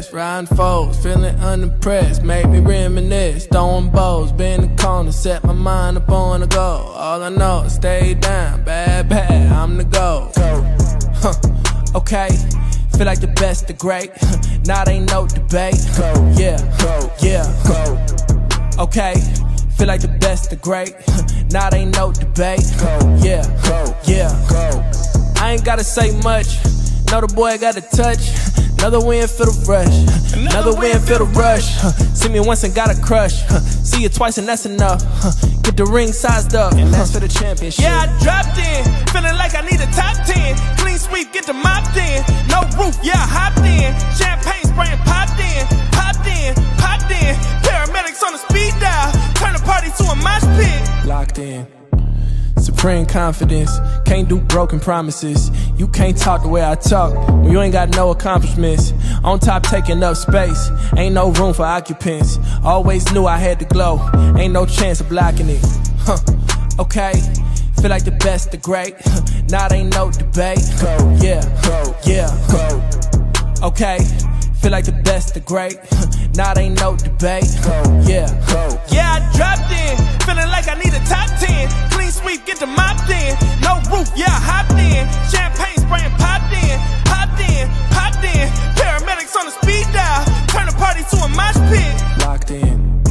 stressed, riding foes, feeling unimpressed, make me reminisce, throwing bows, been in the corner, set my mind up on the go. All I know is stay down, bad, I'm the go. Okay, feel like the best, the great, now there ain't no debate. Yeah. Okay, feel like the best, the great, now there ain't no debate. Yeah. I ain't gotta say much, know the boy got a touch. Another win for the rush, another win for the rush. See me once and got a crush, see you twice and that's enough. Get the ring sized up, and that's for the championship. Yeah, I dropped in, feeling like I need a top 10. Clean sweep, get the mopped in. No roof, yeah, I hopped in. Champagne spraying, popped in. Paramedics on the speed dial, turn the party to a mosh pit. Locked in. Supreme confidence, can't do broken promises. You can't talk the way I talk when you ain't got no accomplishments. On top taking up space, ain't no room for occupants. Always knew I had to glow, ain't no chance of blocking it. Okay, feel like the best, the great, now there ain't no debate. Yeah. Okay, feel like the best, the great, now there ain't no debate. Yeah, I dropped in, feeling like I need a top 10. Clean sweep, get the mopped in. No roof, yeah, I hopped in. Champagne spraying, popped in. Paramedics on the speed dial, turn the party to a mosh pit. Locked in.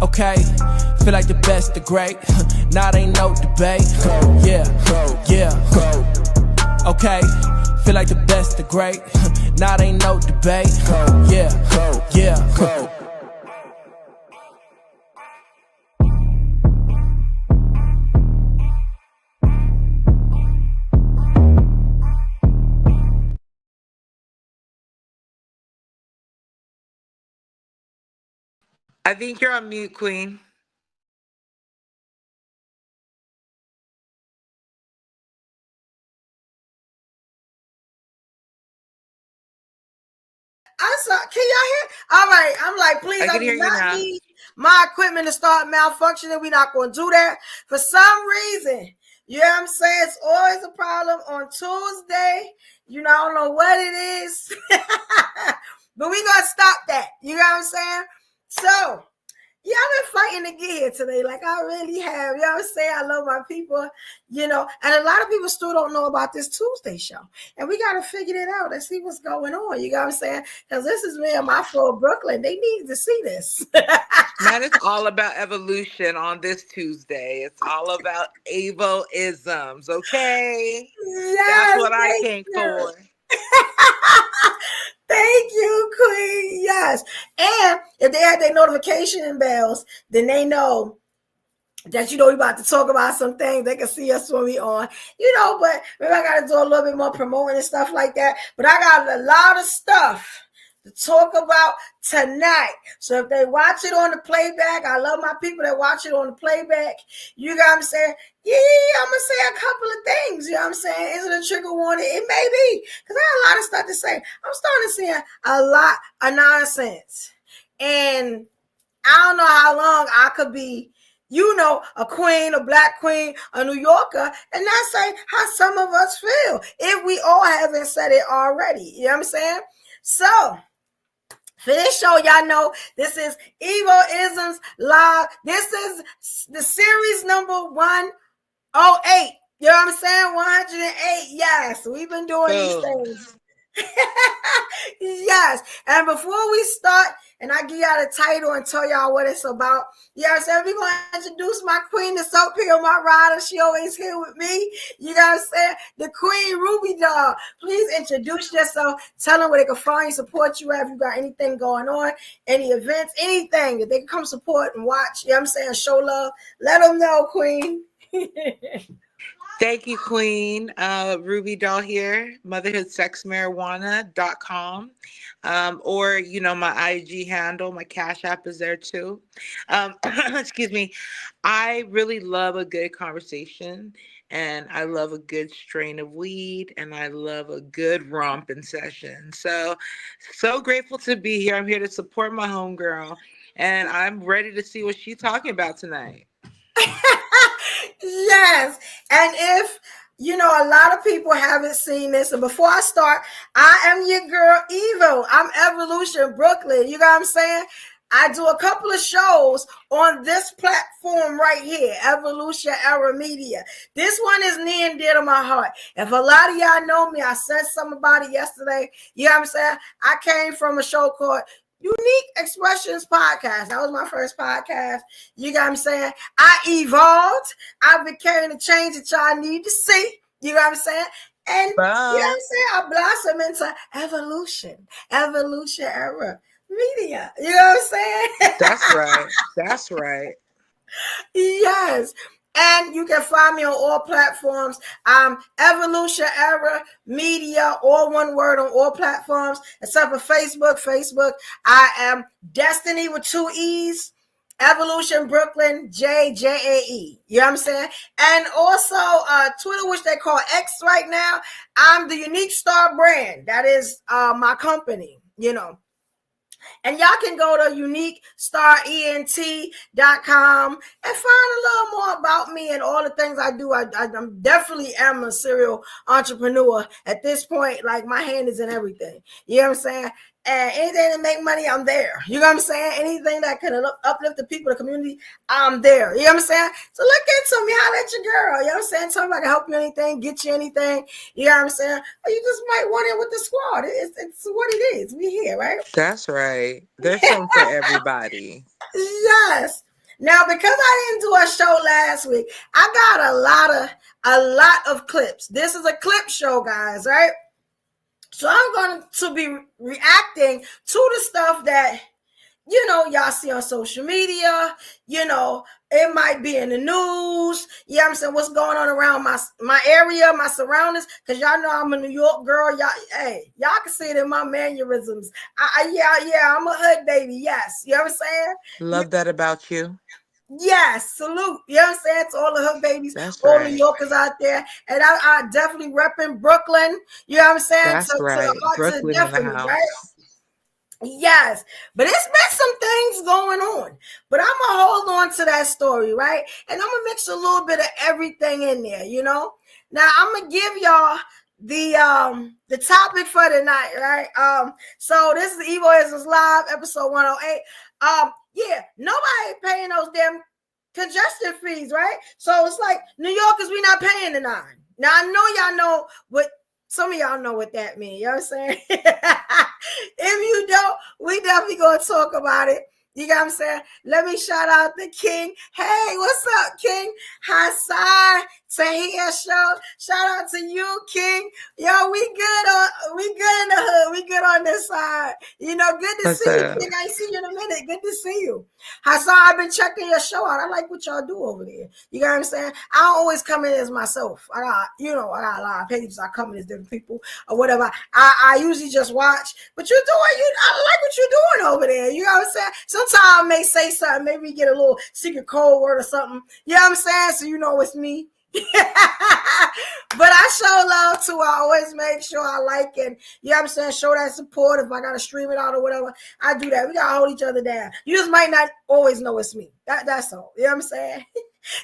Okay, feel like the best, the great, now there ain't no debate. Yeah. Okay, feel like the best, the great, now there ain't no debate. Yeah. I think you're on mute, Queen. Can y'all hear? All right, I'm like, please, I can hear you now. Need my equipment to start malfunctioning. We're not going to do that for some reason. You know what I'm saying? It's always a problem on Tuesday. You know, I don't know what it is, but we're going to stop that. You know what I'm saying? So, yeah, I've been fighting to get here today. Like, I really have. You know what I'm saying? I love my people, you know. And a lot of people still don't know about this Tuesday show. And we got to figure it out and see what's going on. You know what I'm saying? Because this is me and my floor Brooklyn. They need to see this. Man, it's all about evolution on this Tuesday. It's all about EVO-ISMS, okay? Yes, that's what I came for. Thank you, Queen. Yes. And if they had their notification bells, then they know that, you know, we about to talk about some things. They can see us when we on, you know, but maybe I got to do a little bit more promoting and stuff like that. But I got a lot of stuff to talk about tonight. So if they watch it on the playback, I love my people that watch it on the playback. You know what I'm saying? Yeah, I'm going to say a couple of things. You know what I'm saying? Is it a trigger warning? It may be, because I have a lot of stuff to say. I'm starting to see a lot of nonsense. And I don't know how long I could be, you know, a queen, a black queen, a New Yorker, and not say how some of us feel if we all haven't said it already. You know what I'm saying? So, for this show, y'all know this is EVO-ISMS Live. This is the series number 108. You know what I'm saying? 108. Yes, we've been doing these things. Yes. And before we start, and I give y'all the title and tell y'all what it's about, you know what I'm saying? We're going to introduce my queen that's up here, my rider. She always here with me. You know what I'm saying? The Queen Ruby Doll. Please introduce yourself. Tell them where they can find you, support you, if you got anything going on, any events, anything that they can come support and watch. You know what I'm saying? Show love. Let them know, Queen. Thank you, Queen. Ruby Doll here, motherhoodsexmarijuana.com. Or, you know, my IG handle, my CashApp is there too. Excuse me. I really love a good conversation, and I love a good strain of weed, and I love a good romping session. So grateful to be here. I'm here to support my homegirl, and I'm ready to see what she's talking about tonight. Yes. And if you know, a lot of people haven't seen this. And before I start, I am your girl, Evo. I'm Evolution Brooklyn. You know what I'm saying? I do a couple of shows on this platform right here, Evolution Era Media. This one is near and dear to my heart. If a lot of y'all know me, I said something about it yesterday. You know what I'm saying? I came from a show called Unique Expressions Podcast. That was my first podcast. You know what I'm saying? I evolved. I became the change that y'all need to see. You know what I'm saying? And Wow. you know what I'm saying? I blossom into Evolution Era Media. You know what I'm saying? That's right. That's right. Yes. And you can find me on all platforms. Evolution Era Media, all one word on all platforms, except for Facebook. I am Destiny with 2 E's. Evolution Brooklyn, JAE. You know what I'm saying? And also Twitter, which they call X right now. I'm the UniqStar brand. That is my company, you know. And y'all can go to UniqStarEnt.com and find a little more about me and all the things I do. I'm definitely am a serial entrepreneur at this point. Like, my hand is in everything. You know what I'm saying? And anything to make money, I'm there. You know what I'm saying? Anything that can uplift the people, the community, I'm there. You know what I'm saying? So look into me, holla at your girl. You know what I'm saying? Tell me I can help you anything, get you anything. You know what I'm saying? Or you just might want it with the squad. It's what it is. We here, right? That's right. There's something for everybody. Yes. Now, because I didn't do a show last week, I got a lot of clips. This is a clip show, guys, right? So I'm going to be reacting to the stuff that, you know, y'all see on social media. You know, it might be in the news. You know what I'm saying? What's going on around my area, my surroundings. Because y'all know I'm a New York girl. Y'all can see it in my mannerisms. Yeah, I'm a hood baby. Yes. You know what I'm saying? Love that about you. Yes, salute. You know what I'm saying? To all the hood babies, That's all right. New Yorkers out there. And I definitely repping Brooklyn. You know what I'm saying? That's right. Brooklyn in the house. Right? Yes. But it's been some things going on. But I'm going to hold on to that story, right? And I'm going to mix a little bit of everything in there, you know? Now, I'm going to give y'all the topic for tonight, right? So this is EVO-ISMS Live, episode 108. Yeah, nobody paying those damn congestion fees, right? So it's like, New Yorkers, we not paying the 9. Now, I know y'all know what, some of y'all know what that means. You know what I'm saying? If you don't, we definitely going to talk about it. You know what I'm saying? Let me shout out the King. Hey, what's up, King? Hassan, Tahir Show. Shout out to you, King. Yo, we good in the hood. We good on this side. You know, good to see you, King. I ain't seen you in a minute. Good to see you. Hassan, I've been checking your show out. I like what y'all do over there. You know what I'm saying? I don't always come in as myself. I got a lot of pages. I come in as different people or whatever. I usually just watch. But I like what you're doing over there. You know what I'm saying? Sometimes I may say something, maybe get a little secret code word or something. You know what I'm saying? So you know it's me. But I show love too. I always make sure I like and, you know what I'm saying, show that support. If I gotta stream it out or whatever, I do that. We gotta hold each other down. You just might not always know it's me. That's all. You know what I'm saying?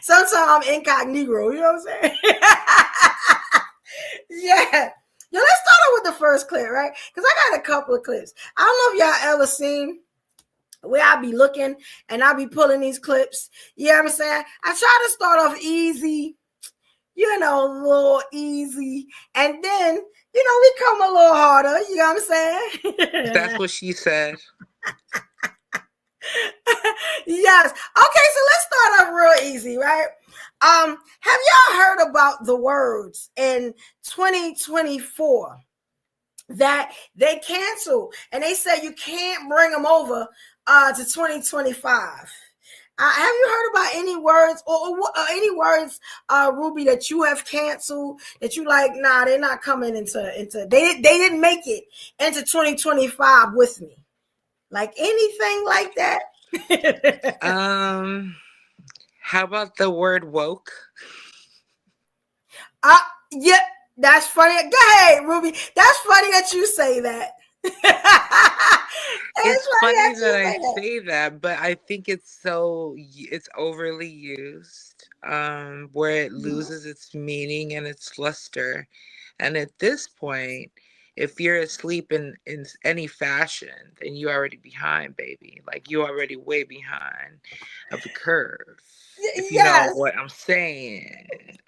Sometimes I'm incognito. You know what I'm saying? Yeah. Yo, let's start off with the first clip, right? Because I got a couple of clips. I don't know if y'all ever seen where I be looking and I be pulling these clips. You know what I'm saying? I try to start off easy, you know, a little easy. And then, you know, we come a little harder. You know what I'm saying? That's what she said. Yes. Okay, so let's start off real easy, right? Have y'all heard about the words in 2024 that they canceled and they said you can't bring them over to 2025? Have you heard about any words or any words, Ruby, that you have canceled that you like? Nah, they're not coming into. They didn't make it into 2025 with me. Like anything like that? How about the word woke? Yeah, that's funny. Go ahead, Ruby. That's funny that you say that. It's funny funny that that you I say that. say that, but I think it's overly used, where it Mhm. loses its meaning and its luster. And at this point, if you're asleep in any fashion, then you already behind, baby. Like you already way behind of the curve. If you know Yes, what I'm saying.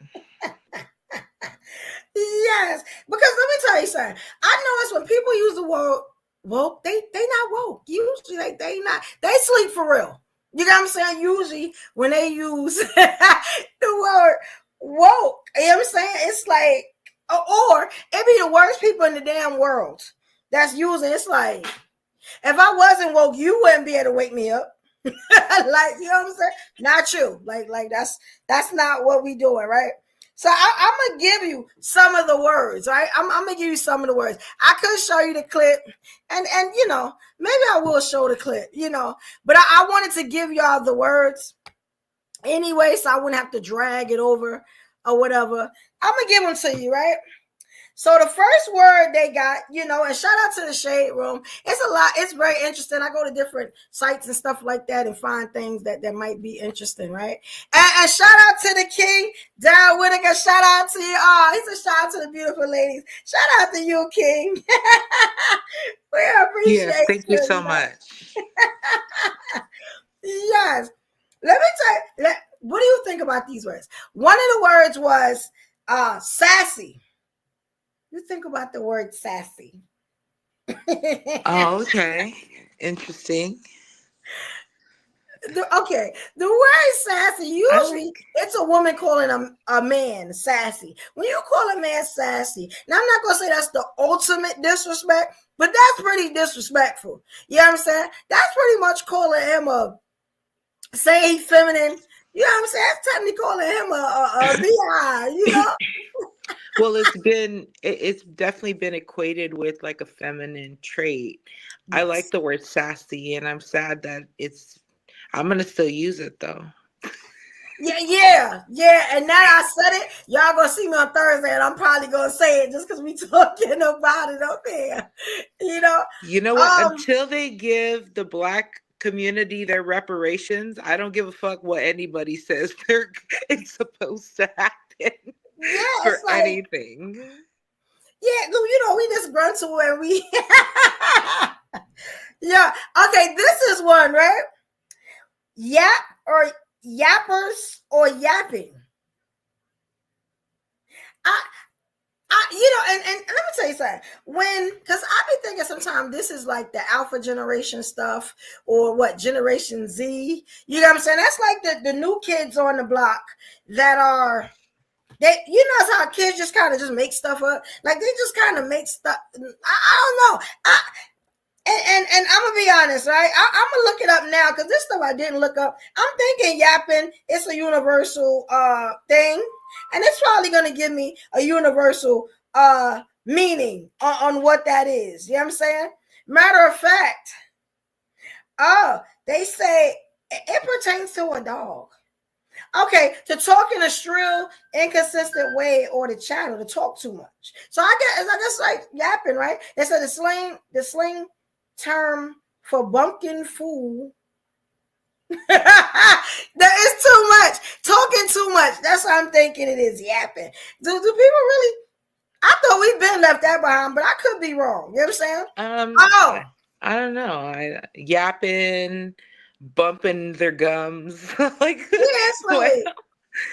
yes. Because let me tell you something. I notice when people use the word woke, they not woke. Usually they not, they sleep for real. You know what I'm saying? Usually when they use the word woke, you know what I'm saying? It's like, or it be the worst people in the damn world that's using. It's like, if I wasn't woke, you wouldn't be able to wake me up. Like, you know what I'm saying? Not you. Like that's not what we doing, right? So I'm gonna give you some of the words, right? I'm gonna give you some of the words. I could show you the clip, and maybe I will show the clip, but I wanted to give y'all the words anyway, so I wouldn't have to drag it over or whatever. I'm gonna give them to you, right? So the first word they got, and shout out to the Shade Room. It's a lot. It's very interesting. I go to different sites and stuff like that and find things that might be interesting, right? And shout out to the King, Darren Whitaker. Shout out to you. Oh, he said shout out to the beautiful ladies. Shout out to you, King. We Yes, appreciate thank you so you. much. Yes. Let me tell you, what do you think about these words? One of the words was sassy. You think about the word sassy. Oh, okay. Interesting. The word sassy, I usually like. it's a woman calling a man sassy. When you call a man sassy, now I'm not gonna say that's the ultimate disrespect, but that's pretty disrespectful. You know what I'm saying? That's pretty much calling him say he feminine. You know what I'm saying? That's technically calling him a bi, Well, it's definitely been equated with like a feminine trait. I like Yes. the word sassy, and I'm sad that I'm gonna still use it though. Yeah. And now I said it, y'all gonna see me on Thursday, and I'm probably gonna say it just because we talking about it up here. You know, You know what? um, Until they give the black community their reparations, I don't give a fuck what anybody says. It's supposed to happen yeah, for it's like, anything. yeah, we just gruntle and we, yeah. Okay, this is one, right? Yap or yappers or yapping. I, and let me tell you something. Because I be thinking sometimes this is like the alpha generation stuff, or what, Generation Z. You know what I'm saying? That's like the new kids on the block that are, how kids just kind of just make stuff up. Like they just kind of make stuff. I don't know. And I'm gonna be honest, right? I'm gonna look it up now because this stuff I didn't look up. I'm thinking yapping. It's a universal thing, and it's probably gonna give me a universal meaning on what that is. You know what I'm saying? Matter of fact, they say it pertains to a dog. Okay, to talk in a shrill, inconsistent way, or to chatter, to talk too much. So I guess like yapping, right? They said the slang term for bumpkin fool. That is too much. Talking too much. That's what I'm thinking it is, yapping. Do people really? I thought we've been left that behind, but I could be wrong. You know what I'm saying? I, Oh, I don't know. Yapping, bumping their gums. Like yeah, it's what? like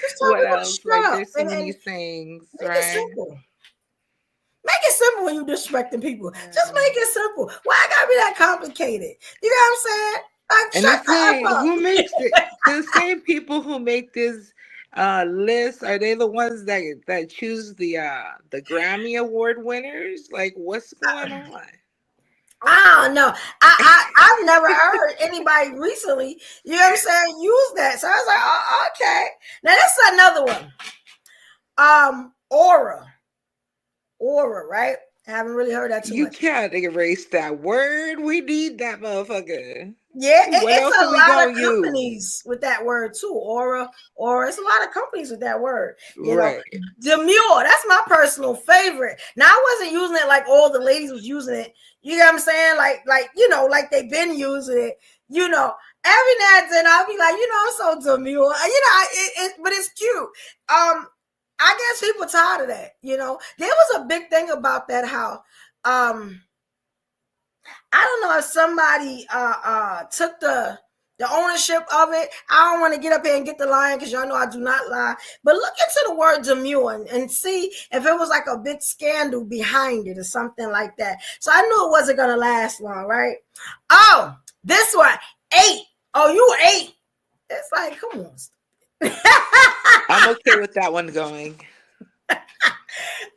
just tell What people to else? Like shut up there's so and many things, make it right? simple. Make it simple when you're disrespecting people. Just Yeah. make it simple. Why it gotta be that complicated? You know what I'm saying? Like, And shut it's the F like, up. who makes it? The same people who make this list, are they the ones that choose the Grammy Award winners? Like, what's going on? I don't know. I've never heard anybody recently, you know what I'm saying, use that. So I was like, oh, okay. Now that's another one. Aura, right? I haven't really heard that too You much. can't erase that word. We need that motherfucker. Yeah, What else it's a are we lot of gonna use? companies with that word too. Aura, it's a lot of companies with that word. You know, Right. demure. That's my personal favorite. Now I wasn't using it like all the ladies was using it. You know what I'm saying? Like you know, like they've been using it. You know, every now and then I'll be like, you know, I'm so demure. You know, but it's cute. I guess people tired of that. You know, there was a big thing about that. How I don't know if somebody took the ownership of it. I don't want to get up here and get the line because y'all know I do not lie. But look into the word demure and see if it was like a big scandal behind it or something like that. So I knew it wasn't gonna last long, right? Oh, this one, 8. Oh, you 8. It's like, come on. I'm okay with that one going.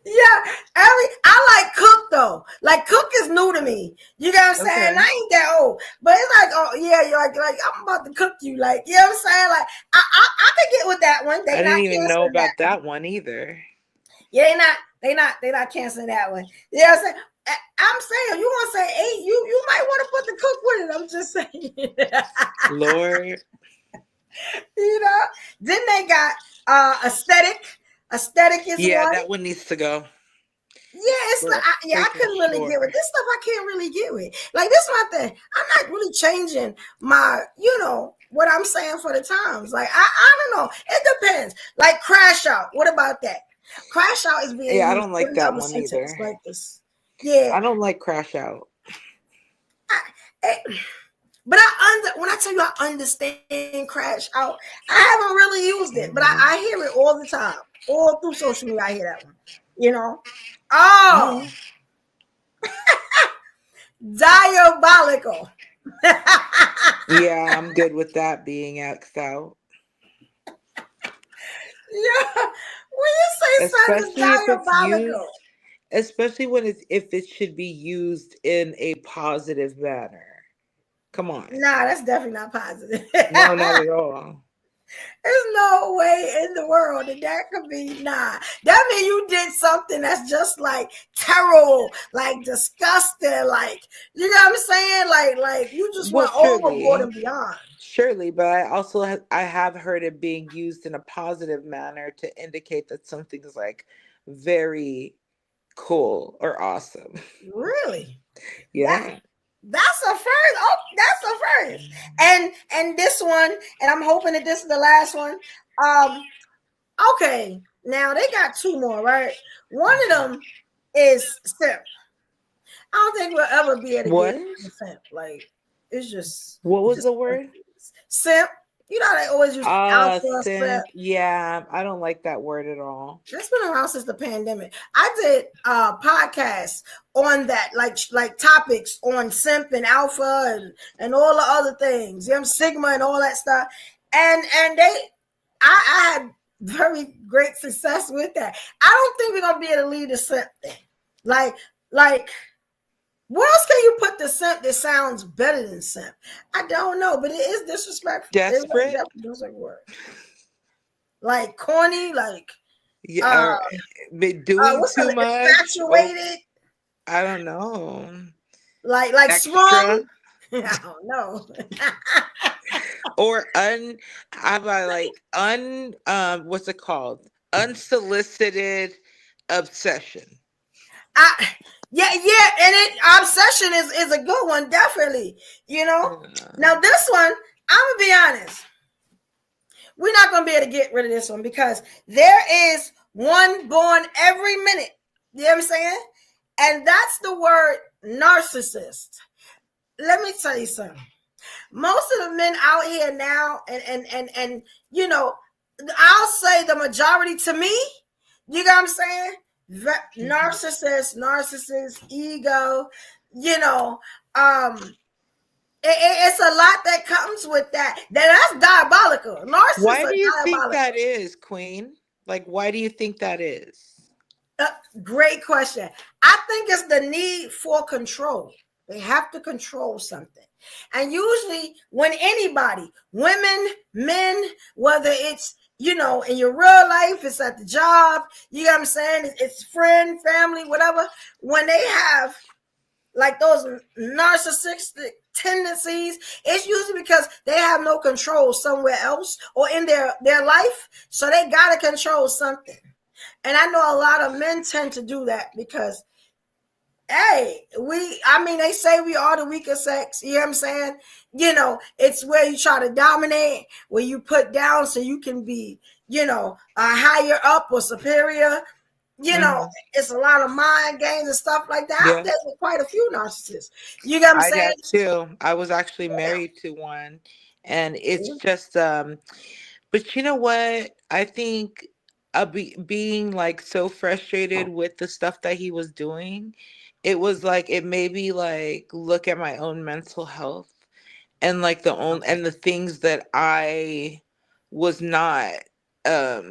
Yeah, I like Cook though. Like Cook is new to me. You know what I'm saying? Okay. I ain't that old, but it's like, oh yeah, you're like I'm about to cook you. Like, you know what I'm saying? Like, I can get with that one. They I not didn't even know canceling about that. that one either. Yeah, they not canceling that one. You know what I'm saying? I'm saying, you want to say 8, you might want to put the Cook with it. I'm just saying. Lord. You know, then they got aesthetic. Aesthetic is Yeah, one. that one needs to go. Yeah, it's like I couldn't really get with this stuff. I can't really get with. Like, this is my thing. I'm not really changing my, you know, what I'm saying for the times. Like, I don't know. It depends. Like Crash Out. What about that? Crash Out is being Yeah, I used don't like in that double one sentence either. like this. Yeah, I don't like Crash Out. but when I tell you I understand Crash Out, I haven't really used it, but I hear it all the time. All through social media, I hear that one. You know? Oh, diabolical. Yeah, I'm good with that being X'd out. Yeah, when you say something Especially if it's diabolical, used, especially when if it should be used in a positive manner. Come on. nah, that's definitely not positive. No, not at all. There's no way in the world that could be. Nah, that means you did something that's just like terrible, like disgusting, like, you know what I'm saying? Like you just Well, went overboard surely, and beyond. surely, but I also I have heard it being used in a positive manner to indicate that something is like very cool or awesome. Really? Yeah. That's a first. Oh, that's a first. And this one, and I'm hoping that this is the last one. Okay, now they got 2 more, right? One of them is simp. I don't think we'll ever be able to What? get the simp. Like, it's just What was the word? simp. You know, they always use alpha simp. Simp. Yeah, I don't like that word at all. That's been around since the pandemic. I did podcasts on that, like topics on simp and alpha and all the other things, sigma and all that stuff. And I had very great success with that. I don't think we're gonna be able to leave the simp thing. Like where else can you put the simp that sounds better than simp? I don't know, but it is disrespectful. Desperate? It's like word. Like corny, like Yeah, doing too much. infatuated. I don't know. Like Extra. sprung. I don't know. Or what's it called? Unsolicited obsession. Yeah, and obsession is a good one, definitely. You know. Now this one, I'm gonna be honest. We're not gonna be able to get rid of this one because there is one born every minute. You know what I'm saying? And that's the word narcissist. Let me tell you something. Most of the men out here now, and you know, I'll say the majority to me, you know what I'm saying? Narcissist, ego, you know, it's a lot that comes with that. That's diabolical. Narcissists. Why do you think that is, Queen? Like, why do you think that is? Great question. I think it's the need for control. They have to control something. And usually when anybody, women, men, whether it's you know, in your real life, it's at the job, you know what I'm saying? It's friend, family, whatever. When they have like those narcissistic tendencies, it's usually because they have no control somewhere else or in their life. So they got to control something. And I know a lot of men tend to do that because, hey, they say we are the weaker sex. You know what I'm saying? You know, it's where you try to dominate, where you put down so you can be, you know, higher up or superior. You know, it's a lot of mind games and stuff like that. I've dealt with quite a few narcissists. You know what I'm I saying? did too. I was actually married to one, and it's just but you know what? I think being like so frustrated with the stuff that he was doing, it was like it made me like look at my own mental health and like the things that I was not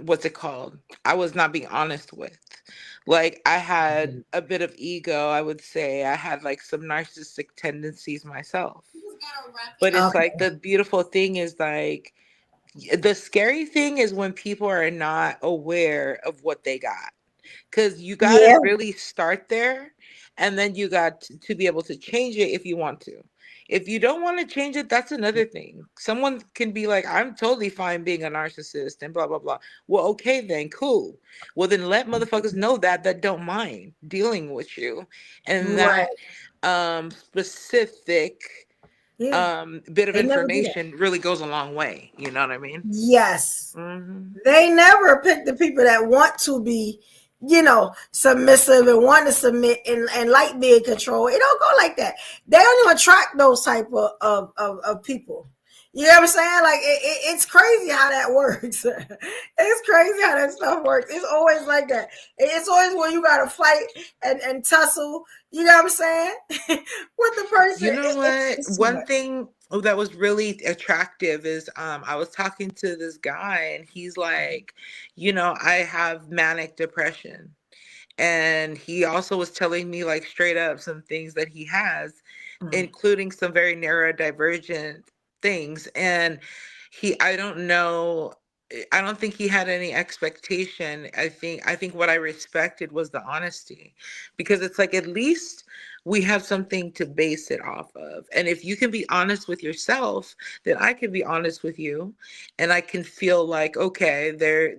what's it called? I was not being honest with. Like I had a bit of ego, I would say. I had like some narcissistic tendencies myself. But it's Okay. like the beautiful thing is like the scary thing is when people are not aware of what they got, because you got to Yeah. really start there, and then you got to be able to change it if you want to. If you don't want to change it, that's another thing. Someone can be like, I'm totally fine being a narcissist and blah blah blah. Well, okay then, cool. Well then let motherfuckers know that don't mind dealing with you, and Right. that specific Yeah. bit of They never do that. information really goes a long way. You know what I mean? Yes. Hmm. They never pick the people that want to be, you know, submissive and want to submit and like be in control. It don't go like that. They don't even attract those type of people. You know what I'm saying? Like it's crazy how that works. It's crazy how that stuff works. It's always like that. It's always when you got to fight and tussle. You know what I'm saying? With the person, You know what? it's too One much. thing that was really attractive is I was talking to this guy and he's like, I have manic depression. And he also was telling me like straight up some things that he has, including some very neurodivergent things. And I don't know, I don't think he had any expectation. I think what I respected was the honesty, because it's like at least we have something to base it off of. And if you can be honest with yourself, then I can be honest with you, and I can feel like, okay,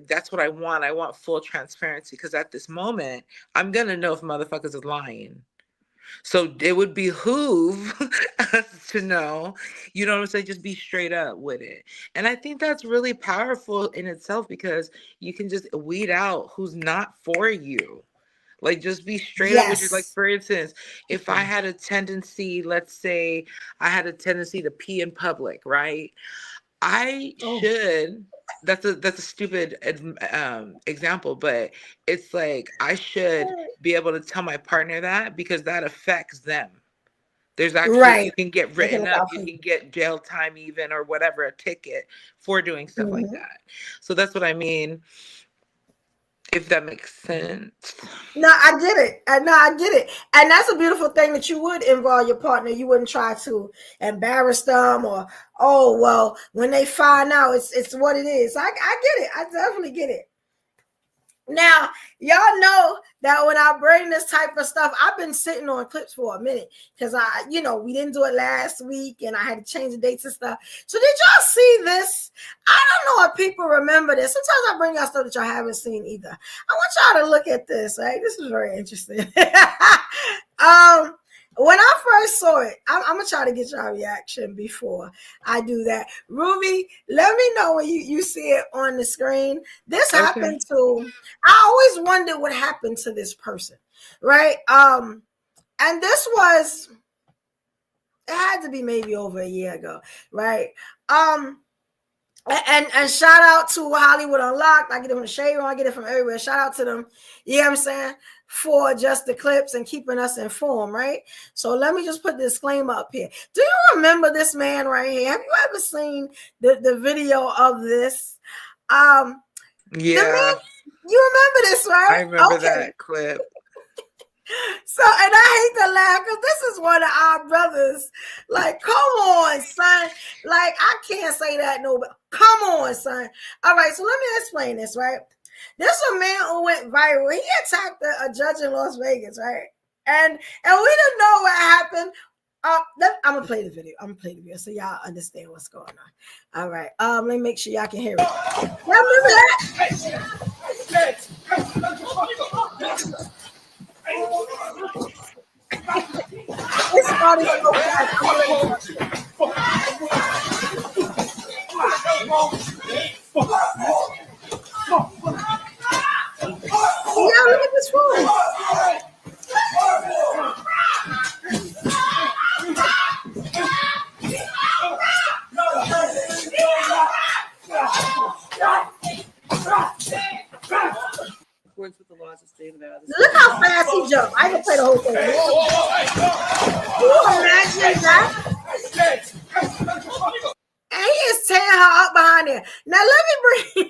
that's what I want. I want full transparency, because at this moment I'm gonna know if motherfuckers is lying. So it would behoove us to know, you know what I'm saying? Just be straight up with it. And I think that's really powerful in itself, because you can just weed out who's not for you. Like just be straight up with you. Like Yes. for instance, if I had a tendency, let's say I had a tendency to pee in public, right? I Oh, should. That's a stupid example, but it's like I should be able to tell my partner that, because that affects them. There's actually, right. you can get They can written look up, out you for you. can get jail time even, or whatever, a ticket for doing stuff like Mhm. that. So that's what I mean, if that makes sense. No, I get it. No, I get it. And that's a beautiful thing that you would involve your partner. You wouldn't try to embarrass them or, oh, well, when they find out, it's what it is. I get it. I definitely get it. Now, y'all know that when I bring this type of stuff, I've been sitting on clips for a minute because we didn't do it last week and I had to change the dates and stuff. So did y'all see this? I don't know if people remember this. Sometimes I bring y'all stuff that y'all haven't seen either. I want y'all to look at this, right? This is very interesting. When I first saw it, I'm gonna try to get y'all reaction before I do that. Ruby, let me know when you see it on the screen. This Okay. happened to, I always wondered what happened to this person, right? And this was, it had to be maybe over a year ago, right? And shout out to Hollywood Unlocked. I get it from Shade Room, I get it from everywhere. Shout out to them, you know what I'm saying, for just the clips and keeping us informed, right? So let me just put the disclaimer up here. Do you remember this man right here? Have you ever seen the video of this? The Yeah, man, you remember this, I right? remember Okay. that clip. So, and I hate to laugh because this is one of our brothers. Like, come on, son. Like, I can't say that no, but come on, son. All right, so let me explain this, right? This is a man who went viral. He attacked a judge in Las Vegas, right? And we didn't know what happened. I'm gonna play the video. So y'all understand what's going on. All right. Let me make sure y'all can hear it. Y'all remember that? It started so fast. Yeah, look at this phone. With the laws of state of Look how fast he jumped. I can play the whole thing. Can you imagine that? And he is tearing her up behind there. Now let me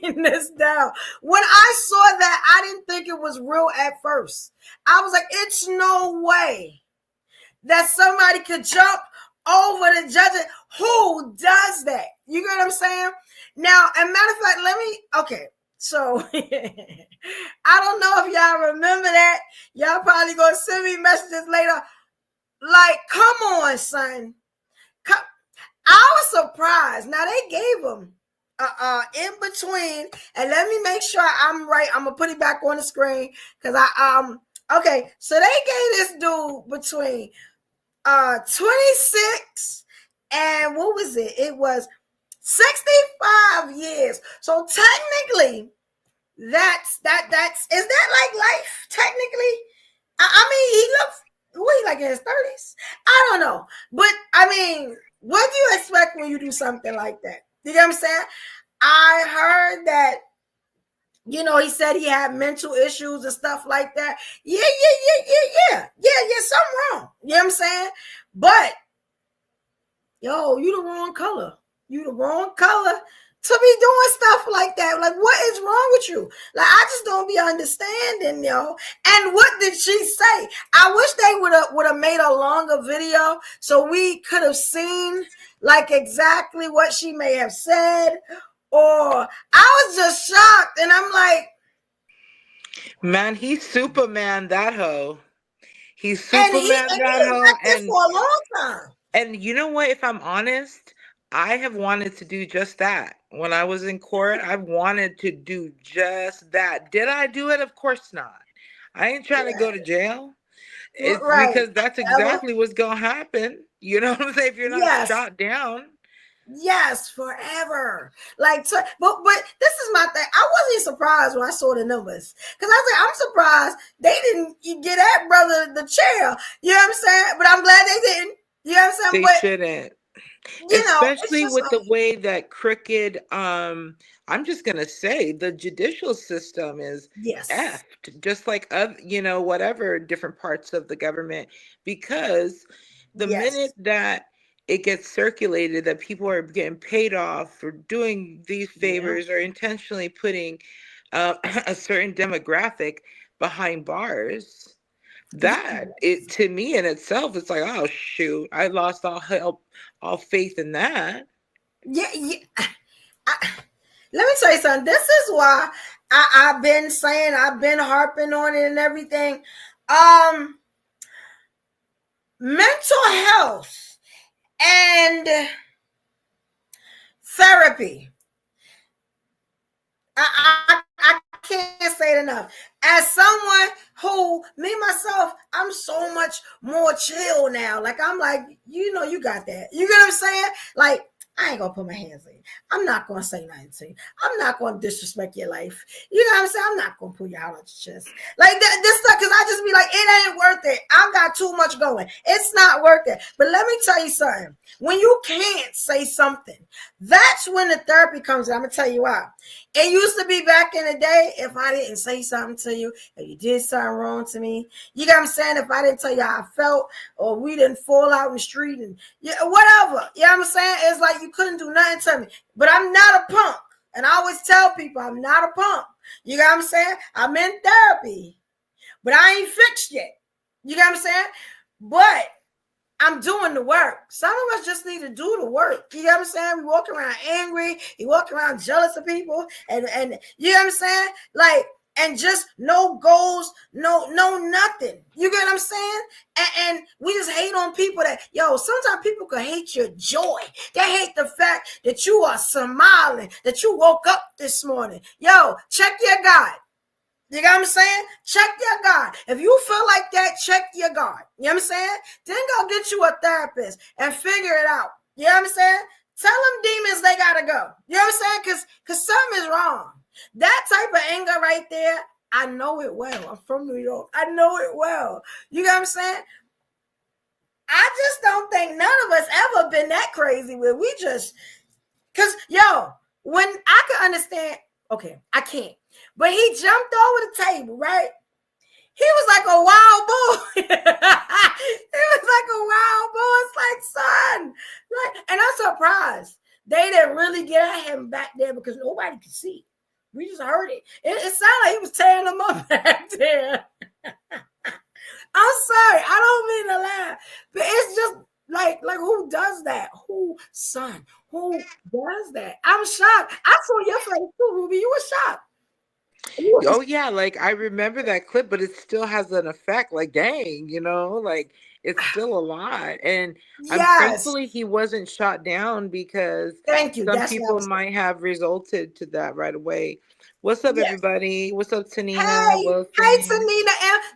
bring this down. When I saw that, I didn't think it was real at first. I was like, it's no way that somebody could jump over the judge. Who does that? You get what I'm saying? Now, as a matter of fact, okay. So I don't know if y'all remember that. Y'all probably gonna send me messages later. Like, come on, son. I was surprised. Now they gave him in between, and let me make sure I'm right. I'm gonna put it back on the screen because okay. So they gave this dude between 26 and what was it? It was 65 years. So technically, is that like life? Technically, I mean, he looks like in his 30s. I don't know, but I mean, what do you expect when you do something like that? You know what I'm saying? I heard that, he said he had mental issues and stuff like that. Yeah. Something wrong. You know what I'm saying? But you the wrong color. You the wrong color to be doing stuff like that. Like, what is wrong with you? Like, I just don't be understanding, And what did she say? I wish they would have made a longer video so we could have seen like exactly what she may have said. Or I was just shocked, and I'm like, man, he's Superman, that hoe. He's Superman, that hoe, and for a long time. And you know what? If I'm honest, I have wanted to do just that. When I was in court, I wanted to do just that. Did I do it? Of course not. I ain't trying to go to jail. It's because that's exactly what's going to happen. You know what I'm saying? If you're not shot down. Yes, forever. Like, but this is my thing. I wasn't surprised when I saw the numbers because I was like, I'm surprised they didn't get that brother the chair. You know what I'm saying? But I'm glad they didn't. You know what I'm saying? They shouldn't. Especially with the way that crooked, I'm just going to say the judicial system is effed, just like, whatever different parts of the government, because the minute that it gets circulated that people are getting paid off for doing these favors or intentionally putting a certain demographic behind bars, that it to me in itself, it's like, oh shoot, I lost all faith in that. Let me tell you something. This is why I've been saying, I've been harping on it and everything. Mental health and therapy. I can't say it enough. As someone who, myself, I'm so much more chill now. Like, I'm like, you got that. You get what I'm saying? Like, I ain't gonna put my hands on you. I'm not gonna say nothing to you. I'm not gonna disrespect your life. You know what I'm saying? I'm not gonna pull you out of your chest. Like this stuff, because I just be like, it ain't worth it. I got too much going. It's not worth it. But let me tell you something. When you can't say something, that's when the therapy comes in. I'm gonna tell you why. It used to be back in the day, if I didn't say something to you, if you did something wrong to me, you know what I'm saying? If I didn't tell you how I felt, or we didn't fall out in the street and whatever, you know what I'm saying? It's like you couldn't do nothing to me. But I'm not a punk. And I always tell people I'm not a punk. You know what I'm saying? I'm in therapy, but I ain't fixed yet. You get what I'm saying? But I'm doing the work. Some of us just need to do the work. You know what I'm saying? We walk around angry. You walk around jealous of people, and you know what I'm saying? Like, and just no goals, no nothing. You get what I'm saying? And we just hate on people that, sometimes people can hate your joy. They hate the fact that you are smiling, that you woke up this morning. Check your God. You know what I'm saying? Check your God. If you feel like that, check your God. You know what I'm saying? Then go get you a therapist and figure it out. You know what I'm saying? Tell them demons they gotta go. You know what I'm saying? Because something is wrong. That type of anger right there, I know it well. I'm from New York. I know it well. You know what I'm saying? I just don't think none of us ever been that crazy where we just, because, when I can understand, okay, I can't. But he jumped over the table, right? He was like a wild boy. He was like a wild boy. It's like, son. Like, and I'm surprised they didn't really get at him back there because nobody could see. We just heard it. It sounded like he was tearing them up back there. I'm sorry. I don't mean to laugh. But it's just like who does that? Who does that? I'm shocked. I saw your face too, Ruby. You were shocked. Oh yeah, like I remember that clip, but it still has an effect. Like, dang, like it's still a lot. And I'm thankfully he wasn't shot down because thank you. Some people might have resulted to that right away. What's up, everybody? What's up, Tanina? Hey, Tanina.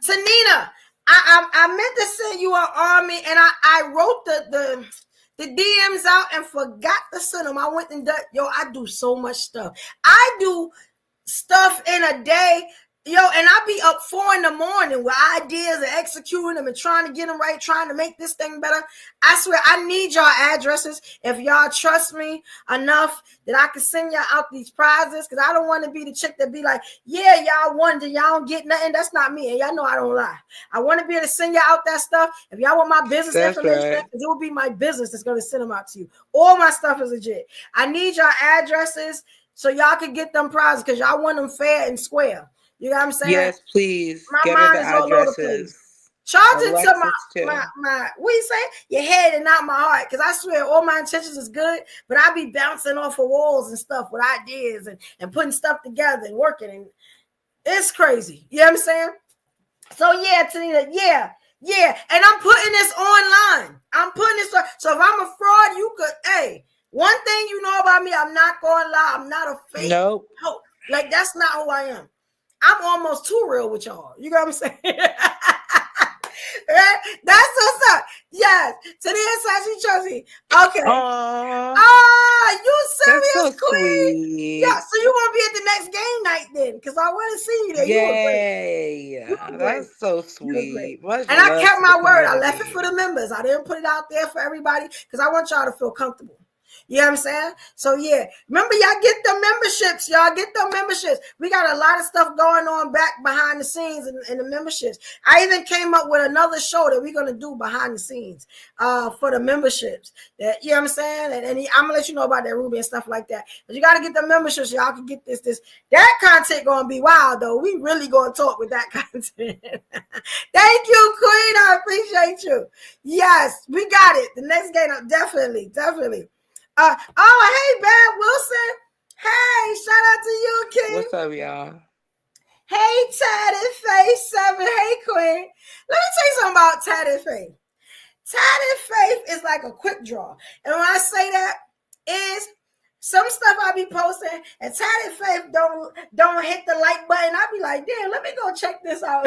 Tanina, I meant to send you an army, and I wrote the DMs out and forgot to send them. I went and done. I do so much stuff. I do stuff in a day, and I be up 4 a.m. with ideas and executing them and trying to get them right, trying to make this thing better. I swear, I need y'all addresses if y'all trust me enough that I can send y'all out these prizes, because I don't want to be the chick that be like, yeah, y'all won, y'all don't get nothing. That's not me, and y'all know I don't lie. I want to be able to send y'all out that stuff. If y'all want my business information, right, it will be my business that's going to send them out to you. All my stuff is legit. I need y'all addresses so y'all can get them prizes, because y'all want them fair and square. You know what I'm saying? Yes, please. My mind is all over the place. Charge it to my what you say? Your head and not my heart. Because I swear all my intentions is good, but I be bouncing off of walls and stuff with ideas and putting stuff together and working. And it's crazy. You know what I'm saying? So yeah, Tanita, yeah. And I'm putting this online. I'm putting this on. So if I'm a fraud, you could, one thing you know about me, I'm not going to lie. I'm not a fake. Nope. No, like that's not who I am. I'm almost too real with y'all. You know what I'm saying? Right? That's what's up. Yes. Today is Sashi Chelsea. Okay. You serious, so queen? Sweet. Yeah. So you want to be at the next game night then? Because I want to see you there. Yay. That's so sweet. And I kept my word. I left it for the members. I didn't put it out there for everybody because I want y'all to feel comfortable. You know what I'm saying? So yeah, remember y'all get the memberships. Y'all get the memberships. We got a lot of stuff going on back behind the scenes in the memberships. I even came up with another show that we're gonna do behind the scenes for the memberships. That, you know what I'm saying? And I'm gonna let you know about that, Ruby, and stuff like that. But you gotta get the memberships so y'all can get this. That content gonna be wild though. We really gonna talk with that content. Thank you, Queen. I appreciate you. Yes, we got it. The next game, definitely. Hey, Bad Wilson. Hey, shout out to you, King. What's up, y'all? Hey, Tatted Faith 7. Hey, Queen. Let me tell you something about Tatted Faith. Tatted Faith is like a quick draw. And when I say that, is some stuff I be posting and Tatted Faith don't hit the like button. I be like, damn, let me go check this out.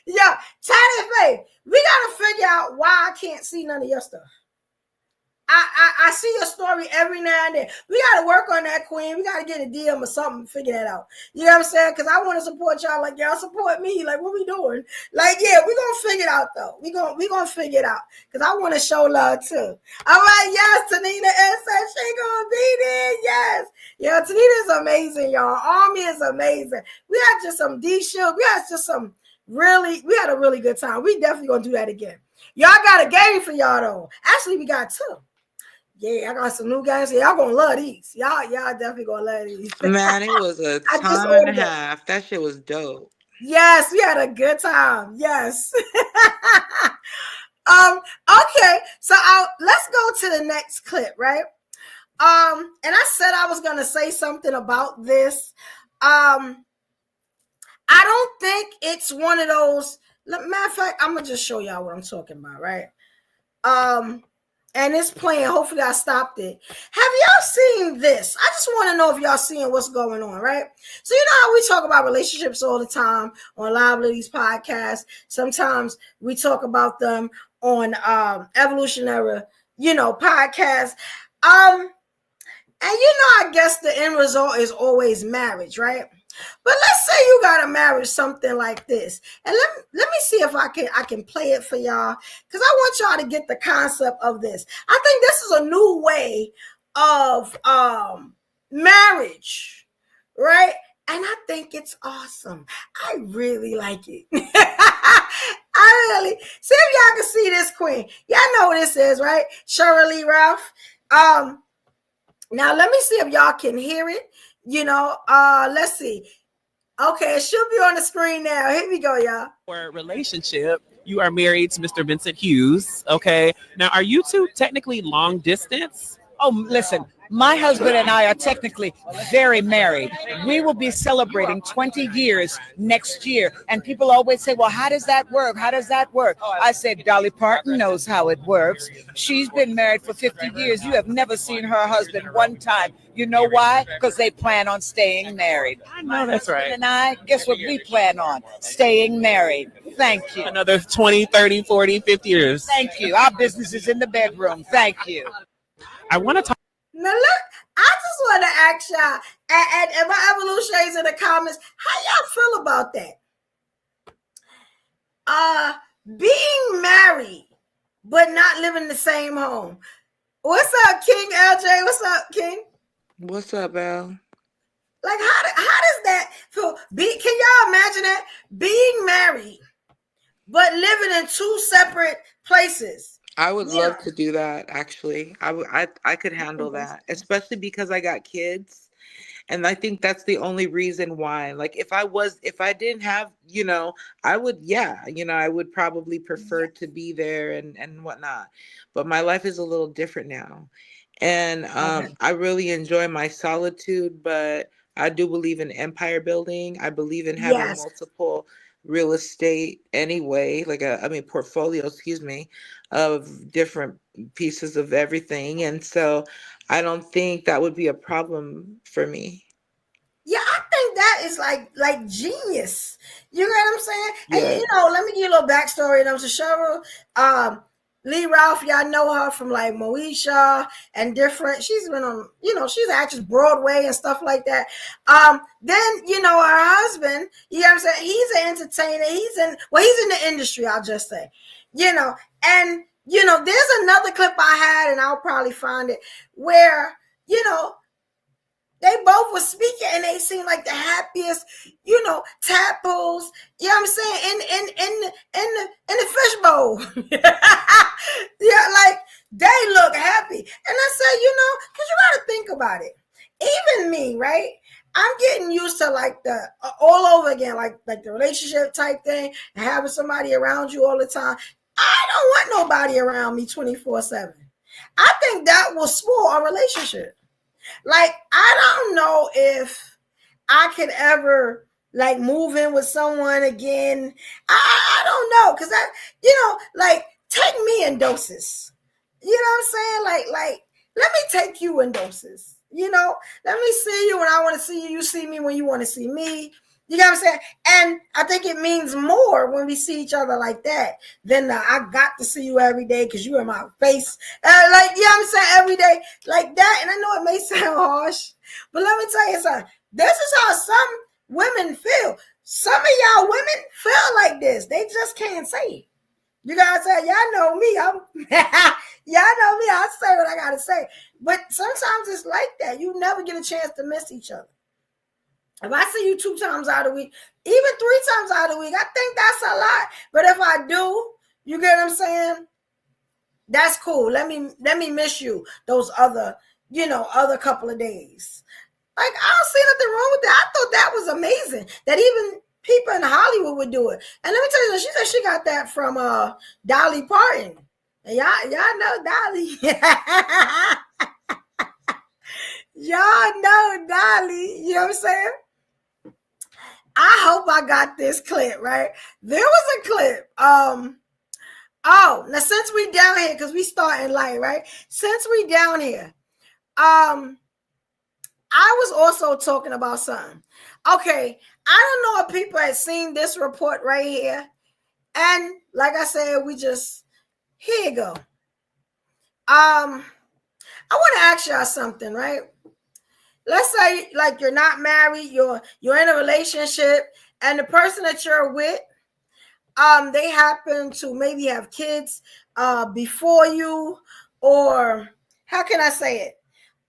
Yeah, Tatted Faith, we got to figure out why I can't see none of your stuff. I see your story every now and then. We got to work on that, Queen. We got to get a DM or something, figure that out. You know what I'm saying? Because I want to support y'all like y'all support me. Like, what we doing? Like, yeah, we're going to figure it out, though. We're gonna figure it out because I want to show love, too. All right, yes, Tanita said she going to be there. Yes. Yeah, Tanita is amazing, y'all. Army is amazing. We had just some D-Shield. We had a really good time. We definitely going to do that again. Y'all got a game for y'all, though. Actually, we got 2. Yeah, I got some new guys. Y'all gonna love these. Y'all definitely gonna love these. Man, it was a time and a half. That shit was dope. Yes, we had a good time. Yes. Okay, so let's go to the next clip, right? And I said I was gonna say something about this. I don't think it's one of those. Matter of fact, I'm gonna just show y'all what I'm talking about, right? And it's playing. Hopefully, I stopped it. Have y'all seen this? I just want to know if y'all seeing what's going on, right? So you know how we talk about relationships all the time on Liabilities podcasts. Sometimes we talk about them on Evolutionary, podcasts. And I guess the end result is always marriage, right? But let's say you gotta marry something like this, and let me see if I can play it for y'all, because I want y'all to get the concept of this. I think this is a new way of marriage, right? And I think it's awesome. I really like it. I really see if y'all can see this queen. Y'all know what this is, right? Shirley Ralph. Now let me see if y'all can hear it. Let's see. Okay, it should be on the screen now. Here we go, y'all. For relationship, you are married to Mr. Vincent Hughes. Okay. Now, are you two technically long distance? Oh, listen, my husband and I are technically very married. We will be celebrating 20 years next year. And people always say, well, how does that work? How does that work? I said, Dolly Parton knows how it works. She's been married for 50 years. You have never seen her husband one time. You know why? Because they plan on staying married. I know that's right. And I, guess what we plan on? Staying married. Thank you. Another 20, 30, 40, 50 years. Thank you. Our business is in the bedroom. Thank you. I want to talk. Now look, I just want to ask y'all, and my evolutionaries in the comments, how y'all feel about that? Being married, but not living in the same home. What's up, King LJ? What's up, King? What's up, Al? Like, how does that feel? Can y'all imagine that? Being married, but living in two separate places. I would love to do that, actually. I could handle that, especially because I got kids. And I think that's the only reason why. Like, if I didn't have, I would probably prefer to be there and whatnot. But my life is a little different now. And I really enjoy my solitude, but I do believe in empire building. I believe in having multiple real estate anyway, portfolio, of different pieces of everything. And so I don't think that would be a problem for me. Yeah, I think that is like genius. You know what I'm saying? Yeah. And let me give you a little backstory. So Cheryl, Lee Ralph, y'all know her from like Moesha and different. She's been on, she's an actress, Broadway and stuff like that. Then her husband, you know what I'm saying? He's an entertainer. He's in the industry, I'll just say. And there's another clip I had, and I'll probably find it, where, they both were speaking and they seemed like the happiest, tadpoles, you know what I'm saying, in the fishbowl. Yeah, like they look happy. And I said, because you got to think about it. Even me, right? I'm getting used to like the all over again, like the relationship type thing, and having somebody around you all the time. I don't want nobody around me 24/7. I think that will spoil a relationship. Like, I don't know if I could ever like move in with someone again. I don't know, because take me in doses. You know what I'm saying? Like let me take you in doses. Let me see you when I want to see you. You see me when you want to see me. You know what I'm saying? And I think it means more when we see each other like that than I got to see you every day because you in my face. You know what I'm saying? Every day like that. And I know it may sound harsh, but let me tell you something. This is how some women feel. Some of y'all women feel like this. They just can't say it. You gotta say, y'all know me. Y'all know me. I'll say what I gotta say. But sometimes it's like that. You never get a chance to miss each other. If I see you 2 times out of the week, even 3 times out of the week, I think that's a lot. But if I do, you get what I'm saying? That's cool. Let me miss you those other couple of days. Like, I don't see nothing wrong with that. I thought that was amazing. That even people in Hollywood would do it. And let me tell you, she said she got that from Dolly Parton. And y'all know Dolly. Y'all know Dolly. You know what I'm saying? I hope I got this clip, right? There was a clip. Oh, now since we down here, because we starting light, right? Since we down here, I was also talking about something. Okay, I don't know if people had seen this report right here. And like I said, here you go. I want to ask y'all something, right? Let's say like you're not married, you're in a relationship, and the person that you're with, they happen to maybe have kids before you, or how can I say it?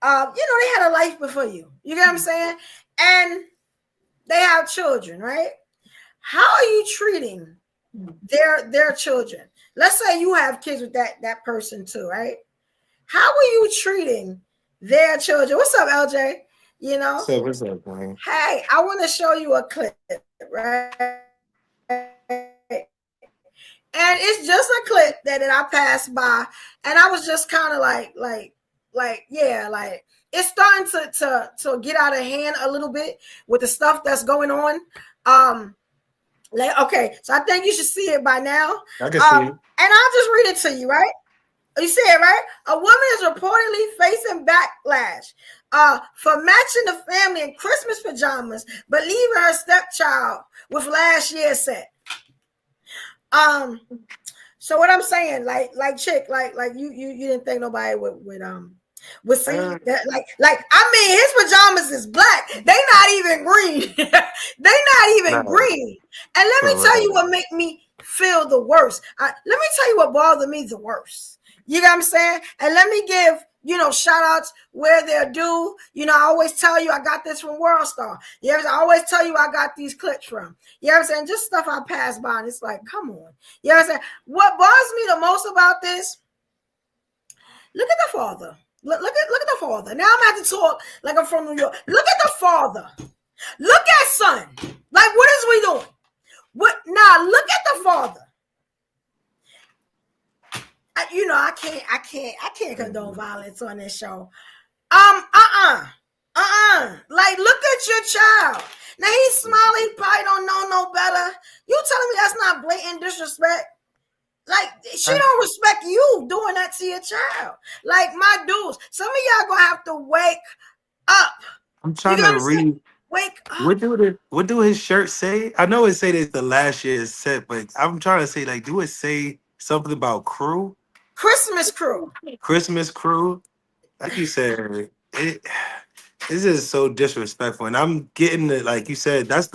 They had a life before you. You get what I'm saying? And they have children, right? How are you treating their children? Let's say you have kids with that person too, right? How are you treating their children? What's up, LJ? What's up, man? Hey, I want to show you a clip, right? And it's just a clip that I passed by, and I was just kind of like it's starting to get out of hand a little bit with the stuff that's going on. Okay, so I think you should see it by now. I can see it. And I'll just read it to you, right? You see it, right? A woman is reportedly facing backlash for matching the family in Christmas pajamas, but leaving her stepchild with last year's set. So what I'm saying, chick, you didn't think nobody would see that, his pajamas is black. They not even green. They not even green. And let me tell you what make me feel the worst. Let me tell you what bothered me the worst. You know what I'm saying? And let me give, shout outs where they're due. I always tell you I got this from World Star. You know what I'm saying? I always tell you I got these clips from. You know what I'm saying? Just stuff I pass by, and it's like, come on. You know what I'm saying? What bothers me the most about this, look at the father. Look at the father. Now I'm gonna have to talk like I'm from New York. Look at the father. Look at son. Like, what is we doing? What now? Look at the father. I can't condone violence on this show. Like, look at your child. Now he's smiling, he probably don't know no better. You telling me that's not blatant disrespect? Like, she don't respect you doing that to your child. Like, my dudes, some of y'all gonna have to wake up. I'm trying to read. Wake up. What do his shirt say? I know it say it's the last year's set, but I'm trying to say, like, do it say something about crew? Christmas crew. Christmas crew. Like you said, this is so disrespectful. And I'm getting it, like you said, that's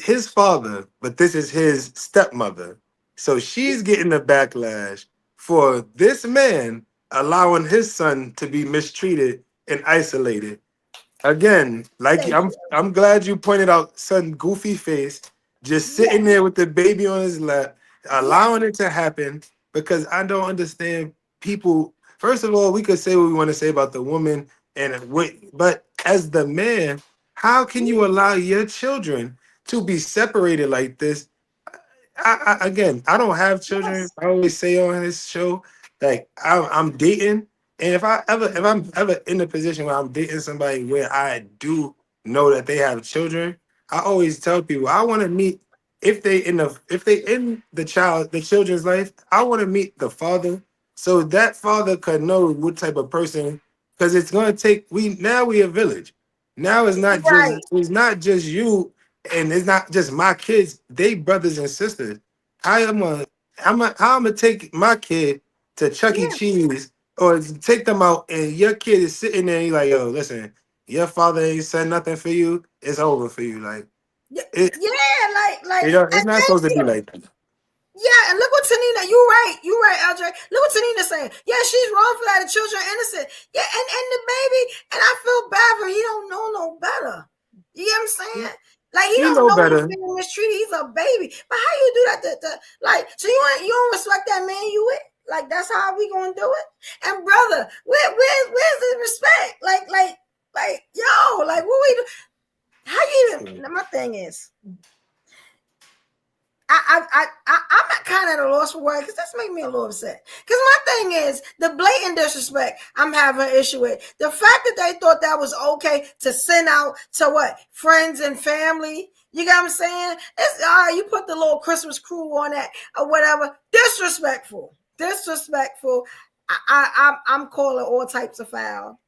his father, but this is his stepmother. So she's getting the backlash for this man allowing his son to be mistreated and isolated. Again, I'm glad you pointed out son goofy face, just sitting there with the baby on his lap, allowing it to happen, because I don't understand people. First of all, we could say what we want to say about the woman, but as the man, how can you allow your children to be separated like this? I don't have children. I always say on this show, like I'm dating, and if I'm ever in a position where I'm dating somebody where I do know that they have children, I always tell people I want to meet if they in the children's life, I want to meet the father, so that father could know what type of person, because it's gonna take we a village. Now it's not just you. And it's not just my kids; they brothers and sisters. How am I take my kid to Chuck E. Cheese or take them out, and your kid is sitting there? And you're like, yo, listen, your father ain't said nothing for you. It's over for you. Like, it's not supposed to be like that. Yeah, and look what Tanina, you're right, LJ. Look what Tanina's saying. Yeah, she's wrong for that. The children are innocent. Yeah, and the baby, and I feel bad for him. He don't know no better. You know what I'm saying? Like, he don't know better. He's being mistreated. He's a baby. But how you do that? So you don't respect that man you with? Like, that's how we gonna do it? And brother, where's the respect? Like, yo, like what we do? How you even? My thing is, I'm kind of at a loss for words because that's making me a little upset. Because my thing is the blatant disrespect I'm having an issue with. The fact that they thought that was okay to send out to what? Friends and family. You got what I'm saying? It's all right, you put the little Christmas crew on that or whatever. Disrespectful. I'm calling all types of foul.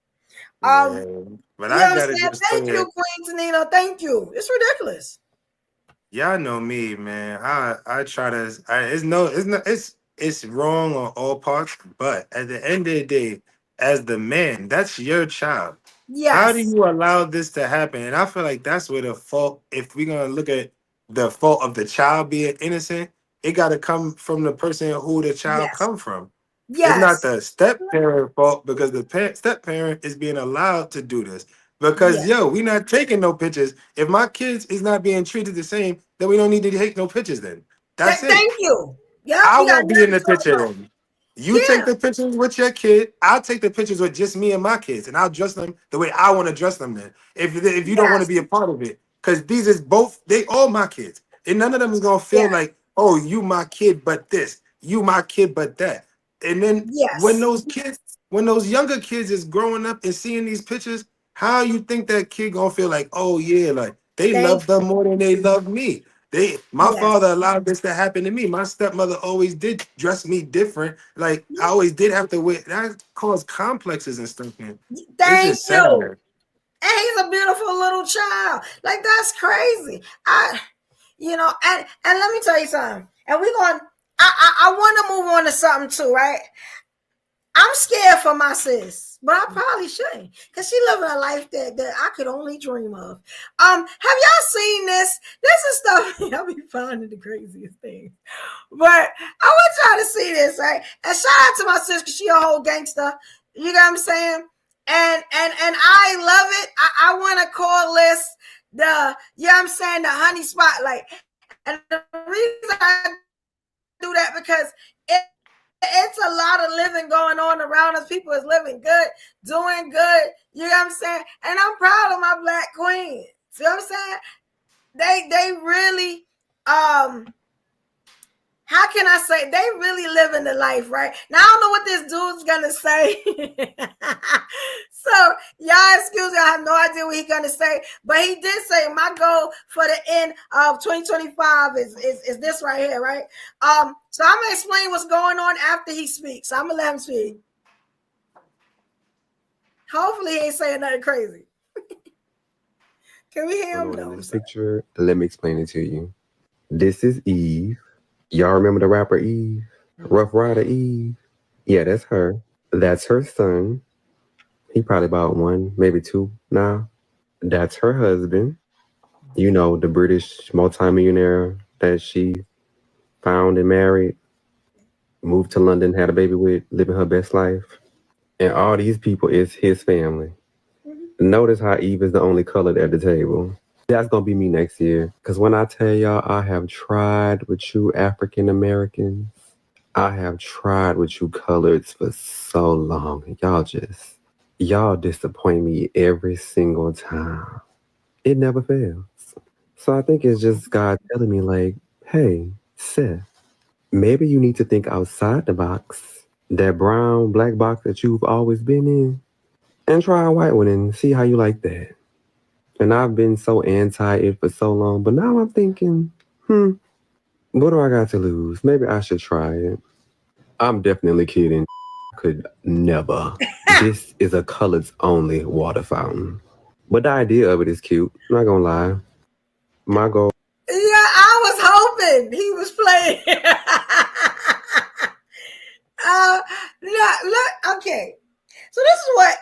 Yeah, but You know I what I'm gotta saying? just Thank say you, it. Queen Tanina. Thank you. It's ridiculous. Y'all know me, man. I try to. It's wrong on all parts. But at the end of the day, as the man, that's your child. How do Yes. you allow this to happen? And I feel like that's where the fault. If we're gonna look at the fault of the child being innocent, it got to come from the person who the child Yes. come from. It's not Yes. the step parent fault because the step parent is being allowed to do this. Because Yes. we not taking no pictures. If my kids is not being treated the same, then we don't need to take no pictures. Then that's it. Thank you. Yep. I You got won't be in nothing the to talk picture. about. Then you take Yeah. the pictures with your kid. I'll take the pictures with just me and my kids, and I'll dress them the way I want to dress them. Then if you don't want to Yes. be a part of it, because these is both they all my kids, and none of them is gonna feel Yeah. like, oh, you my kid, but this, you my kid, but that. And then Yes. when those younger kids is growing up and seeing these pictures, how you think that kid gonna feel like, oh yeah, like they Thank love them more than they love me. My Yes. father allowed this to happen to me. My stepmother always did dress me different. Like I always did have to wear that caused complexes and stuff. Man. It's Thank just sad. you. And he's a beautiful little child. Like that's crazy. And let me tell you something. And we're going. I want to move on to something too, right? I'm scared for my sis, but I probably shouldn't because she living a life that I could only dream of. Have y'all seen this? This is stuff I'll be finding the craziest things. But I want y'all to see this, right? And shout out to my sis because she a whole gangster. You know what I'm saying? And I love it. I want to call this the, you know what I'm saying, the honey spotlight. And the reason I do that because it's a lot of living going on around us. People is living good, doing good. You know what I'm saying? And I'm proud of my Black queens. See what I'm saying? They really how can I say, they really living the life, right? Now I don't know what this dude's gonna say. So y'all excuse me, I have no idea what he's gonna say, but he did say my goal for the end of 2025 is this right here, right? So I'm gonna explain what's going on after he speaks. I'm gonna let him speak. Hopefully he ain't saying nothing crazy. Can we hear him? No, in this picture, let me explain it to you. This is Eve. Y'all remember the rapper Eve? Rough Rider Eve? Yeah, that's her. That's her son. He probably about 1, maybe 2 now. That's her husband. You know, the British multimillionaire that she found and married, moved to London, had a baby with, living her best life. And all these people is his family. Notice how Eve is the only colored at the table. That's going to be me next year. Because when I tell y'all I have tried with you African Americans, I have tried with you coloreds for so long. Y'all disappoint me every single time. It never fails. So I think it's just God telling me like, hey, Seth, maybe you need to think outside the box. That brown, black box that you've always been in. And try a white one and see how you like that. And I've been so anti it for so long, but now I'm thinking, what do I got to lose? Maybe I should try it. I'm definitely kidding. Could never. This is a colors only water fountain. But the idea of it is cute. Not gonna lie. My goal. Yeah, I was hoping he was playing. Look, okay. So this is what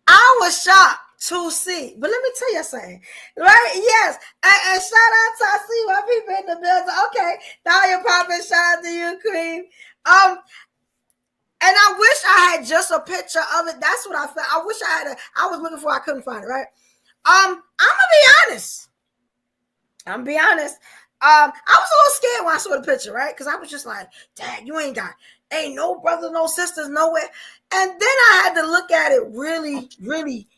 I was shocked to see, but let me tell you something, right? Yes, and shout out to I see my people in the building. Okay, now you're popping. Shout out to you, Queen. And I wish I had just a picture of it. That's what I felt. I wish I had I was looking for. I couldn't find it. Right. I'm gonna be honest. I was a little scared when I saw the picture, right? Because I was just like, Dad, you ain't no brothers, no sisters, nowhere. And then I had to look at it really, really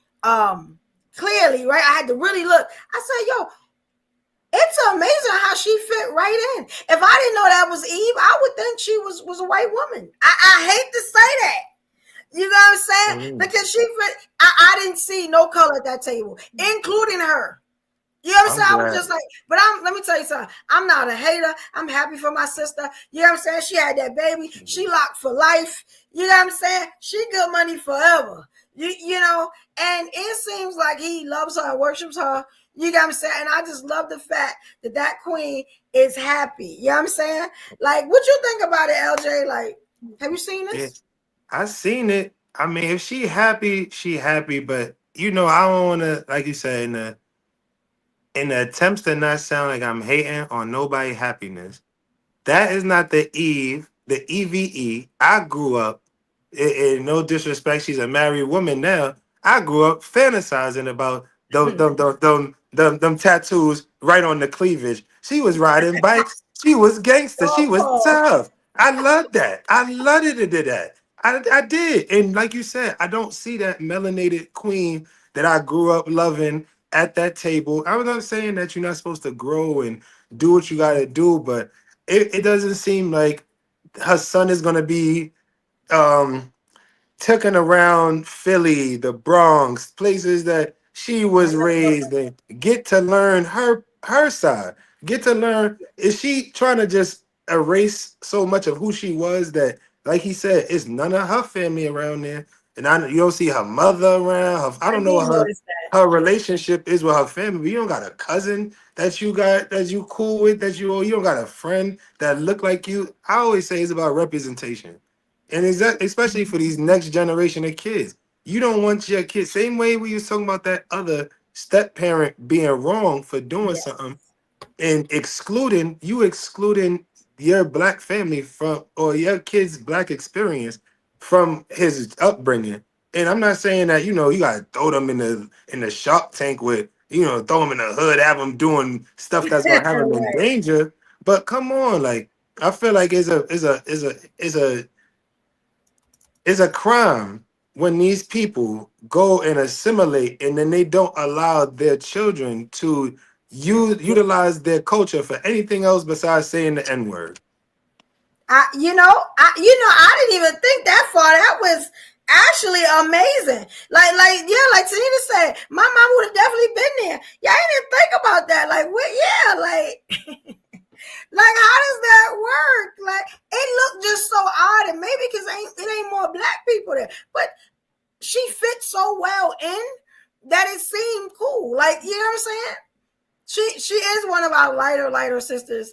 clearly, right? I had to really look. I said, yo, it's amazing how she fit right in. If I didn't know that was Eve, I would think she was a white woman. I hate to say that. You know what I'm saying? Because she fit. I didn't see no color at that table, including her. You know what I'm saying? I was just like, but let me tell you something. I'm not a hater. I'm happy for my sister. You know what I'm saying? She had that baby. She locked for life. You know what I'm saying? She good money forever. You know, and it seems like he loves her and worships her. You know what I'm saying? And I just love the fact that that queen is happy. You know what I'm saying? Like, what you think about it, LJ? Like, have you seen this? I seen it. I mean, if she happy, she happy. But you know, I don't want to, like you said, in the attempts to not sound like I'm hating on nobody's happiness. That is not the Eve, the EVE. I grew up. In no disrespect, she's a married woman now. I grew up fantasizing about them tattoos right on the cleavage. She was riding bikes. She was gangster. She was tough. I love that. I loved it to do that. I did. And like you said, I don't see that melanated queen that I grew up loving at that table. I'm not saying that you're not supposed to grow and do what you got to do, but it doesn't seem like her son is going to be taken around Philly, the Bronx, places that she was raised in, get to learn her side. Get to learn, is she trying to just erase so much of who she was that, like he said, it's none of her family around there. And you don't see her mother around. I don't know what her relationship is with her family. But you don't got a cousin that you cool with, you don't got a friend that look like you. I always say it's about representation. And especially for these next generation of kids. You don't want your kids, same way we was talking about that other step parent being wrong for doing something and excluding your black family from, or your kid's black experience from his upbringing. And I'm not saying that, you gotta throw them in the shark tank with, throw them in the hood, have them doing stuff that's gonna have them in danger. But come on, like, I feel like it's a crime when these people go and assimilate and then they don't allow their children to utilize their culture for anything else besides saying the N-word. I didn't even think that far. That was actually amazing. Like Tina said, my mom would have definitely been there. Yeah, I didn't think about that. Like, what? Yeah, like. Like, how does that work? Like, it looked just so odd, and maybe because it ain't more black people there, but she fit so well in that it seemed cool. Like, you know what I'm saying? She is one of our lighter sisters.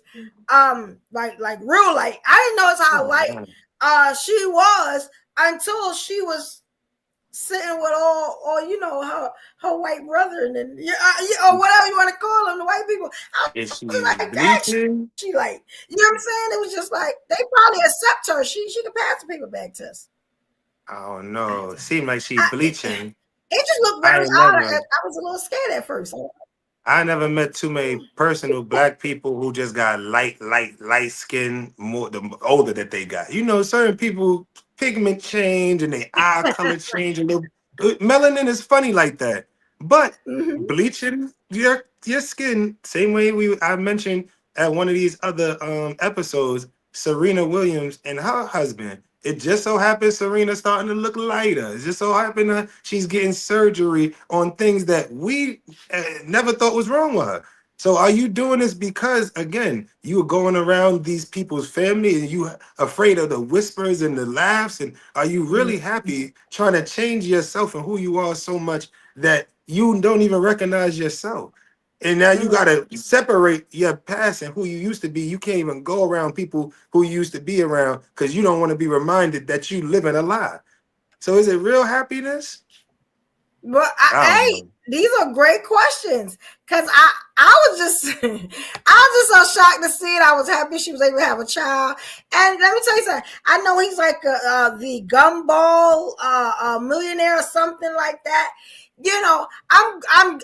Like real light. I didn't notice how light she was until she was sitting with all her white brother and then or whatever you want to call them, the white people. Is she like, bleaching? she like, you know what I'm saying? It was just like they probably accept her. She could pass the paper bag test. I don't know. It seemed like she bleaching. It just looked very odd. I was a little scared at first. I never met too many personal black people who just got light skin more the older that they got. Certain people pigment change and their eye color change a little. Melanin is funny like that. But bleaching your skin, same way I mentioned at one of these other episodes, Serena Williams and her husband. It just so happens Serena's starting to look lighter. It just so happened she's getting surgery on things that we never thought was wrong with her. So are you doing this because, again, you were going around these people's family and you afraid of the whispers and the laughs? And are you really happy trying to change yourself and who you are so much that you don't even recognize yourself? And now you got to separate your past and who you used to be. You can't even go around people who you used to be around because you don't want to be reminded that you living a lie. So is it real happiness? Well, these are great questions because I was just so shocked to see it. I was happy she was able to have a child. And let me tell you something. I know he's like the gumball millionaire or something like that.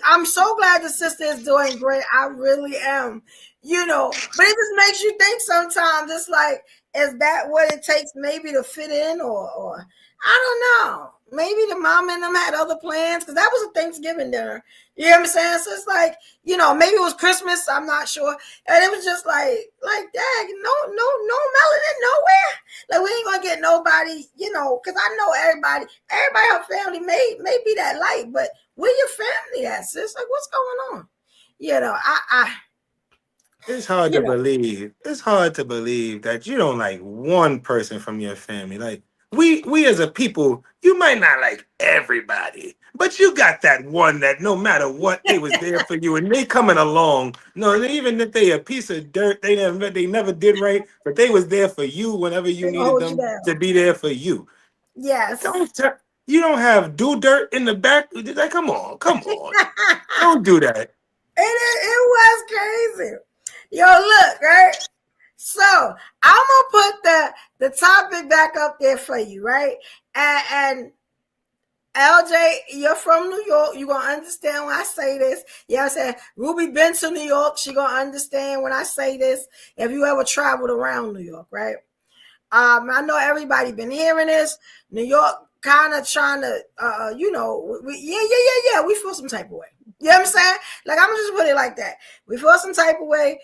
I'm so glad the sister is doing great. I really am. But it just makes you think sometimes. It's like Is that what it takes maybe to fit in, or I don't know. Maybe the mom and them had other plans because that was a Thanksgiving dinner. You know what I'm saying? So it's like, maybe it was Christmas. I'm not sure. And it was just like, dang, no melanin nowhere. Like, we ain't gonna get nobody, because I know everybody, her family may be that light, but where your family at, sis? Like, what's going on? It's hard to believe. It's hard to believe that you don't like one person from your family. Like, we as a people, you might not like everybody, but you got that one that no matter what, they was there for you, and they coming along. No, even if they a piece of dirt, they never did right, but they was there for you whenever you needed them to be there for you. Yes. You don't have do dirt in the back. Like, come on. Don't do that. It was crazy. Yo, look, right? So I'm gonna put the topic back up there for you, right? And LJ, you're from New York. You're gonna understand when I say this. Yeah, I said Ruby been to New York. She gonna understand when I say this. If you ever traveled around New York, right? I know everybody been hearing this. New York kind of trying to, we feel some type of way. You know what I'm saying? Like, I'm just put it like that. We feel some type of way.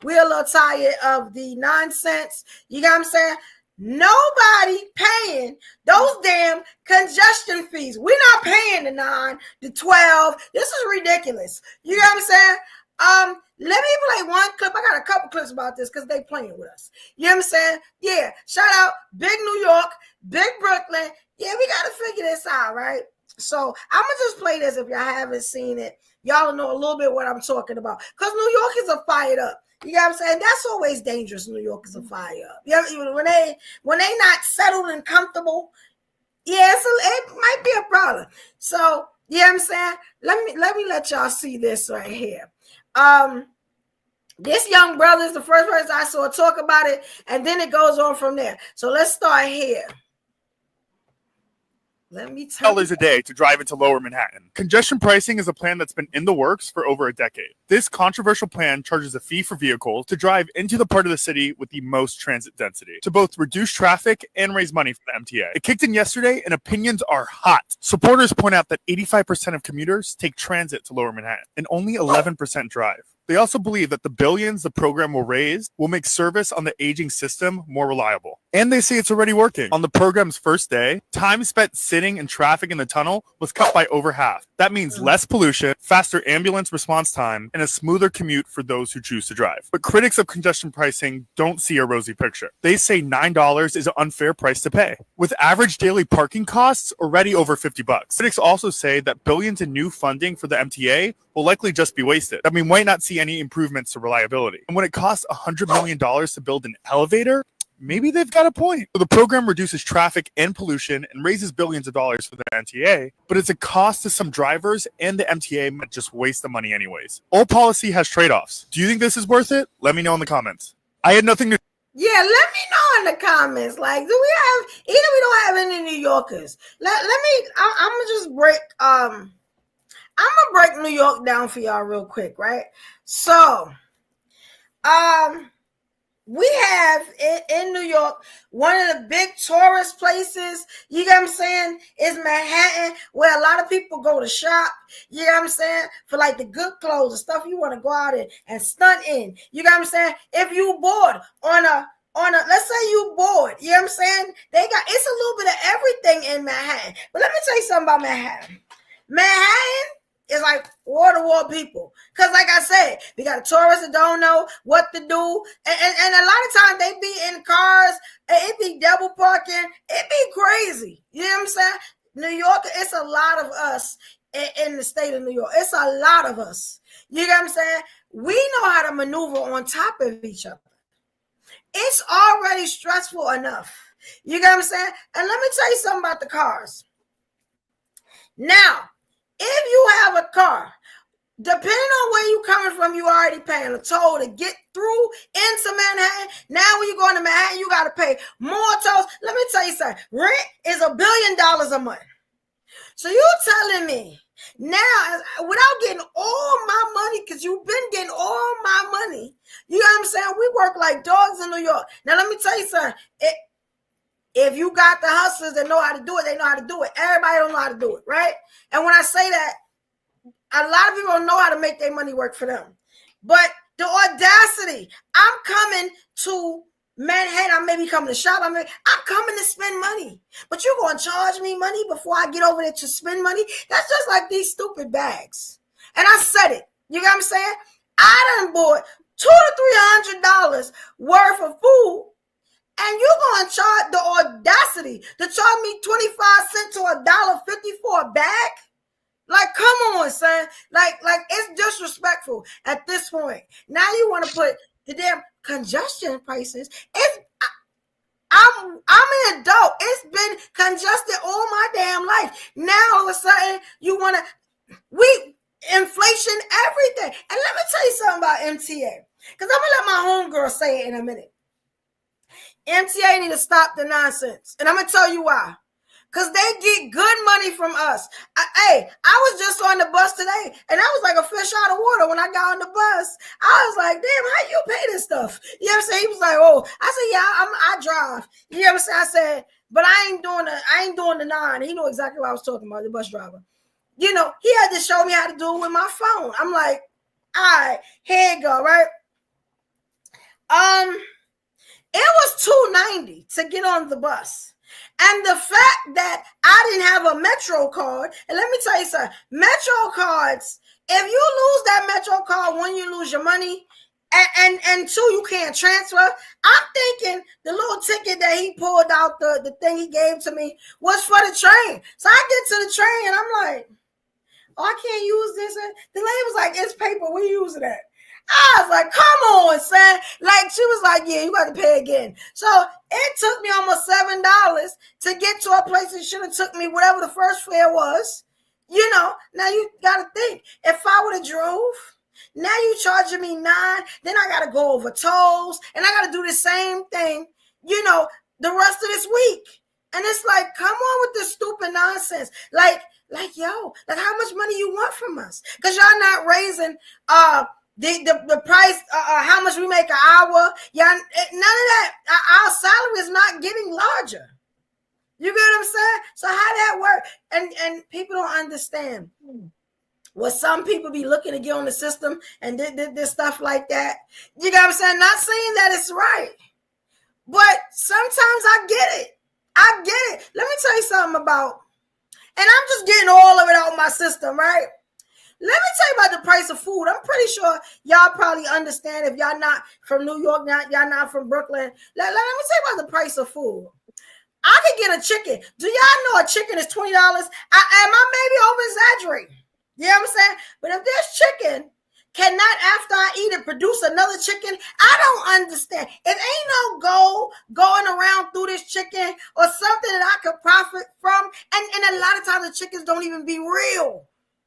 We're a little tired of the nonsense. You know what I'm saying? Nobody paying those damn congestion fees. We're not paying the 9, the 12. This is ridiculous. You know what I'm saying? Let me play one clip. I got a couple clips about this because they playing with us. You know what I'm saying? Yeah. Shout out Big New York, Big Brooklyn. Yeah, we got to figure this out, right? So I'm going to just play this if y'all haven't seen it. Y'all know a little bit what I'm talking about. Because New York is a fired up. You know what I'm saying? That's always dangerous. New York is a fire up. You know, when they not settled and comfortable, yeah, so it might be a problem. So, you know what I'm saying? Let me let y'all see this right here. This young brother is the first person I saw talk about it, and then it goes on from there. So let's start here. Let me tell you. $10 a day to drive into Lower Manhattan. Congestion pricing is a plan that's been in the works for over a decade. This controversial plan charges a fee for vehicles to drive into the part of the city with the most transit density to both reduce traffic and raise money for the MTA. It kicked in yesterday and opinions are hot. Supporters point out that 85% of commuters take transit to Lower Manhattan and only 11% drive. They also believe that the billions the program will raise will make service on the aging system more reliable. And they say it's already working. On the program's first day, time spent sitting in traffic in the tunnel was cut by over half. That means less pollution, faster ambulance response time, and a smoother commute for those who choose to drive. But critics of congestion pricing don't see a rosy picture. They say $9 is an unfair price to pay, with average daily parking costs already over $50. Critics also say that billions in new funding for the MTA will likely just be wasted. I mean, might not see any improvements to reliability. And when it costs $100 million to build an elevator, maybe they've got a point. So the program reduces traffic and pollution and raises billions of dollars for the MTA, but it's a cost to some drivers, and the MTA might just waste the money anyways. All policy has trade-offs. Do you think this is worth it? Let me know in the comments. I had nothing to... Yeah, let me know in the comments. Like, do we have... Either we don't have any New Yorkers. I'm going to just break... I'm going to break New York down for y'all real quick, right? So, we have in New York, one of the big tourist places, you know what I'm saying, is Manhattan, where a lot of people go to shop, you know what I'm saying, for like the good clothes and stuff you want to go out and stunt in. You know what I'm saying? If you bored on a let's say you bored, you know what I'm saying? It's a little bit of everything in Manhattan. But let me tell you something about Manhattan. Manhattan is like wall-to-wall people. Because like I said, we got tourists that don't know what to do. And a lot of times they be in cars, it be double parking, it be crazy. You know what I'm saying? New York, it's a lot of us in the state of New York. It's a lot of us. You know what I'm saying? We know how to maneuver on top of each other. It's already stressful enough. You know what I'm saying? And let me tell you something about the cars. Now, if you have a car, depending on where you're coming from, you already paying a toll to get through into Manhattan. Now, when you go into Manhattan, you got to pay more tolls. Let me tell you something. Rent is $1 billion a month. So you telling me now, without getting all my money, because you've been getting all my money, you know what I'm saying? We work like dogs in New York. Now, let me tell you something. If you got the hustlers that know how to do it, they know how to do it. Everybody don't know how to do it, right? And when I say that, a lot of people don't know how to make their money work for them. But the audacity, I'm coming to Manhattan, I may be coming to shop. I'm coming to spend money. But you're going to charge me money before I get over there to spend money? That's just like these stupid bags. And I said it. You know what I'm saying? I done bought $200 to $300 worth of food. And you're going to charge the audacity to charge me 25 cents to $1.50 for a bag? Like, come on, son. Like it's disrespectful at this point. Now you want to put the damn congestion prices. I'm an adult. It's been congested all my damn life. Now all of a sudden you want to inflation everything. And let me tell you something about MTA, because I'm gonna let my homegirl say it in a minute. MTA need to stop the nonsense, and I'm gonna tell you why. Because they get good money from us. I was just on the bus today, and I was like a fish out of water when I got on the bus. I was like, damn, how you pay this stuff? You know what I'm saying? He was like, oh. I said, yeah, I drive. You know what I'm saying? I said, but I ain't doing the 9. He knew exactly what I was talking about, the bus driver. You know, he had to show me how to do it with my phone. I'm like, all right, here you go, right? It was $2.90 to get on the bus. And the fact that I didn't have a Metro card, and let me tell you something, Metro cards, if you lose that Metro card, one, you lose your money, and two, you can't transfer. I'm thinking the little ticket that he pulled out, the thing he gave to me, was for the train. So I get to the train, and I'm like, oh, I can't use this. The lady was like, it's paper, where you using that? I was like, come on, son. Like, she was like, yeah, you got to pay again. So it took me almost $7 to get to a place that should have took me whatever the first fare was. You know, now you got to think, if I would have drove, now you charging me $9, then I got to go over tolls, and I got to do the same thing, you know, the rest of this week. And it's like, come on with this stupid nonsense. Like, yo, like how much money you want from us? Because y'all not raising the price, how much we make an hour. Yeah, none of that. Our salary is not getting larger. You get what I'm saying? So how that work? And people don't understand. Well, some people be looking to get on the system and this stuff like that. You know what I'm saying? Not saying that it's right, but sometimes I get it. I get it. Let me tell you something about, and I'm just getting all of it out of my system, right? Let me tell you about the price of food. I'm pretty sure y'all probably understand if y'all not from New York, y'all not from Brooklyn. Let me tell you about the price of food. I could get a chicken. Do y'all know a chicken is $20? Am I maybe over-exaggerating? You know what I'm saying? But if this chicken cannot, after I eat it, produce another chicken, I don't understand. If ain't no gold going around through this chicken or something that I could profit from, and a lot of times the chickens don't even be real.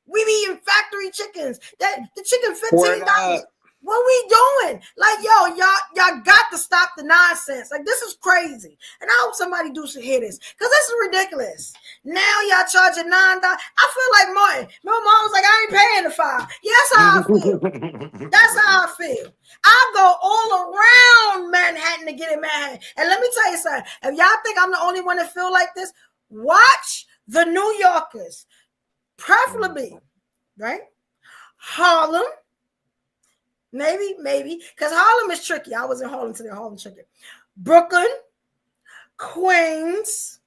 We be eating factory chickens. That the chicken $15. What we doing? Like, yo, y'all got to stop the nonsense. Like, this is crazy. And I hope somebody do some hear this, because this is ridiculous. Now y'all charging $9. I feel like Martin. My mom was like, I ain't paying the $5. Yeah, that's how I feel. That's how I feel. I go all around Manhattan to get in Manhattan. And let me tell you something. If y'all think I'm the only one that feel like this, watch the New Yorkers. Preferably, right? Harlem. Maybe, because Harlem is tricky. I was in Harlem today. Harlem tricky. Brooklyn, Queens,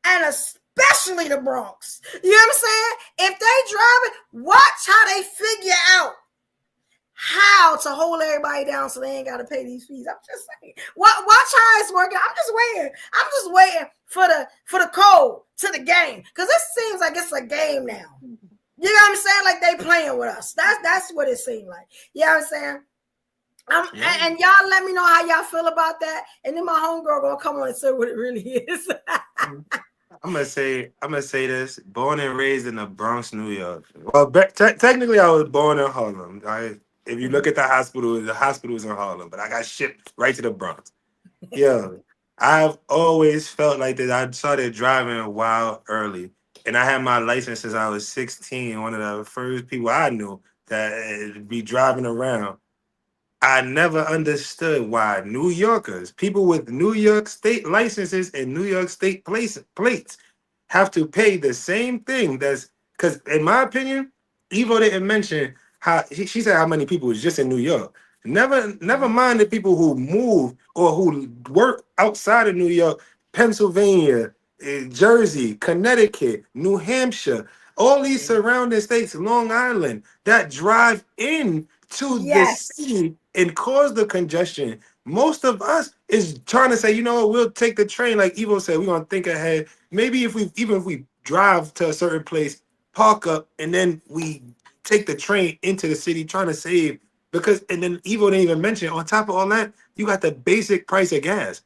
and especially the Bronx. You know what I'm saying? If they driving, watch how they figure out how to hold everybody down so they ain't got to pay these fees. I'm just saying. Watch how it's working. I'm just waiting for the code to the game, because it seems like it's a game now. You know what I'm saying? Like they playing with us. That's what it seemed like. You know what I'm saying? And y'all let me know how y'all feel about that. And then my homegirl gonna come on and say what it really is. I'm gonna say this. Born and raised in the Bronx, New York. Well, technically I was born in Harlem. If you look at the hospital is in Harlem, but I got shipped right to the Bronx. Yeah. I've always felt like that. I started driving wild early. and I had my license since I was 16. One of the first people I knew that be driving around. I never understood why New Yorkers, people with New York State licenses and New York State plates, have to pay the same thing. That's because, in my opinion, Evo didn't mention how she said how many people was just in New York. Never mind the people who move or who work outside of New York, Pennsylvania, Jersey, Connecticut, New Hampshire, all these surrounding states, Long Island, that drive in to the city and cause the congestion. Most of us is trying to say, you know what, we'll take the train. Like Evo said, we're gonna think ahead. Maybe if we drive to a certain place, park up, and then we take the train into the city, trying to save. Because and then Evo didn't even mention, on top of all that, you got the basic price of gas.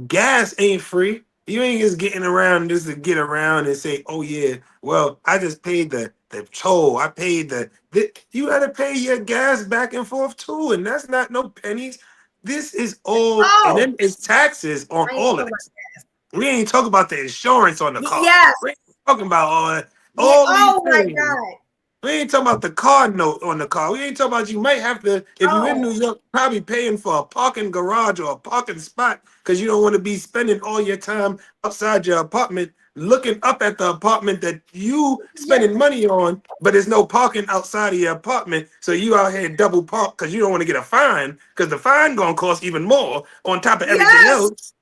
Gas ain't free. You ain't just getting around just to get around and say, oh yeah, well, I just paid the toll. I paid you gotta pay your gas back and forth too, and that's not no pennies. This is all, and then it's taxes on all of this. We ain't talking about the insurance on the car. Yes. We ain't talking about all Oh these my things. God. We ain't talking about the car note on the car. We ain't talking about you might have to, if you're in New York, probably paying for a parking garage or a parking spot because you don't want to be spending all your time outside your apartment looking up at the apartment that you spending money on, but there's no parking outside of your apartment. So you out here double park because you don't want to get a fine because the fine gonna cost even more on top of everything else.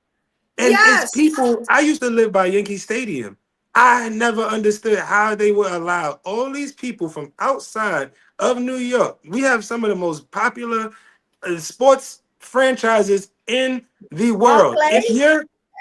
And it's people, I used to live by Yankee Stadium. I never understood how they would allow all these people from outside of New York. We have some of the most popular sports franchises in the world.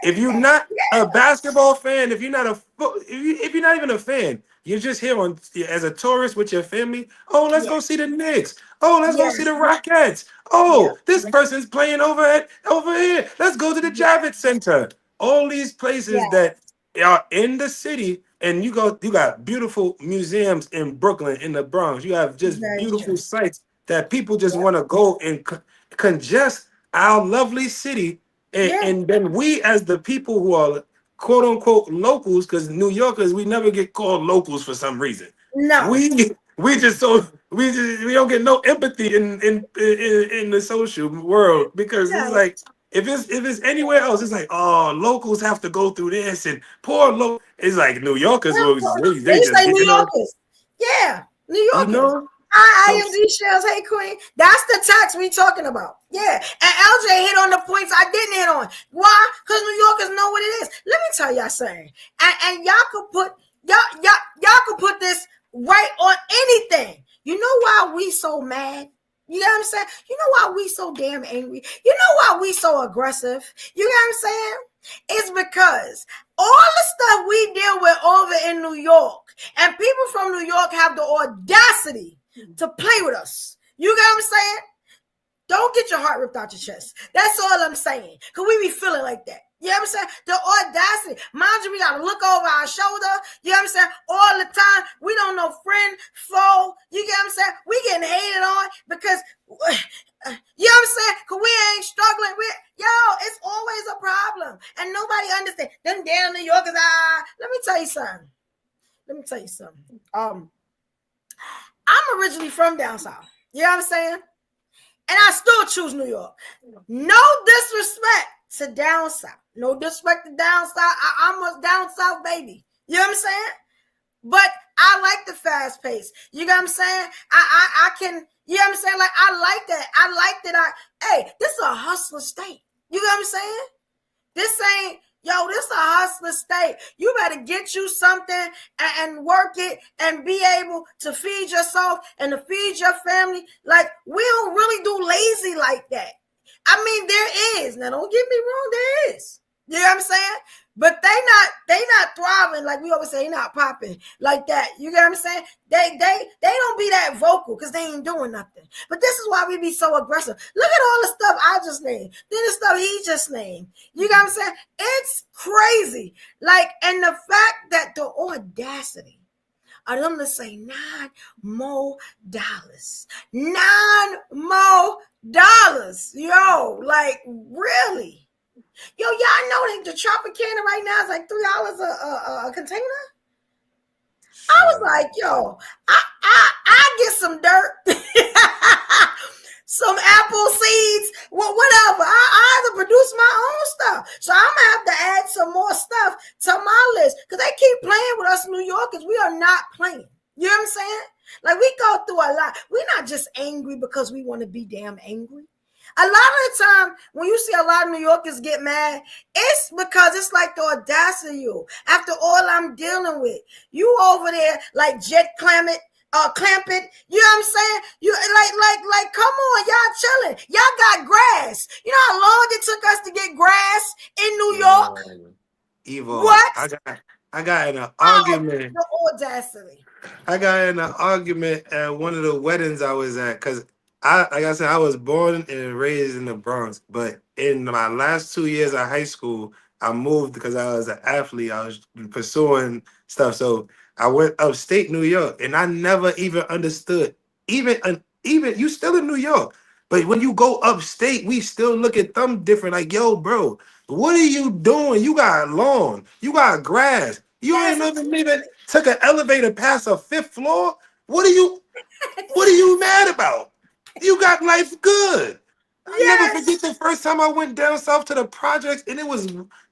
If you're not a basketball fan, if you're not if you're not even a fan, you're just here as a tourist with your family. Oh, let's go see the Knicks. Oh, let's go see the Rockets. Oh, this person's playing over here. Let's go to the Javits Center. All these places that are in the city, and you got beautiful museums in Brooklyn, in the Bronx. You have just beautiful sites that people just want to go and congest our lovely city. And then we, as the people who are quote unquote locals, because New Yorkers, we never get called locals for some reason. No, we don't get no empathy in the social world, because it's like if it's anywhere else, it's like, oh, locals have to go through this, and poor local. It's like New Yorkers, they just say New Yorkers. Yeah, New Yorkers. You know? IMD shells, hey Queen. That's the tax we talking about. Yeah. And LJ hit on the points I didn't hit on. Why? Because New Yorkers know what it is. Let me tell y'all something. And y'all could put this right on anything. You know why we so mad? You know what I'm saying? You know why we so damn angry? You know why we so aggressive? You know what I'm saying? It's because all the stuff we deal with over in New York, and people from New York have the audacity to play with us. You get what I'm saying? Don't get your heart ripped out your chest. That's all I'm saying. Because we be feeling like that. You know what I'm saying? The audacity. Mind you, we got to look over our shoulder. You know what I'm saying? All the time. We don't know friend, foe. You get what I'm saying? We getting hated on because, you know what I'm saying? Because we ain't struggling. It's always a problem. And nobody understands. Them damn New Yorkers, let me tell you something. I'm originally from down south. You know what I'm saying? And I still choose New York. No disrespect to down south. No disrespect to down south. I'm a down south baby. You know what I'm saying? But I like the fast pace. You know what I'm saying? I can, you know what I'm saying? Like, I like that. I like that. Hey, this is a hustler state. You know what I'm saying? This ain't, this is a hustler state. You better get you something and work it and be able to feed yourself and to feed your family. Like, we don't really do lazy like that. I mean, there is. Now, don't get me wrong, there is. You know what I'm saying? But they not thriving like we always say, they not popping like that. You get what I'm saying? They don't be that vocal because they ain't doing nothing. But this is why we be so aggressive. Look at all the stuff I just named. Then the stuff he just named. You get what I'm saying? It's crazy. Like, and the fact that the audacity of them to say $9 more. $9 more. Yo, like, really? Yo, y'all know that the Tropicana right now is like $3 a container? I was like, yo, I get some dirt, some apple seeds, whatever. I have to produce my own stuff. So I'm gonna have to add some more stuff to my list because they keep playing with us New Yorkers. We are not playing. You know what I'm saying? Like we go through a lot. We're not just angry because we want to be damn angry. A lot of the time, when you see a lot of New Yorkers get mad, it's because it's like the audacity of you. After all I'm dealing with, you over there like Jet Clampett, you know what I'm saying? You like, come on, y'all chilling. Y'all got grass. You know how long it took us to get grass in New York? EVO. What? I got in an argument. The audacity. I got in an argument at one of the weddings I was at because like I said, I was born and raised in the Bronx, but in my last 2 years of high school, I moved because I was an athlete. I was pursuing stuff. So I went upstate New York and I never even understood, even you still in New York, but when you go upstate, we still look at them different. Like, yo, bro, what are you doing? You got lawn, you got grass. You ain't even took an elevator past a 5th floor. What are you mad about? You got life good. I never forget the first time I went down south to the projects and it was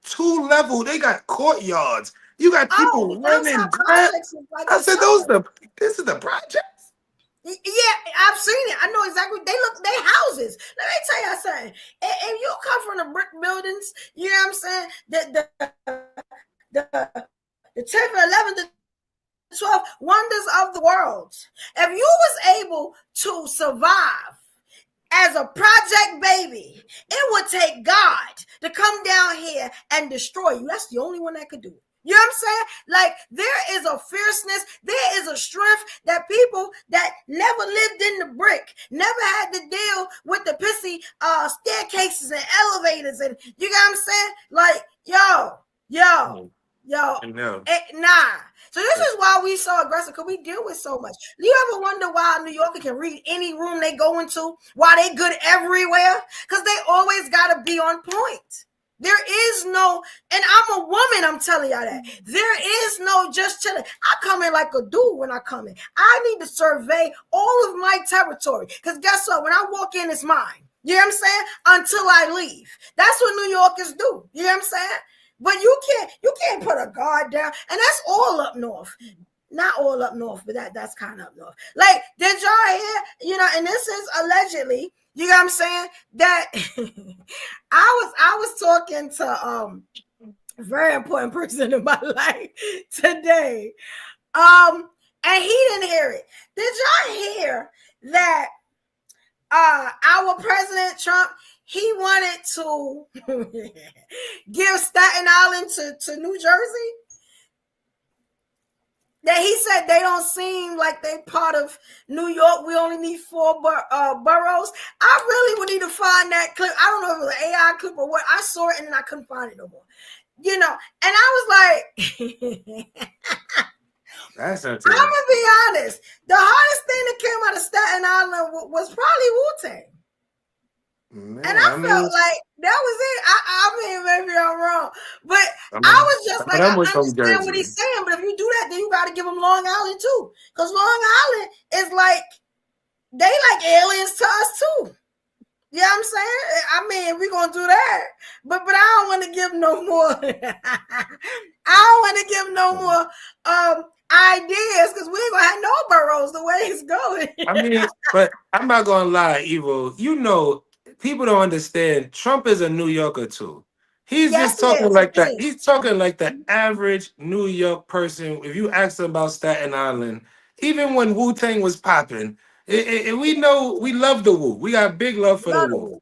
2-level. They got courtyards. You got people running. I said, this is the projects. Yeah, I've seen it. I know exactly. They houses. Let me tell you something. If you come from the brick buildings, you know what I'm saying? The 10th, 11th, 12 wonders of the world. If you was able to survive as a project baby, it would take God to come down here and destroy you. That's the only one that could do it. You know what I'm saying? Like there is a fierceness, there is a strength that people that never lived in the brick, never had to deal with the pissy staircases and elevators, and you know what I'm saying? Like, yo. Nah. So this is why we so aggressive, because we deal with so much. Do you ever wonder why a New Yorker can read any room they go into? Why they good everywhere? Because they always got to be on point. There is no, and I'm a woman, I'm telling y'all that. There is no just chilling. I come in like a dude when I come in. I need to survey all of my territory. Because guess what? When I walk in, it's mine. You know what I'm saying? Until I leave. That's what New Yorkers do. You know what I'm saying? But you can't put a guard down, and that's all up north. Not all up north, but that's kind of up north. Like, did y'all hear? You know, and this is allegedly, you know what I'm saying? That I was talking to a very important person in my life today. And he didn't hear it. Did y'all hear that our President Trump, he wanted to give Staten Island to New Jersey? That he said they don't seem like they part of New York. We only need 4 boroughs. I really would need to find that clip. I don't know if it was an AI clip or what. I saw it and then I couldn't find it no more. You know, and I was like, that's I'm gonna be honest. The hardest thing that came out of Staten Island was probably Wu-Tang. And I felt like that was it. I mean, maybe I'm wrong, but I was just like, I understand what he's saying. But if you do that, then you got to give him Long Island too, because Long Island is like they like aliens to us too. You know what I'm saying? I mean, we're gonna do that, but I don't want to give no more. I don't want to give no more ideas, because we ain't gonna have no boroughs the way it's going. I mean, but I'm not gonna lie, Evo. You know, people don't understand. Trump is a New Yorker too. He's just talking like that. He's talking like the average New York person. If you ask him about Staten Island, even when Wu-Tang was popping, we know we love the Wu. We got big love for the Wu.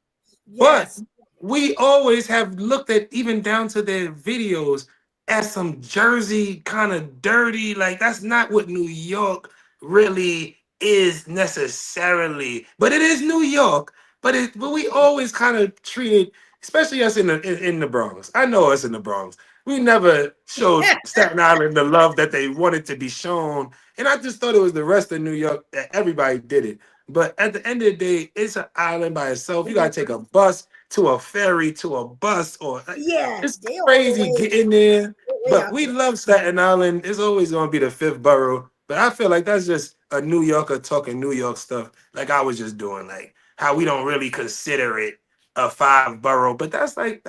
But we always have looked at, even down to their videos, as some Jersey kind of dirty. Like, that's not what New York really is necessarily. But it is New York. But we always kind of treated, especially us in the Bronx. I know us in the Bronx. We never showed Staten Island the love that they wanted to be shown. And I just thought it was the rest of New York that everybody did it. But at the end of the day, it's an island by itself. You got to take a bus to a ferry to a bus or Yeah, it's they all the crazy way, getting there. way But out we there. love Staten Island. It's always gonna be the fifth borough. But I feel like that's just a New Yorker talking New York stuff. Like I was just doing, like how we don't really consider it a five borough. But that's Yeah, we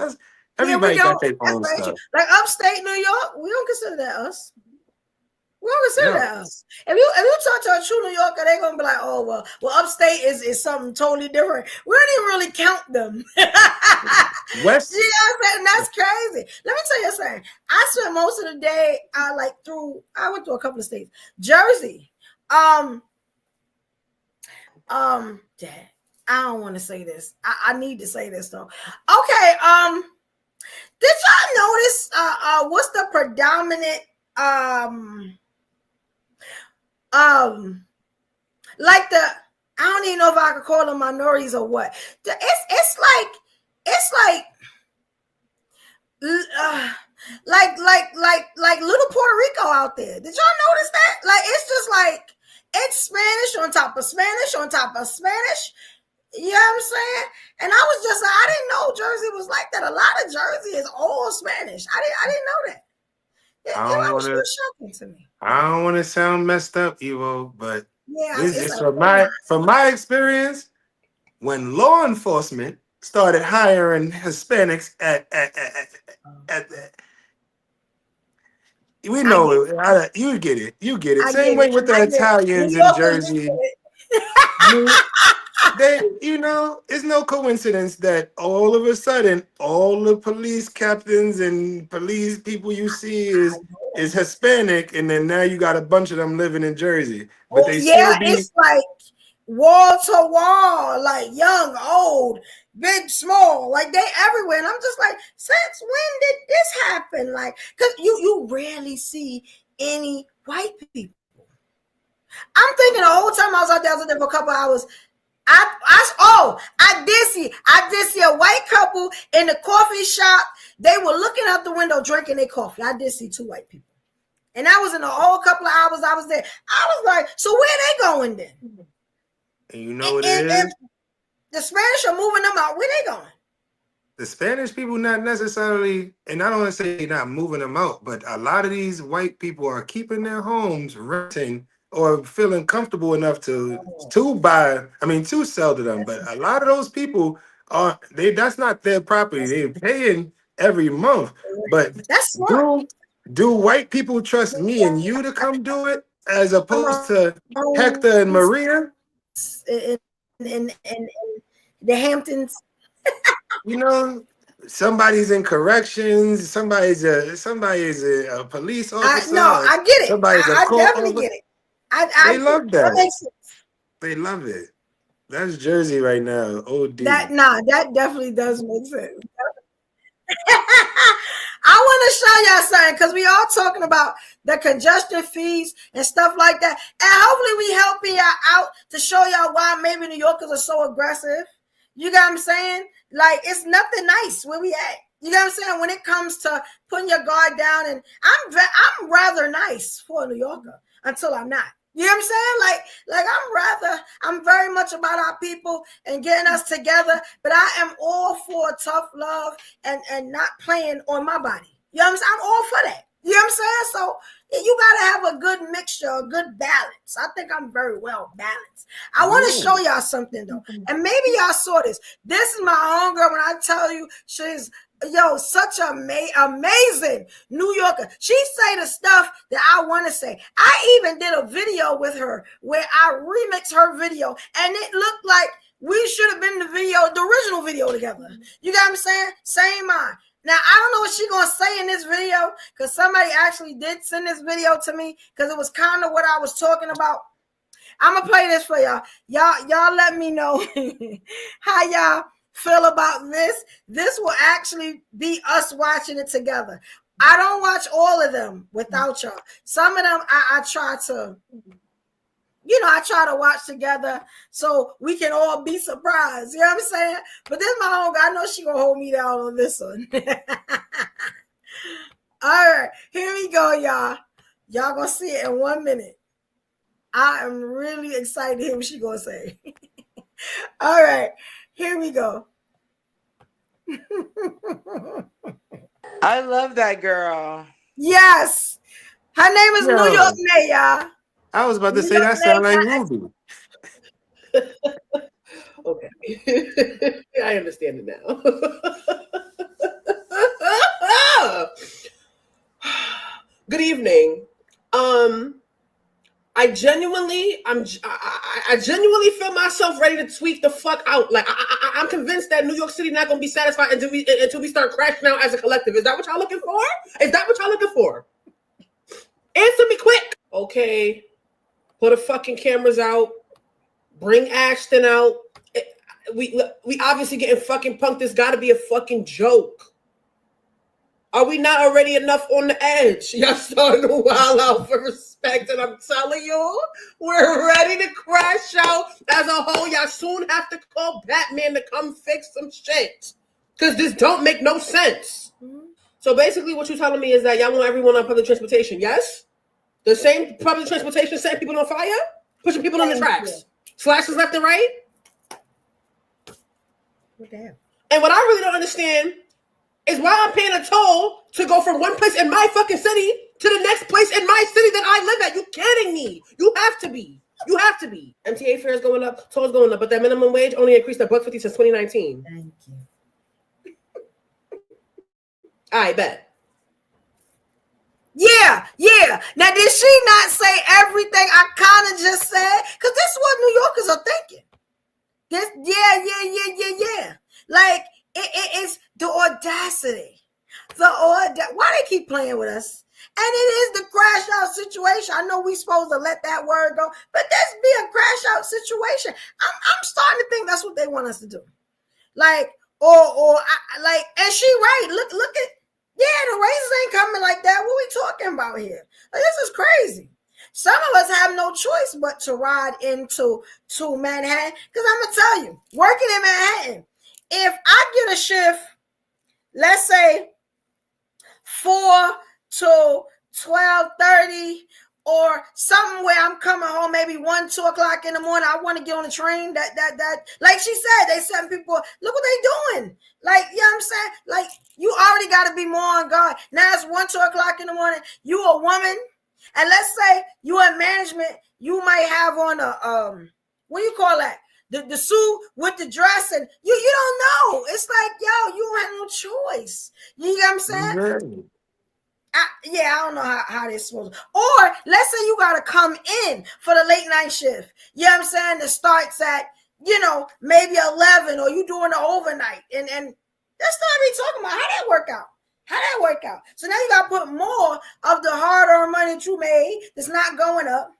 everybody got don't. their That's own very true. stuff. Like upstate New York, we don't consider that us. We don't consider Yeah. that us. If you talk to a true New Yorker, they're gonna be like, oh well, upstate is something totally different. We don't even really count them. West. You know what I'm saying? That's crazy. Let me tell you something. I spent most of the day I went through a couple of states. Jersey. Dad, I don't want to say this. I need to say this though. Okay, did y'all notice what's the predominant like the, I don't even know if I could call them minorities or what. It's like little Puerto Rico out there. Did y'all notice that? Like it's just like it's Spanish on top of Spanish on top of Spanish. You know what I'm saying? And I was just like, I didn't know Jersey was like that. A lot of Jersey is all Spanish. I didn't know that. It was shocking to me. I don't want to sound messed up, Evo, but Yeah, this it's is like, from my experience. When law enforcement started hiring Hispanics at we know you get it. You get it. I Same get way it. with the I get it. Italians New in Yorkers do Jersey. get it. It's no coincidence that all of a sudden all the police captains and police people you see is Hispanic, and then now you got a bunch of them living in Jersey, but Oh, they yeah, still be. it's like wall to wall, like young, old, big, small, like they everywhere. And I'm just like, since when did this happen? Like, because you rarely see any white people. I'm thinking the whole time I was out there for a couple hours. I did see a white couple in the coffee shop. They were looking out the window drinking their coffee. I did see two white people. And that was in the whole couple of hours I was there. I was like, so where they going then? And you know what it is? The Spanish are moving them out. Where they going? The Spanish people not necessarily, and I don't want to say not moving them out, but a lot of these white people are keeping their homes renting or feeling comfortable enough to sell to them. But a lot of those people that's not their property. They're paying every month. But that's smart. Do white people trust me and you to come do it as opposed to Hector and Maria? In the Hamptons. You know, somebody's in corrections, somebody's a police officer. I get it. I court definitely officer. get it. They love that. Makes sense. They love it. That's Jersey right now. OD. That definitely does make sense. I want to show y'all something because we all talking about the congestion fees and stuff like that. And hopefully we helping y'all out to show y'all why maybe New Yorkers are so aggressive. You got what I'm saying? Like, it's nothing nice where we at. You know what I'm saying? When it comes to putting your guard down, and I'm rather nice for a New Yorker until I'm not. You know what I'm saying? Like I'm very much about our people and getting us together, but I am all for tough love and not playing on my body. You know what I'm saying? I'm all for that. You know what I'm saying? So you got to have a good mixture, a good balance. I think I'm very well balanced. I want to show y'all something though. And maybe y'all saw this. This is my homegirl. When I tell you she's such an amazing New Yorker. She say the stuff that I want to say. I even did a video with her where I remixed her video and it looked like we should have been in the original video together. You got what I'm saying? Same mind. Now, I don't know what she's going to say in this video because somebody actually did send this video to me because it was kind of what I was talking about. I'm going to play this for y'all. Y'all let me know how y'all feel about this. This will actually be us watching it together. I don't watch all of them without y'all. Some of them I try to... I try to watch together so we can all be surprised. You know what I'm saying? But this is my homegirl. I know she gonna hold me down on this one. All right, here we go, y'all. Y'all gonna see it in 1 minute. I am really excited to hear what she gonna say. All right, here we go. I love that girl. Yes. Her name is New York Yo, Naya. I was about to New say York that sound like Naya. Ruby. Okay. I understand it now. Good evening. I genuinely feel myself ready to tweak the fuck out. Like I'm convinced that New York City not gonna be satisfied until we start crashing out as a collective. Is that what y'all looking for? Is that what y'all looking for? Answer me quick. Okay. Put the fucking cameras out. Bring Ashton out. We obviously getting fucking punked. This got to be a fucking joke. Are we not already enough on the edge? Y'all starting to wild out for respect, and I'm telling you, we're ready to crash out as a whole. Y'all soon have to call Batman to come fix some shit, because this don't make no sense. So basically, what you're telling me is that y'all want everyone on public transportation, yes? The same public transportation setting people on fire, pushing people on the tracks, slashes left and right. Oh, damn. And what I really don't understand is why I'm paying a toll to go from one place in my fucking city to the next place in my city that I live at. You kidding me? You have to be. You have to be. MTA fares going up, tolls going up, but that minimum wage only increased to $1.50 since 2019. Thank you. I bet. Yeah. Now, did she not say everything I kind of just said? Because this is what New Yorkers are thinking. This, yeah. Like, it's the audacity. Why they keep playing with us? And it is the crash out situation. I know we supposed to let that word go, but this be a crash out situation. I'm starting to think that's what they want us to do. Like, and she right. Look at, the raises ain't coming like that. What we talking about here? Like, this is crazy. Some of us have no choice but to ride into Manhattan. Because I'm going to tell you, working in Manhattan, if I get a shift, let's say 4 to 12:30 or something where I'm coming home maybe 1, 2 o'clock in the morning, I want to get on the train. That like she said, they send people, look what they doing. Like, you know what I'm saying? Like, you already got to be more on guard. Now it's 1, 2 o'clock in the morning. You a woman. And let's say you in management, you might have on a what do you call that? The suit with the dress, and you don't know. It's like, yo, you don't have no choice. You know what I'm saying? Right. I don't know how they're supposed to. Or let's say you gotta come in for the late night shift. You know what I'm saying? That starts at, maybe 11, or you doing the overnight. And that's not we talking about. How that work out? So now you got to put more of the hard-earned money that you made that's not going up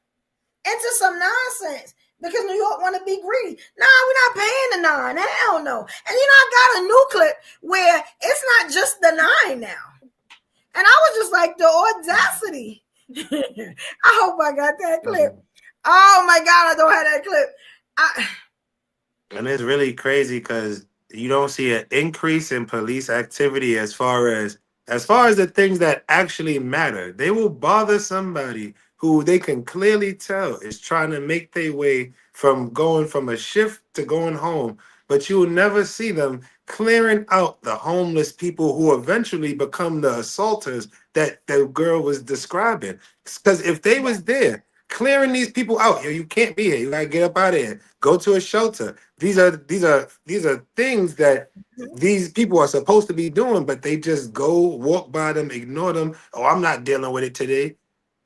into some nonsense because New York want to be greedy. Nah, we're not paying the 9. Hell no. And I got a new clip where it's not just the 9 now. And I was just like, the audacity. I hope I got that clip. Oh my God, I don't have that clip. And it's really crazy because you don't see an increase in police activity as far as the things that actually matter. They will bother somebody who they can clearly tell is trying to make their way from going from a shift to going home, but you will never see them clearing out the homeless people who eventually become the assaulters that the girl was describing. Because if they was there clearing these people out, you can't be here. You gotta get up out of here. Go to a shelter. These are things that these people are supposed to be doing, but they just go walk by them, ignore them. Oh, I'm not dealing with it today.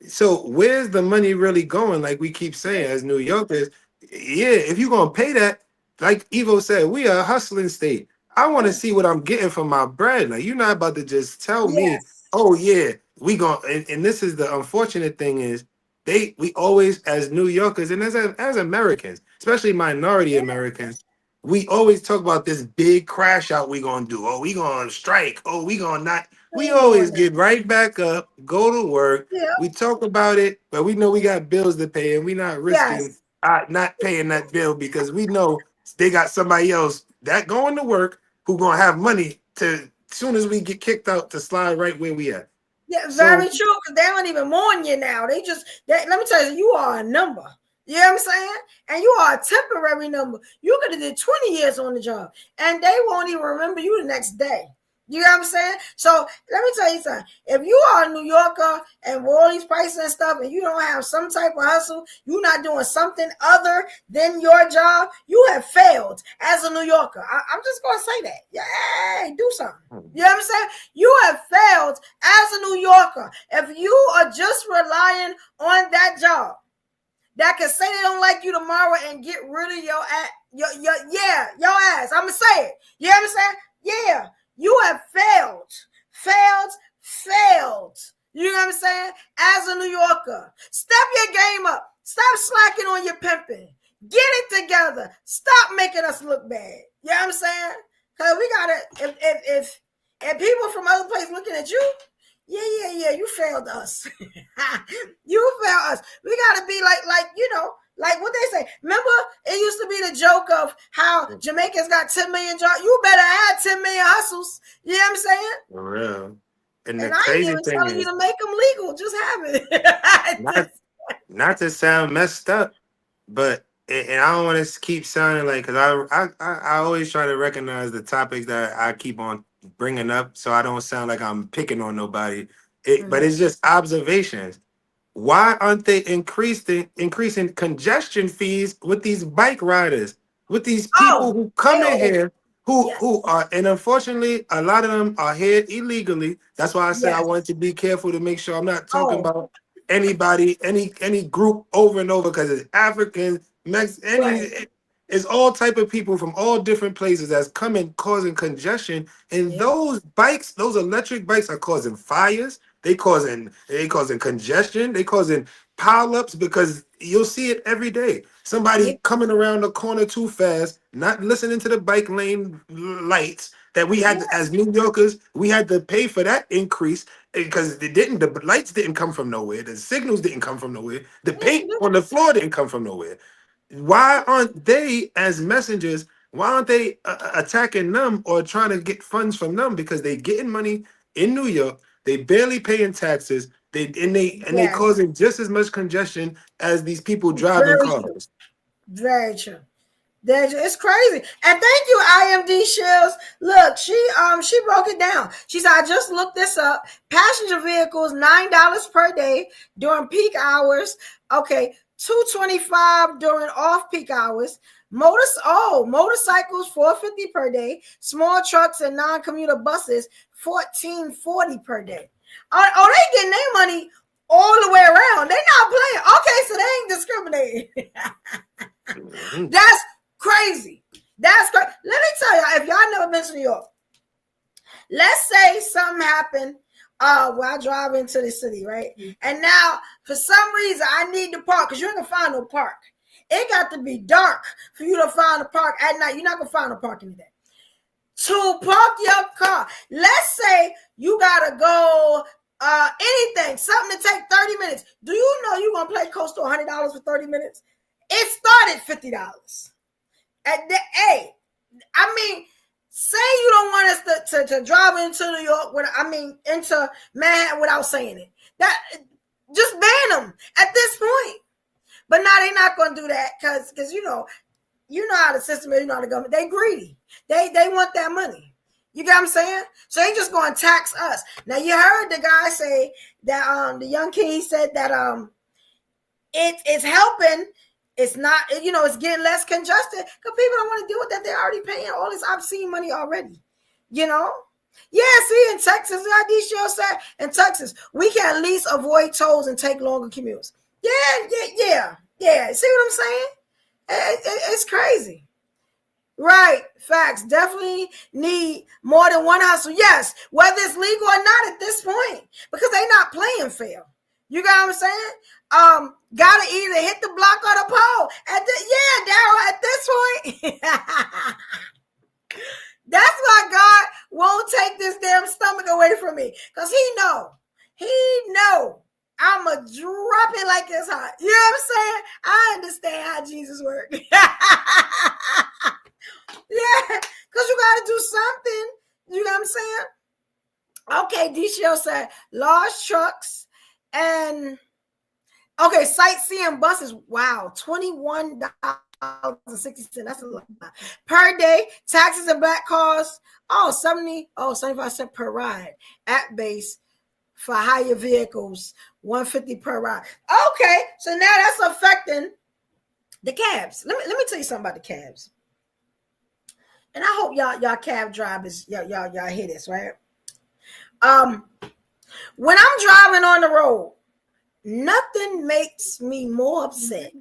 So where's the money really going? Like we keep saying as New Yorkers, if you're gonna pay that, like Evo said, we are a hustling state. I want to see what I'm getting for my bread. Like, you're not about to just tell me, oh yeah, we gonna. And this is the unfortunate thing is we always, as New Yorkers and as Americans, especially minority Americans, we always talk about this big crash out we gonna do. Oh, we gonna strike. Oh, we gonna not. We always get right back up, go to work. Yeah. We talk about it, but we know we got bills to pay, and we're not risking not paying that bill because we know they got somebody else that going to work who gonna have money to soon as we get kicked out to slide right where we at. Yeah, very true. Because they don't even mourn you now. Let me tell you, you are a number. You know what I'm saying? And you are a temporary number. You could have did 20 years on the job, and they won't even remember you the next day. You know what I'm saying? So let me tell you something. If you are a New Yorker and with all these prices and stuff, and you don't have some type of hustle, you're not doing something other than your job, you have failed as a New Yorker. I'm just going to say that. Yeah, do something. You know what I'm saying? You have failed as a New Yorker if you are just relying on that job that can say they don't like you tomorrow and get rid of your ass. I'm going to say it. You know what I'm saying? Yeah. You have failed. You know what I'm saying? As a New Yorker, step your game up. Stop slacking on your pimping. Get it together. Stop making us look bad. You know what I'm saying? Because we gotta. If people from other places looking at you, yeah, you failed us. You failed us. We gotta be like what they say. Remember, it used to be the joke of how Jamaicans got 10 million jobs. You better add 10 million hustles. You know what I'm saying? For real. And the I ain't crazy even thing telling is, you to make them legal. Just have it. not to sound messed up, but and I don't want to keep sounding like, because I always try to recognize the topics that I keep on bringing up, so I don't sound like I'm picking on nobody. But it's just observations. Why aren't they increasing congestion fees with these bike riders, with these people who come in here who are, and unfortunately a lot of them are here illegally. That's why I said I wanted to be careful to make sure I'm not talking about anybody, any group over and over, because it's Africans, it's all type of people from all different places that's coming causing congestion. And those bikes, those electric bikes, are causing fires. They causing congestion. They causing pileups, because you'll see it every day. Somebody coming around the corner too fast, not listening to the bike lane lights that we had as New Yorkers. We had to pay for that increase because the lights didn't come from nowhere. The signals didn't come from nowhere. The paint on the floor didn't come from nowhere. Why aren't they, as messengers, why aren't they attacking them or trying to get funds from them? Because they getting money in New York. They barely paying taxes. They causing just as much congestion as these people driving cars. Very true. It's crazy. And thank you, IMD Shields. Look, she broke it down. She said, I just looked this up. Passenger vehicles, $9 per day during peak hours. Okay, $2.25 during off-peak hours. Motorcycles, $4.50 per day. Small trucks and non-commuter buses, $14.40 per day. Oh, they getting their money all the way around. They're not playing. Okay, so they ain't discriminating. That's crazy. That's crazy. Let me tell you, if y'all never been to New York, let's say something happened while I drive into the city, right? And now, for some reason, I need to park, because you ain't gonna find no park. It got to be dark for you to find a park at night. You're not gonna find a park anything. To park your car, let's say you gotta go anything, something to take 30 minutes. Do you know you're gonna play close to $100 for 30 minutes? It started $50. Hey, I mean, say you don't want us to drive into New York into Manhattan without saying it. That just ban them at this point. But now they're not gonna do that because you know how the system is, you know how the government, they greedy. They want that money. You get what I'm saying? So they just gonna tax us. Now you heard the guy say that the young king, he said that it's helping. It's not, it's getting less congested because people don't want to deal with that. They're already paying all this obscene money already. Yeah, see, in Texas, ID show said in Texas, we can at least avoid tolls and take longer commutes. Yeah. See what I'm saying? It's crazy. Right. Facts. Definitely need more than one hustle. Yes. Whether it's legal or not at this point, because they're not playing fair. You got what I'm saying? Gotta either hit the block or the pole. Daryl, at this point. That's why God won't take this damn stomach away from me. Because he know I'ma drop it like it's hot. You know what I'm saying? I understand how Jesus works. Yeah, because you got to do something. You know what I'm saying? Okay, D-Shell said large trucks and Okay, sightseeing buses. Wow, $21.60. That's a lot per day. Taxes and back costs. 75 cents per ride. At base for higher vehicles, $150 per ride. Okay, so now that's affecting the cabs. Let me tell you something about the cabs. And I hope y'all cab drivers, y'all hear this, right? When I'm driving on the road, nothing makes me more upset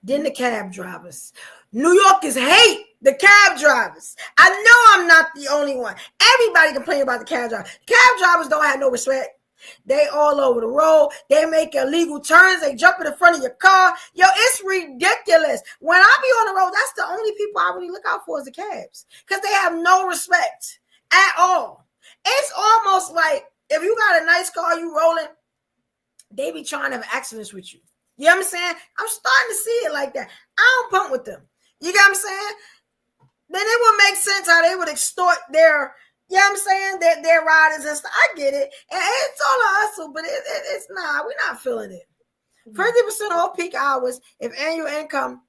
than the cab drivers. New Yorkers hate the cab drivers. I know I'm not the only one. Everybody complain about the cab drivers. Cab drivers don't have no respect. They all over the road. They make illegal turns. They jump in the front of your car. Yo, it's ridiculous. When I be on the road, that's the only people I really look out for is the cabs, because they have no respect at all. It's almost like if you got a nice car, you rolling, they be trying to have accidents with you. You know what I'm saying? I'm starting to see it like that. I don't pump with them. You get what I'm saying? Then it would make sense how they would extort their, you know what I'm saying, their riders and stuff. I get it. And it's all a hustle, but it's not. We're not feeling it. 50% off peak hours if annual income,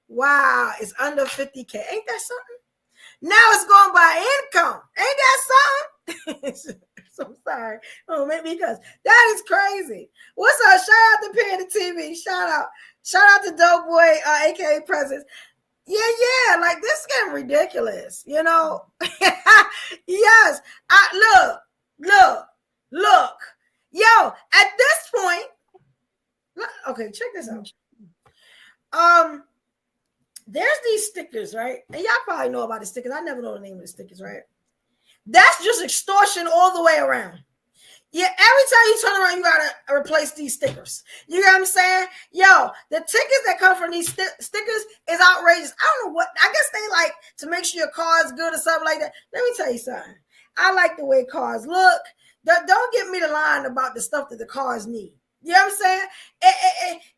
wow, is under 50K. Ain't that something? Now it's going by income. Ain't that something? So I'm sorry. Oh, maybe because that is crazy. What's up? Shout out to Panda TV. Shout out to Dope Boy, aka Presence. Yeah, like this is getting ridiculous, you know. Yes. Look. Yo, at this point, okay, check this out. There's these stickers, right? And y'all probably know about the stickers. I never know the name of the stickers, right? That's just extortion all the way around. Yeah, every time you turn around, you gotta replace these stickers. You know what I'm saying? Yo, the tickets that come from these stickers is outrageous. I don't know what. I guess they like to make sure your car is good or something like that. Let me tell you something. I like the way cars look. Don't get me to lying about the stuff that the cars need. You know what I'm saying?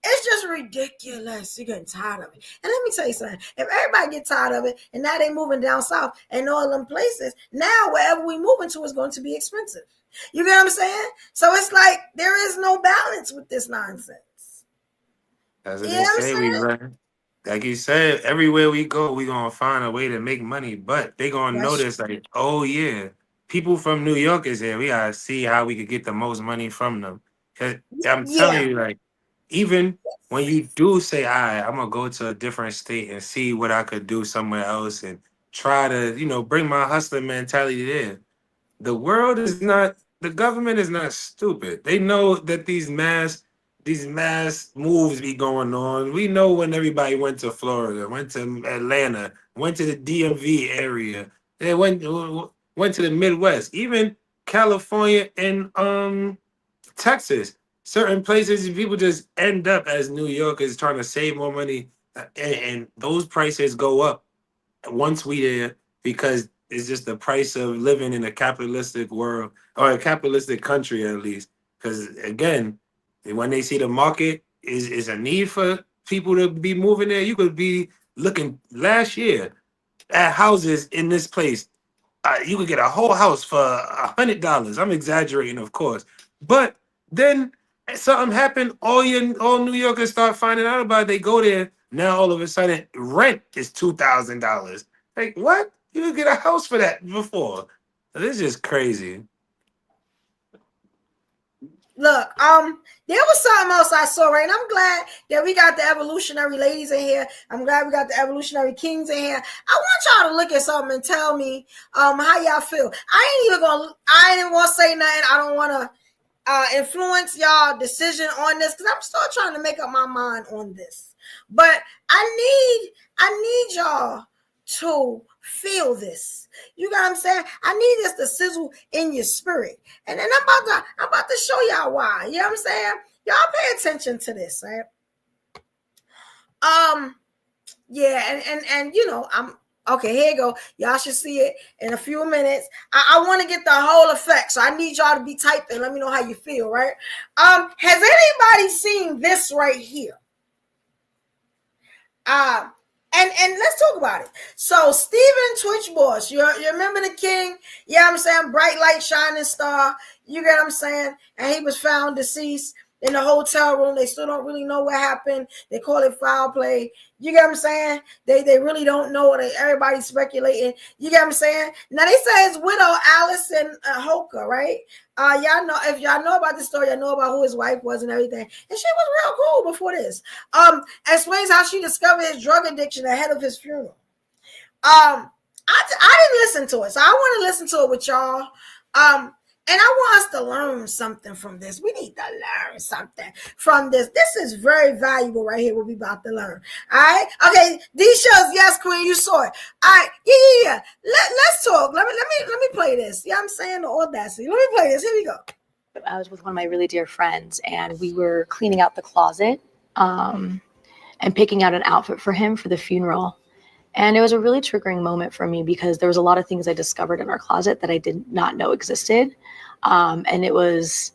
It's just ridiculous. You're getting tired of it. And let me tell you something. If everybody get tired of it, and now they moving down south and all them places, now wherever we moving to is going to be expensive. You get what I'm saying? So it's like there is no balance with this nonsense. That's what they say. Like you said, everywhere we go, we're going to find a way to make money. But they're going to notice, like, oh, yeah, people from New York is here. We got to see how we could get the most money from them. I'm telling you, like, even when you do say, all right, I'm going to go to a different state and see what I could do somewhere else and try to, bring my hustler mentality there. The world is not, the government is not stupid. They know that these mass moves be going on. We know when everybody went to Florida, went to Atlanta, went to the DMV area. They went to the Midwest, even California and Texas. Certain places, people just end up as New Yorkers trying to save more money, and those prices go up once we there because it's just the price of living in a capitalistic world, or a capitalistic country at least. Because again, when they see the market is a need for people to be moving there, you could be looking last year at houses in this place. You could get a whole house for $100. I'm exaggerating, of course, but then something happened. All New Yorkers start finding out about it. They go there. Now all of a sudden, rent is $2,000. Like, what? You could get a house for that before. This is just crazy. Look, there was something else I saw, right? And I'm glad that we got the evolutionary ladies in here. I'm glad we got the evolutionary kings in here. I want y'all to look at something and tell me how y'all feel. I ain't want to say nothing. I don't want to influence y'all decision on this because I'm still trying to make up my mind on this. But I need y'all to feel this. You got what I'm saying? I need this to sizzle in your spirit. And then I'm about to show y'all why. You know what I'm saying? Y'all pay attention to this, right? Yeah, and I'm okay, here you go. Y'all should see it in a few minutes. I want to get the whole effect, so I need y'all to be typed and let me know how you feel, right? Has anybody seen this right here? And let's talk about it. So Stephen Twitch Boss, you remember the king? Yeah, I'm saying bright light shining star. You get what I'm saying? And he was found deceased. in the hotel room. They still don't really know what happened. They call it foul play. You get what I'm saying? They really don't know. Everybody's speculating. You get what I'm saying? Now they say his widow, Allison Hoka, right? Y'all know, if y'all know about this story, y'all know about who his wife was and everything. And she was real cool before this. Explains how she discovered his drug addiction ahead of his funeral. I didn't listen to it, so I want to listen to it with y'all. And I want us to learn something from this. We need to learn something from this. This is very valuable right here, what we about to learn. All right? Okay, these shows, yes, Queen, you saw it. All right, yeah. Let's talk. Let me play this. Yeah, I'm saying the audacity. Let me play this. Here we go. I was with one of my really dear friends, and we were cleaning out the closet and picking out an outfit for him for the funeral. And it was a really triggering moment for me because there was a lot of things I discovered in our closet that I did not know existed. And it was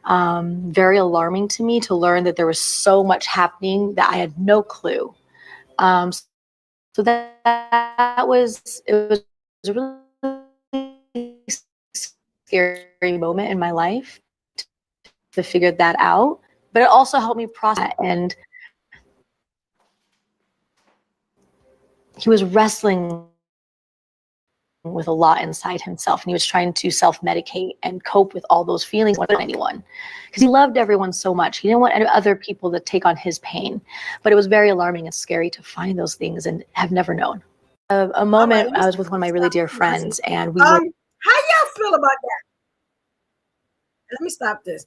very alarming to me to learn that there was so much happening that I had no clue. So it was a really scary moment in my life to figure that out. But it also helped me process, and he was wrestling with a lot inside himself, and he was trying to self-medicate and cope with all those feelings with anyone, because he loved everyone so much. He didn't want other people to take on his pain, but it was very alarming and scary to find those things and have never known. A moment, I was with one of my really dear friends, and we were. How y'all feel about that? Let me stop this.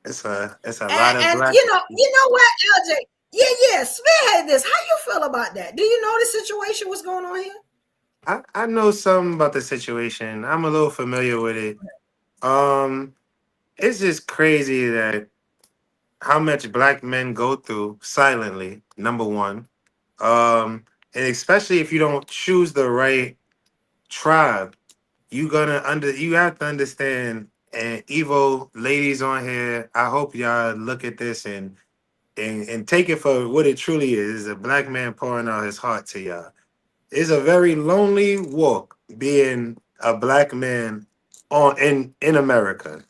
It's a lot of black. You know what, LJ? Yeah, spearhead this. How you feel about that? Do you know the situation? What's going on here? I know something about the situation. I'm a little familiar with it. It's just crazy that how much black men go through silently, number one. And especially if you don't choose the right tribe, you have to understand. And Evo ladies on here, I hope y'all look at this and take it for what it truly is. A black man pouring out his heart to y'all. It's a very lonely walk being a black man in America.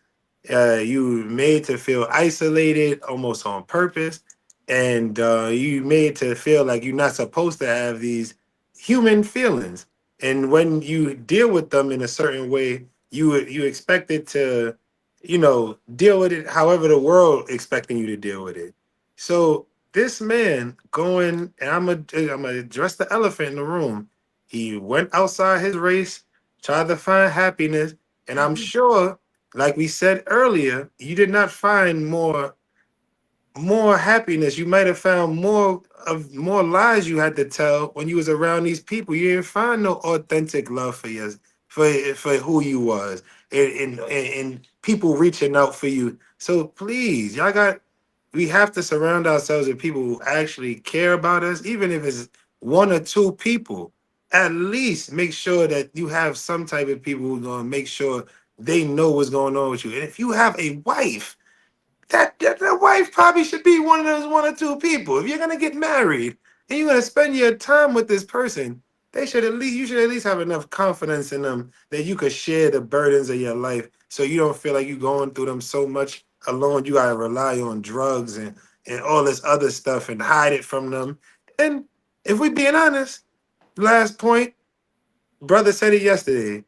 You made to feel isolated almost on purpose, and you made to feel like you're not supposed to have these human feelings. And when you deal with them in a certain way, you expected to, deal with it however the world expecting you to deal with it. So this man going, and I'm gonna address the elephant in the room. He went outside his race, tried to find happiness, and I'm sure, like we said earlier, you did not find more happiness. You might have found more lies you had to tell when you was around these people. You didn't find no authentic love for who you was, and people reaching out for you. So please, we have to surround ourselves with people who actually care about us, even if it's one or two people. At least make sure that you have some type of people who are going to make sure they know what's going on with you. And if you have a wife, that wife probably should be one of those one or two people. If you're going to get married and you're going to spend your time with this person, you should at least have enough confidence in them that you could share the burdens of your life, so you don't feel like you're going through them so much alone. You gotta rely on drugs and all this other stuff and hide it from them. And if we being honest, last point, brother said it yesterday.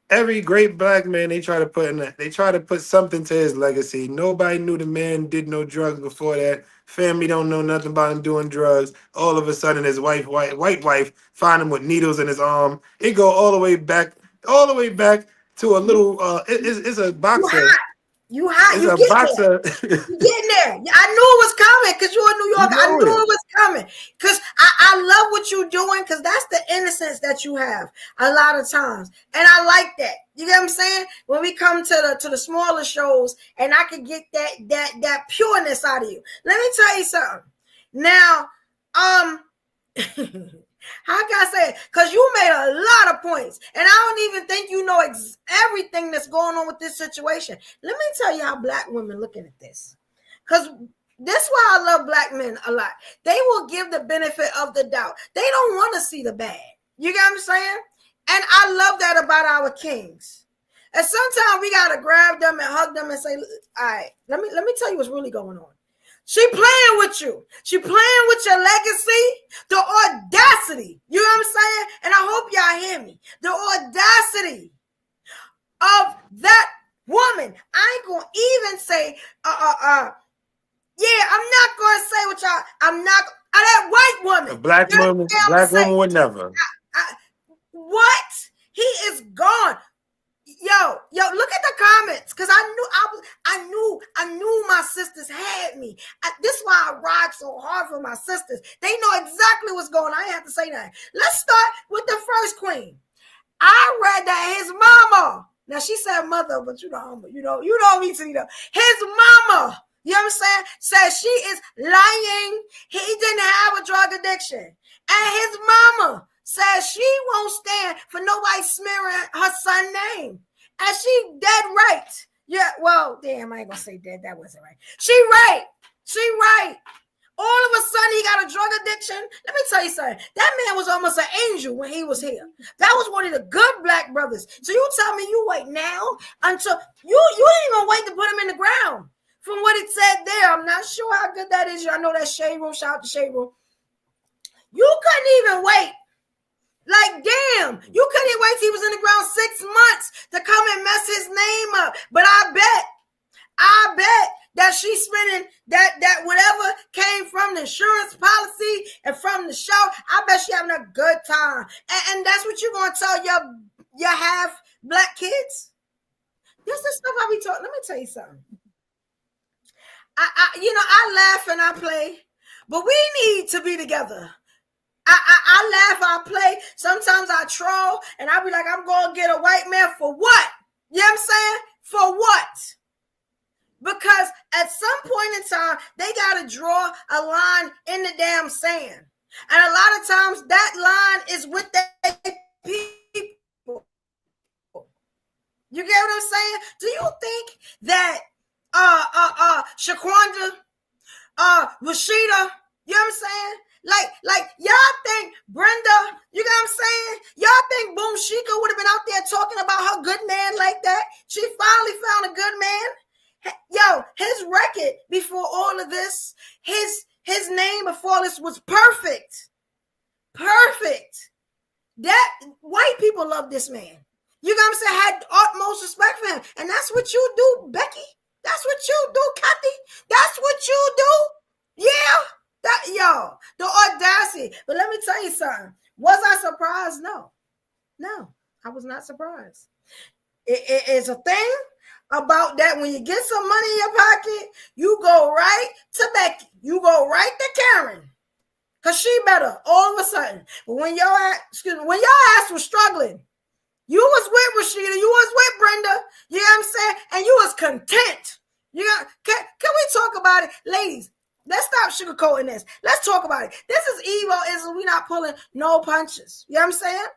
Every great black man they try to put something to his legacy. Nobody knew the man did no drugs before that. Family don't know nothing about him doing drugs. All of a sudden, his white wife find him with needles in his arm. It go all the way back to a little. It's a boxer. You hot. You boxer. You getting there. I knew it was coming because you're in New York. I knew it was coming because I love what you're doing, because that's the innocence that you have a lot of times. And I like that. You get what I'm saying? When we come to the smaller shows and I can get that pureness out of you. Let me tell you something. Now, how can I say it? Because you made a lot of points, and I don't even think you know everything that's going on with this situation. Let me tell you how black women looking at this, because this is why I love black men a lot. They will give the benefit of the doubt. They don't want to see the bad. You get what I'm saying? And I love that about our kings, And sometimes we gotta grab them and hug them and say, all right, let me tell you what's really going on. She playing with you. She playing with your legacy. The audacity. You know what I'm saying? And I hope y'all hear me. The audacity of that woman. I ain't gonna even say, yeah, I'm not gonna say what y'all, I'm not, that white woman. A black woman would never. What? He is gone. Yo, look at the comments, because I knew my sisters had me. This is why I ride so hard for my sisters. They know exactly what's going on. I ain't have to say that. Let's start with the first queen. I read that his mama. Now she said mother, but you know me too. His mama, you know what I'm saying, says she is lying. He didn't have a drug addiction. And his mama says she won't stand for nobody smearing her son's name. And she dead right. Yeah, well, damn, I ain't gonna say dead. That wasn't right. She right. All of a sudden, he got a drug addiction. Let me tell you something. That man was almost an angel when he was here. That was one of the good black brothers. So you tell me you wait now until you ain't gonna wait to put him in the ground. From what it said there, I'm not sure how good that is. I know that Shade Room. Shout out to Shade Room. You couldn't even wait. Like, damn, you couldn't wait till he was in the ground 6 months to come and mess his name up. But I bet that she's spending that whatever came from the insurance policy and from the show. I bet she having a good time. And that's what you're going to tell your half black kids? This is stuff I be talking. Let me tell you something. I laugh and I play, but we need to be together. I laugh, I play. Sometimes I troll, and I be like, I'm going to get a white man for what? You know what I'm saying? For what? Because at some point in time, they got to draw a line in the damn sand. And a lot of times, that line is with their people. You get what I'm saying? Do you think that Shaquanda, Rashida, you know what I'm saying? Like y'all think Brenda, you know what I'm saying? Y'all think Boom Shika would have been out there talking about her good man like that? She finally found a good man. Yo, his record before all of this, his name before this was perfect. Perfect. That white people love this man. You know what I'm saying? Had utmost respect for him. And that's what you do, Becky. That's what you do, Kathy. That's what you do. Yeah. The audacity. But let me tell you something. Was I surprised? No, I was not surprised. It is a thing about that. When you get some money in your pocket, you go right to Becky. You go right to Karen. Because she better all of a sudden. But when your ass was struggling, you was with Rashida, you was with Brenda, you know what I'm saying? And you was content. Can we talk about it? Ladies, let's stop sugarcoating this. Let's talk about it. This is EVO-ISMS. We're not pulling no punches. You know what I'm saying?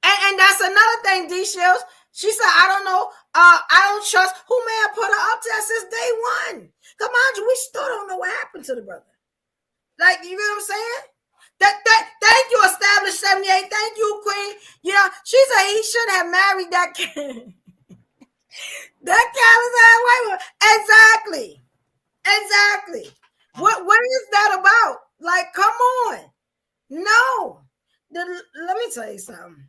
And that's another thing, D Shells. She said, I don't know. I don't trust. Who may have put her up there since day one? Come on, we still don't know what happened to the brother. Like, you know what I'm saying? Thank you, Established 78. Thank you, Queen. You know, she said he should have married that kid. That California white woman. Exactly. What is that about? Like, come on. No. Let me tell you something.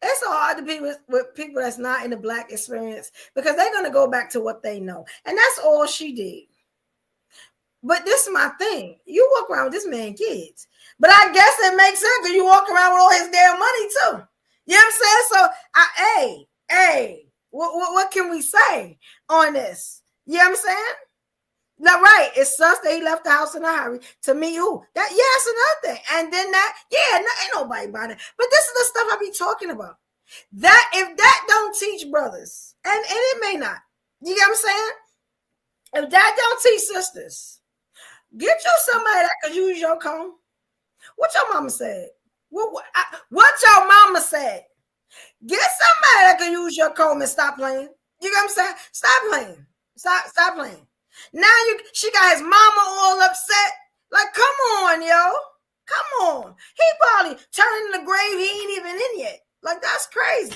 It's so hard to be with people that's not in the black experience because they're going to go back to what they know. And that's all she did. But this is my thing. You walk around with this man kids. But I guess it makes sense because you walk around with all his damn money too. You know what I'm saying? So, what can we say on this? You know what I'm saying? Now, right, it sucks that he left the house in a hurry to meet who? That's another thing. And then ain't nobody buying it. But this is the stuff I be talking about. That if that don't teach brothers, and it may not, you get what I'm saying? If that don't teach sisters, get you somebody that can use your comb. What your mama said? What your mama said? Get somebody that can use your comb and stop playing. You know what I'm saying? Stop playing. Stop playing. Now she got his mama all upset. Like, come on, yo. Come on. He probably turning the grave he ain't even in yet. Like, that's crazy.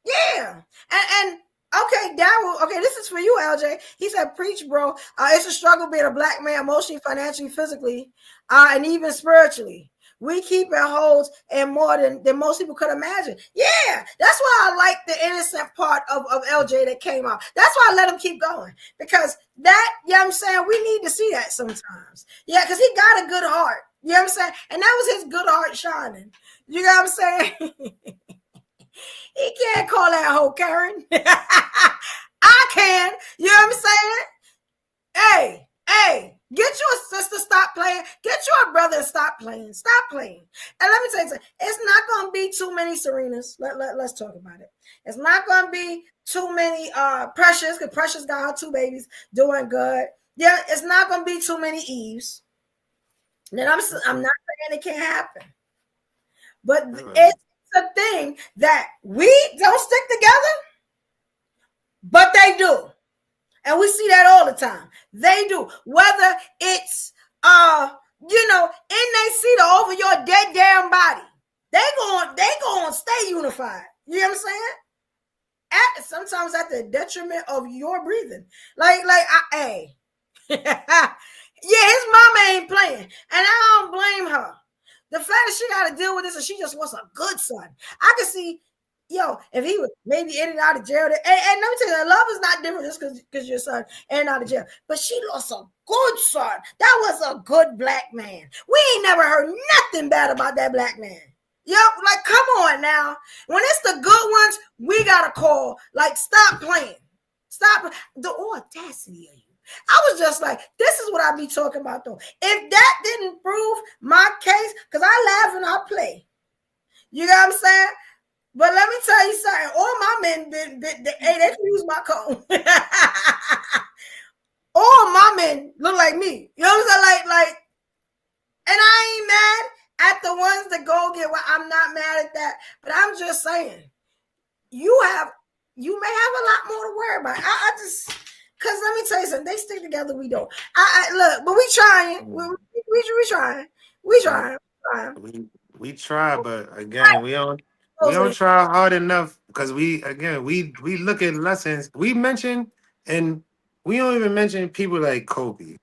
Yeah. And okay, Daryl, okay, this is for you, LJ. He said, preach, bro. It's a struggle being a black man, emotionally, financially, physically, and even spiritually. We keep it holds and more than most people could imagine. Yeah, that's why I like the innocent part of LJ that came out. That's why I let him keep going. Because that, you know what I'm saying, we need to see that sometimes. Yeah, because he got a good heart. You know what I'm saying? And that was his good heart shining. You know what I'm saying? He can't call that hoe Karen. I can. You know what I'm saying? Hey, get your sister, stop playing. Get your brother, stop playing. Stop playing. And let me tell you something. It's not going to be too many Serenas. Let's talk about it. It's not going to be too many Precious, because Precious got her 2 babies doing good. Yeah, it's not going to be too many Eves. Then I'm not saying it can't happen. But it's a thing that we don't stick together, but they do. And we see that all the time. They do. Whether it's in they see the over your dead damn body. They going to stay unified. You know what I'm saying? Sometimes at the detriment of your breathing. Yeah, his mama ain't playing. And I don't blame her. The fact that she got to deal with this and she just wants a good son. I can see, if he was maybe in and out of jail. And let me tell you, love is not different just because your son in and out of jail. But she lost a good son. That was a good black man. We ain't never heard nothing bad about that black man. Come on now. When it's the good ones, we got to call. Stop playing. Stop. The audacity of you. I was just like, this is what I be talking about, though. If that didn't prove my case, because I laugh and I play. You know what I'm saying? But let me tell you something. All my men, they can use my code. All my men look like me. You know what I'm saying? Like, and I ain't mad at the ones that go get what. I'm not mad at that. But I'm just saying, you may have a lot more to worry about. I just... Because let me tell you something, they stick together, we don't. Look, but we trying. We trying. We trying. We try, but again, we don't try hard enough because we look at lessons. We mention, and we don't even mention people like Kobe.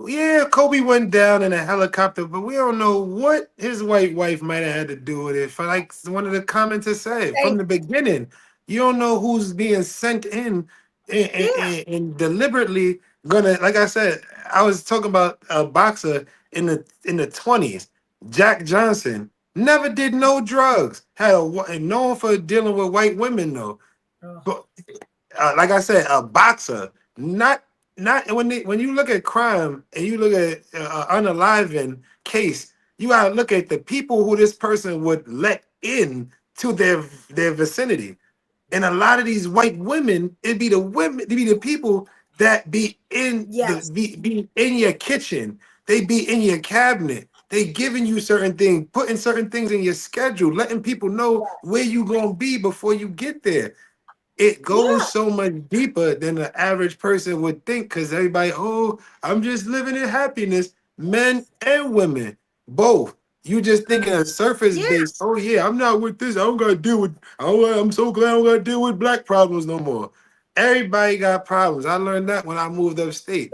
Yeah, Kobe went down in a helicopter, but we don't know what his white wife might have had to do with it. For like one of the commenters said from the beginning, you don't know who's being sent in. And deliberately gonna, like I said, I was talking about a boxer in the 20s, Jack Johnson, never did no drugs, and known for dealing with white women though. But like I said, a boxer, not when you look at crime and you look at unaliving case, you gotta look at the people who this person would let in to their vicinity. And a lot of these white women, it'd be the people that be in be in your kitchen. They be in your cabinet. They giving you certain things, putting certain things in your schedule, letting people know where you gonna be before you get there. It goes so much deeper than the average person would think, because everybody, I'm just living in happiness. Men and women, both. You just thinking of surface based. Oh yeah, I'm not with this. I don't gotta deal with. I'm so glad I don't gotta deal with black problems no more. Everybody got problems. I learned that when I moved upstate.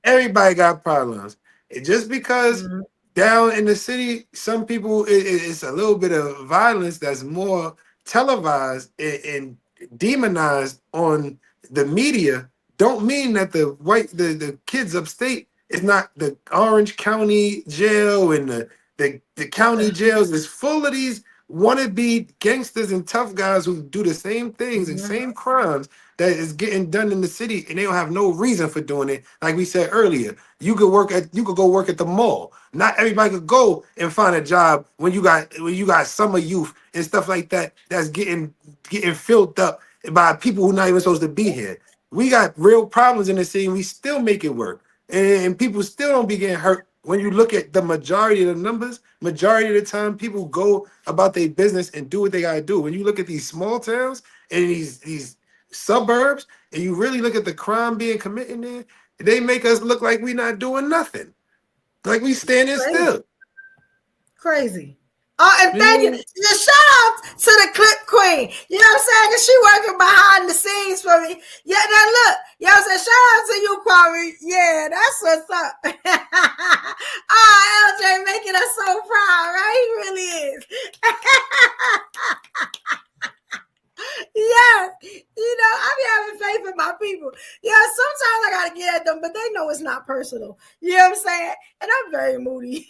Everybody got problems. Just because down in the city, some people it's a little bit of violence that's more televised and demonized on the media. Don't mean that the kids upstate is not. The Orange County jail and the county jails is full of these wannabe gangsters and tough guys who do the same things and same crimes that is getting done in the city, and they don't have no reason for doing it. Like we said earlier, you could go work at the mall. Not everybody could go and find a job when you got summer youth and stuff like that that's getting filled up by people who not even supposed to be here. We got real problems in the city, and we still make it work, and people still don't be getting hurt. When you look at the majority of the numbers, majority of the time, people go about their business and do what they gotta do. When you look at these small towns and these suburbs, and you really look at the crime being committed there, they make us look like we not doing nothing, like we standing still. Crazy. And thank you. Just shout out to the clip queen. You know what I'm saying? Cause she working behind the scenes for me. Yeah, now look, you know what I'm saying? Shout out to you, Kwame. Yeah, that's what's up. LJ making us so proud, right? He really is. Yes, you know, I be having faith in my people. Yeah, sometimes I gotta get at them, but they know it's not personal. You know what I'm saying? And I'm very moody.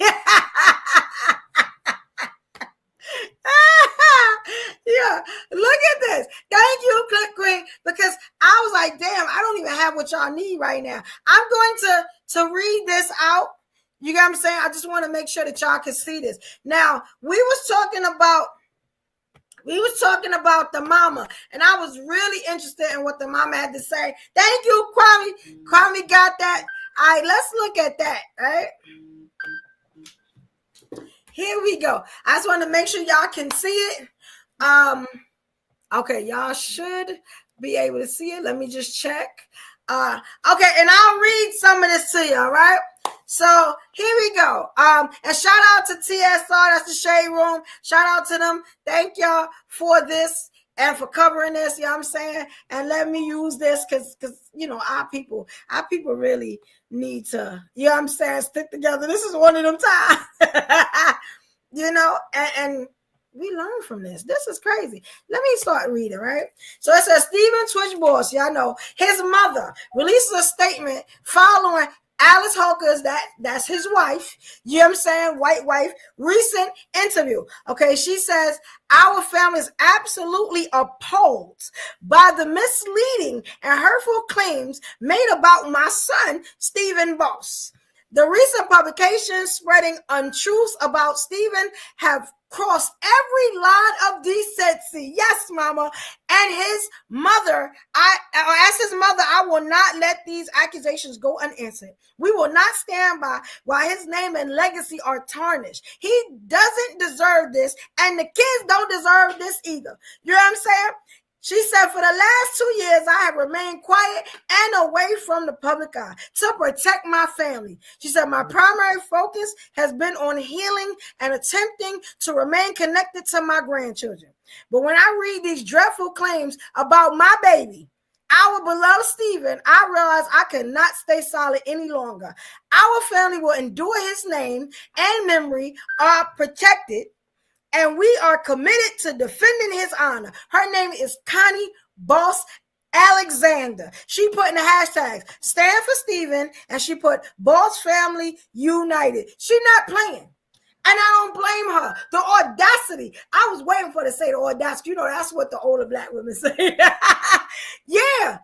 Yeah, look at this. Thank you, Click Queen, because I was like, damn, I don't even have what y'all need right now. I'm going to read this out. You get what I'm saying? I just want to make sure that y'all can see this. Now, we was talking about the mama, and I was really interested in what the mama had to say. Thank you, Kwame. Kwame got that. All right, let's look at that, right? Here we go. I just want to make sure y'all can see it. Okay, y'all should be able to see it. Let me just check. Okay, and I'll read some of this to you, all right? So here we go. And shout out to TSR, that's the Shade Room. Shout out to them. Thank y'all for this and for covering this, you know what I'm saying? And let me use this because you know, our people really need to, you know what I'm saying, stick together. This is one of them times. You know, and we learn from this. This is crazy. Let me start reading, right? So it says Stephen Twitch Boss, y'all know, his mother releases a statement following Alice Holker's, that's his wife, you know what I'm saying, white wife, recent interview. Okay, she says, our family is absolutely appalled by the misleading and hurtful claims made about my son, Stephen Boss. The recent publications spreading untruths about Stephen have crossed every line of decency. Yes, mama. And his mother, as his mother, I will not let these accusations go unanswered. We will not stand by while his name and legacy are tarnished. He doesn't deserve this, and the kids don't deserve this either. You know what I'm saying? She said, for the last 2 years, I have remained quiet and away from the public eye to protect my family. She said, my primary focus has been on healing and attempting to remain connected to my grandchildren. But when I read these dreadful claims about my baby, our beloved Stephen, I realize I cannot stay silent any longer. Our family will endure his name and memory are protected, and we are committed to defending his honor. Her name is Connie Boss Alexander. She put in the hashtags stand for Stephen, and she put Boss Family United. She not playing. And I don't blame her. The audacity. I was waiting for her to say the audacity. You know, that's what the older black women say. Yeah.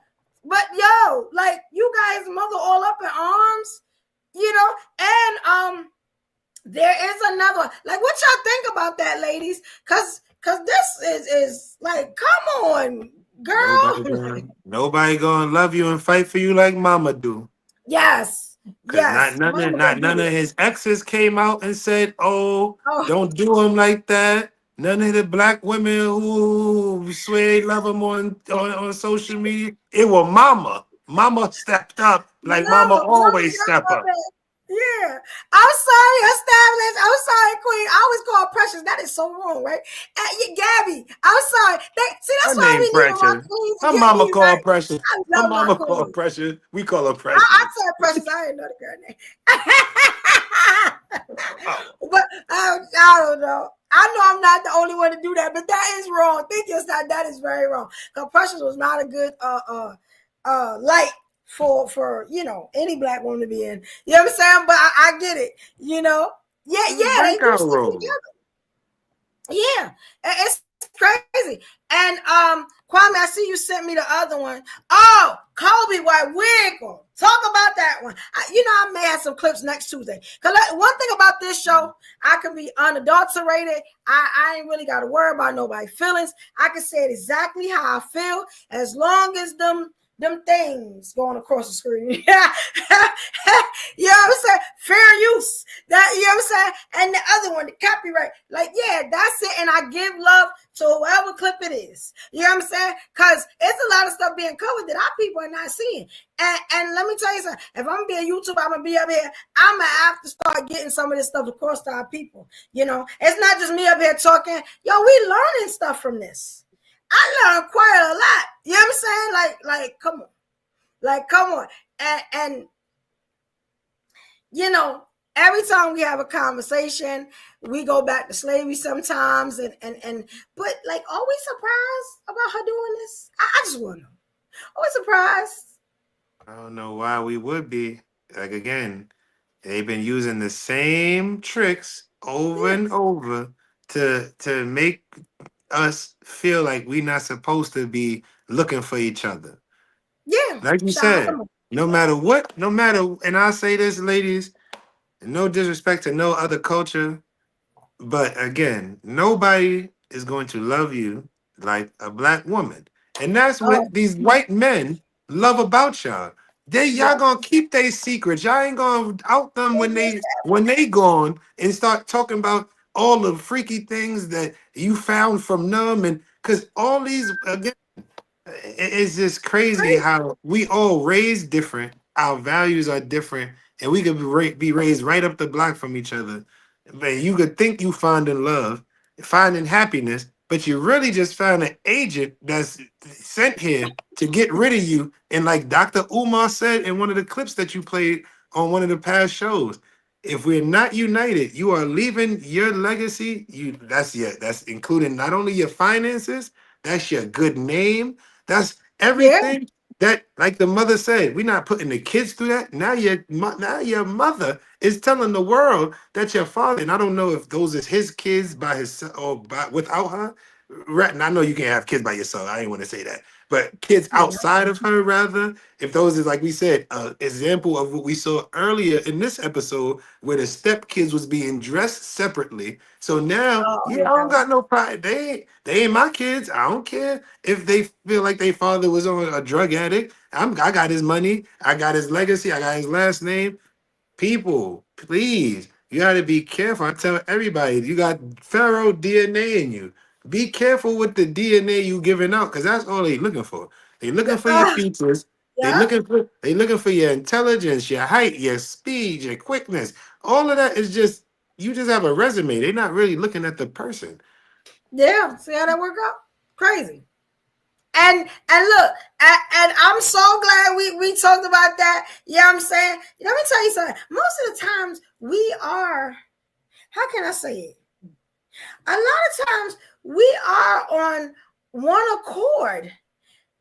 But yo, like, you guys, mother all up in arms, you know, and there is another, like, what y'all think about that, ladies? Cause this is like, come on, girl. Nobody gonna love you and fight for you like mama do. Yes. Yes. Not none of his exes came out and said, oh, don't do him like that. None of the black women who swear they love him on social media. It was mama. Mama stepped up like mama always step up. Yeah, I'm sorry, established. I'm sorry, Queen. I always call Precious. That is so wrong, right? Gabby, I'm sorry. See, that's why we need my queens. Her mama called Precious. Her mama called Precious. We call her Precious. I said Precious. I didn't know the girl name. But I don't know. I know I'm not the only one to do that, but that is wrong. Think it's not. That is very wrong. Because Precious was not a good light for you know, any black woman to be in. You know what I'm saying? But I get it. You know, yeah, they do stick together. Yeah, it's crazy. And Kwame, I see you sent me the other one. Oh, Kobe White, we gonna talk about that one. I may have some clips next Tuesday. Cause one thing about this show, I can be unadulterated. I ain't really got to worry about nobody's feelings. I can say it exactly how I feel, as long as them them things going across the screen. You know what I'm saying? Fair use. That, you know what I'm saying? And the other one, the copyright. Like, yeah, that's it. And I give love to whoever clip it is. You know what I'm saying? Because it's a lot of stuff being covered that our people are not seeing. And let me tell you something. If I'm gonna be a YouTuber, I'm gonna be up here. I'm gonna have to start getting some of this stuff across to our people. You know, it's not just me up here talking. Yo, we learning stuff from this. I learned quite a lot. You know what I'm saying? Like, come on. Like, come on. And you know, every time we have a conversation, we go back to slavery sometimes. But like, are we surprised about her doing this? I just want to know. Are we surprised? I don't know why we would be. Like, again, they've been using the same tricks over and over to make us feel like we're not supposed to be looking for each other. Yeah. Like you said, no matter what, and I say this, ladies, no disrespect to no other culture, but again, nobody is going to love you like a black woman. And that's what these white men love about y'all. Y'all gonna keep their secrets. Y'all ain't gonna out them when they gone and start talking about all the freaky things that you found from them. And because all these, again, it's just crazy how we all raised different, our values are different, and we could be raised right up the block from each other. But you could think you finding love, finding happiness, but you really just found an agent that's sent here to get rid of you. And like Dr. Umar said in one of the clips that you played on one of the past shows, if we're not united, you are leaving your legacy. That's including not only your finances, that's your good name. That's everything that, like the mother said, we're not putting the kids through that. Now your mother is telling the world that your father, and I don't know if those is his kids by himself or without her. Right, and I know you can't have kids by yourself. I didn't want to say that. But kids outside of her, rather, if those is, like we said, an example of what we saw earlier in this episode where the step kids was being dressed separately. So now, I don't got no pride. They ain't my kids. I don't care if they feel like their father was on a drug addict. I got his money. I got his legacy. I got his last name. People, please, you got to be careful. I tell everybody, you got Pharaoh DNA in you. Be careful with the DNA you giving out, because that's all they looking for. They looking for your features. They looking for your intelligence, your height, your speed, your quickness. All of that is just, you just have a resume. They're not really looking at the person. Yeah, see how that work out? Crazy. And look, and I'm so glad we talked about that. You know what I'm saying? Let me tell you something. Most of the times we are, how can I say it? A lot of times we are on one accord.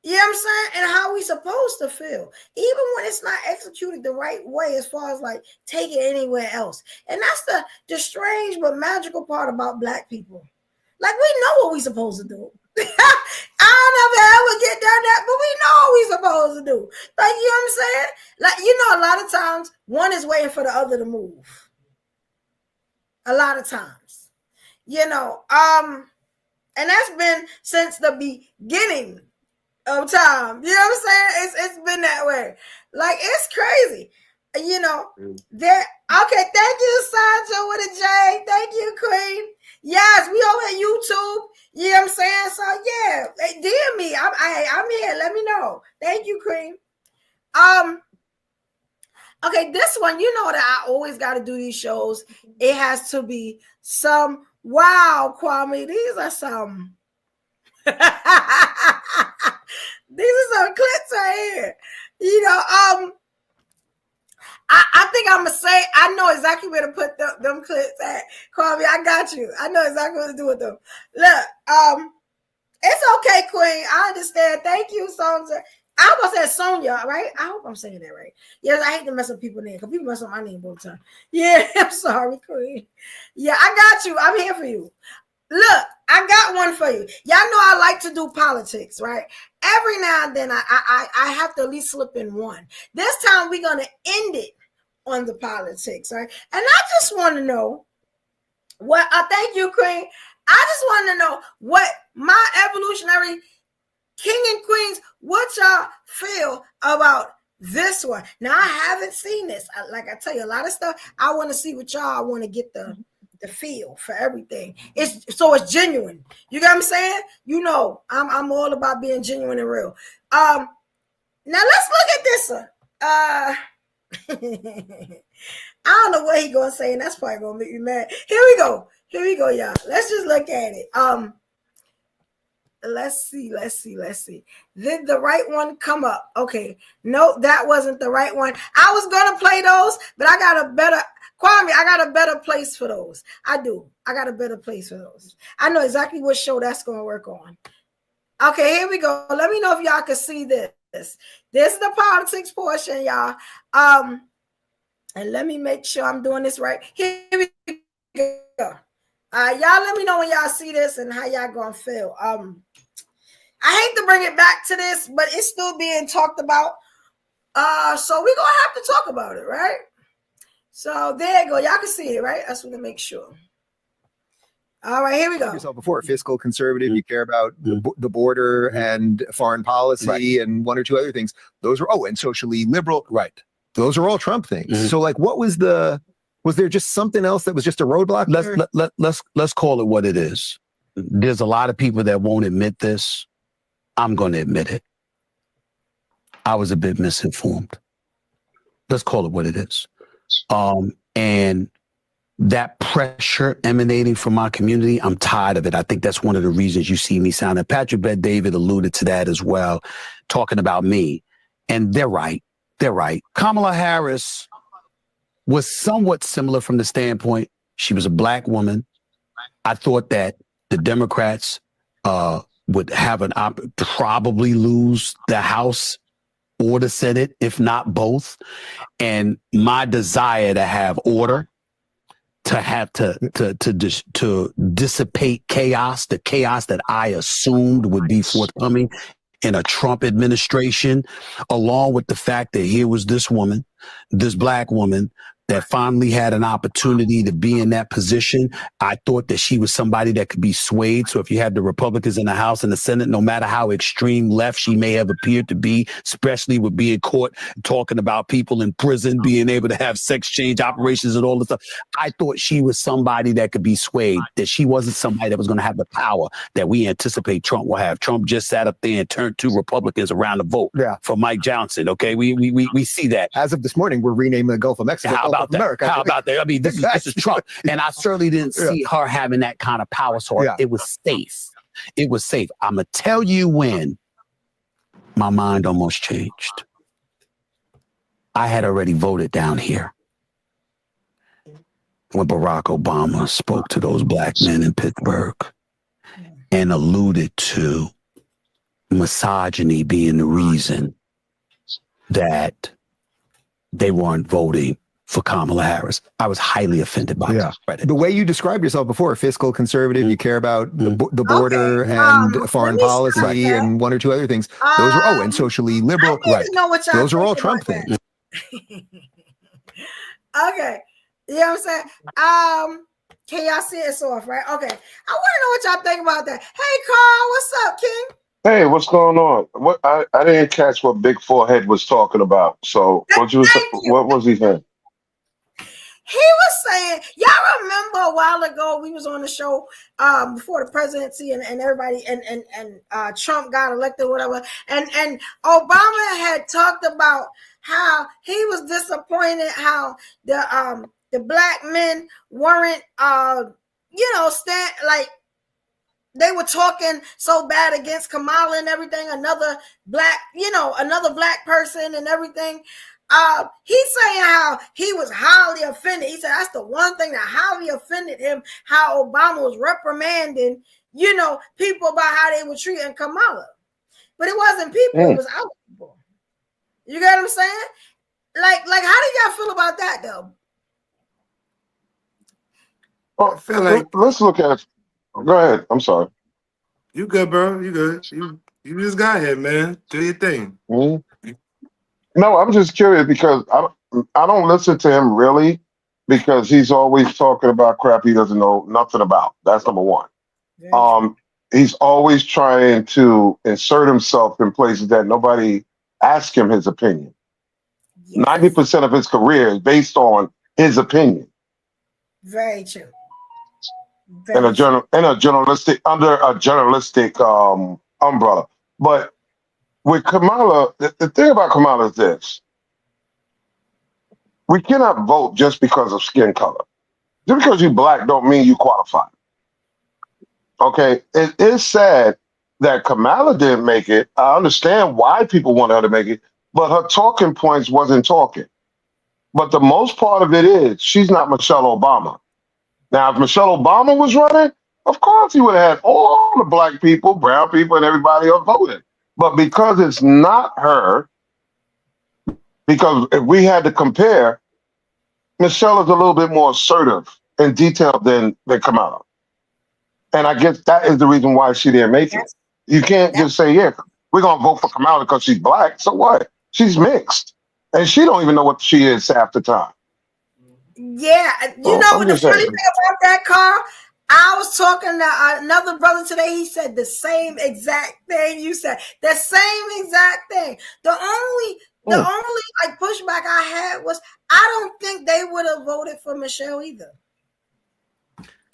You know what I'm saying? And how we supposed to feel. Even when it's not executed the right way as far as like take it anywhere else. And that's the strange but magical part about Black people. Like, we know what we supposed to do. I never ever get done that, but we know what we supposed to do. Like, you know what I'm saying? Like, you know, a lot of times one is waiting for the other to move. A lot of times. You know, and that's been since the beginning of time. You know what I'm saying? It's been that way. Like, it's crazy. You know, there. Okay, thank you, Sancho with a J. Thank you, Queen. Yes, we over at YouTube. You know what I'm saying? So yeah, DM me. I'm here. Let me know. Thank you, Queen. Okay, this one, you know that I always got to do these shows. It has to be some wow, Kwame. These are some. These are some clips right here. You know, I think I'm gonna say I know exactly where to put them clips at. Kwame, I got you. I know exactly what to do with them. Look, it's okay, Queen. I understand. Thank you, Sonja. I was gonna say Sonia, right? I hope I'm saying that right. Yes, I hate to mess up people's names because people mess up my name all the time. Yeah, I'm sorry, Queen. Yeah, I got you. I'm here for you. Look, I got one for you. Y'all know I like to do politics, right? Every now and then I have to at least slip in one. This time we're gonna end it on the politics, right? And I just want to know what thank you, Queen. I just want to know what my evolutionary King and Queens, what y'all feel about this one? Now, I haven't seen this. Like I tell you, a lot of stuff, I want to see what y'all, I want to get the feel for everything. It's genuine. You get what I'm saying? You know, I'm all about being genuine and real. Now let's look at this one. I don't know what he gonna say, and that's probably gonna make me mad. Here we go, y'all. Let's just look at it. Let's see. Did the right one come up? Okay, no, that wasn't the right one. I was gonna play those, but I got a better place for those. I do. I got a better place for those. I know exactly what show that's gonna work on. Okay, here we go. Let me know if y'all can see this. This is the politics portion, y'all. And let me make sure I'm doing this right. Here we go. Y'all let me know when y'all see this and how y'all gonna feel. I hate to bring it back to this, but it's still being talked about. So we're gonna have to talk about it, right? So there you go. Y'all can see it, right? I just want to make sure. All right, here we go. Yourself before fiscal conservative, you care about the border and foreign policy and one or two other things. Those are and socially liberal, right? Those are all Trump things. So, like, what was there just something else that was just a roadblock? Let's call it what it is. There's a lot of people that won't admit this. I'm going to admit it. I was a bit misinformed. Let's call it what it is. And that pressure emanating from my community, I'm tired of it. I think that's one of the reasons you see me sounding. Patrick Bet-David alluded to that as well, talking about me. And they're right. Kamala Harris was somewhat similar from the standpoint, she was a black woman. I thought that the Democrats would have probably lose the House or the Senate, if not both. And my desire to have order, to have to dissipate chaos, the chaos that I assumed would be forthcoming in a Trump administration, along with the fact that here was this woman, this black woman, that finally had an opportunity to be in that position. I thought that she was somebody that could be swayed. So if you had the Republicans in the House and the Senate, no matter how extreme left she may have appeared to be, especially with being caught talking about people in prison, being able to have sex change operations and all this stuff, I thought she was somebody that could be swayed, that she wasn't somebody that was going to have the power that we anticipate Trump will have. Trump just sat up there and turned 2 Republicans around the vote for Mike Johnson. Okay, we see that. As of this morning, we're renaming the Gulf of Mexico. How about that? How about that? I mean, this is Trump. And I certainly didn't see her having that kind of power. So it was safe. It was safe. I'm going to tell you when my mind almost changed. I had already voted down here when Barack Obama spoke to those black men in Pittsburgh and alluded to misogyny being the reason that they weren't voting for Kamala Harris. I was highly offended by that. The way you described yourself before, fiscal conservative, you care about the border and foreign policy and one or two other things. Those are and socially liberal, right? Those are all Trump things. Okay, you know what I'm saying? Can y'all see it's off, right? Okay, I want to know what y'all think about that. Hey, Carl, what's up, King? Hey, what's going on? What I didn't catch what Big Forehead was talking about. So what was he saying? He was saying, y'all remember a while ago we was on the show before the presidency and everybody and Trump got elected, whatever, and Obama had talked about how he was disappointed how the black men weren't they were talking so bad against Kamala and everything, another black person and everything. He's saying how he was highly offended. He said that's the one thing that highly offended him, how Obama was reprimanding, people about how they were treating Kamala. But it wasn't people, it was our people. You get what I'm saying? Like how do y'all feel about that though? I feel like let's look at it. Go ahead. I'm sorry. You good, bro. You good. You just got here, man. Do your thing. No, I'm just curious because I don't listen to him really because he's always talking about crap he doesn't know nothing about. That's number one. he's always trying to insert himself in places that nobody asks him his opinion. 90% of his career is based on his opinion. Very true. In a journalistic under a journalistic umbrella. But with Kamala, the thing about Kamala is this: we cannot vote just because of skin color. Just because you're black don't mean you qualify. Okay, it is sad that Kamala didn't make it. I understand why people want her to make it, but her talking points wasn't talking. But the most part of it is she's not Michelle Obama. Now, if Michelle Obama was running, of course he would have had all the black people, brown people, and everybody else voting. But because it's not her, because if we had to compare, Michelle is a little bit more assertive and detailed than Kamala. And I guess that is the reason why she didn't make it. You can't just say, yeah, we're going to vote for Kamala because she's black. So what? She's mixed. And she don't even know what she is half the time. Yeah. You know what the funny thing about that, Carl? I was talking to another brother today. He said the same exact thing you said. The same exact thing. The only like pushback I had was I don't think they would have voted for Michelle either.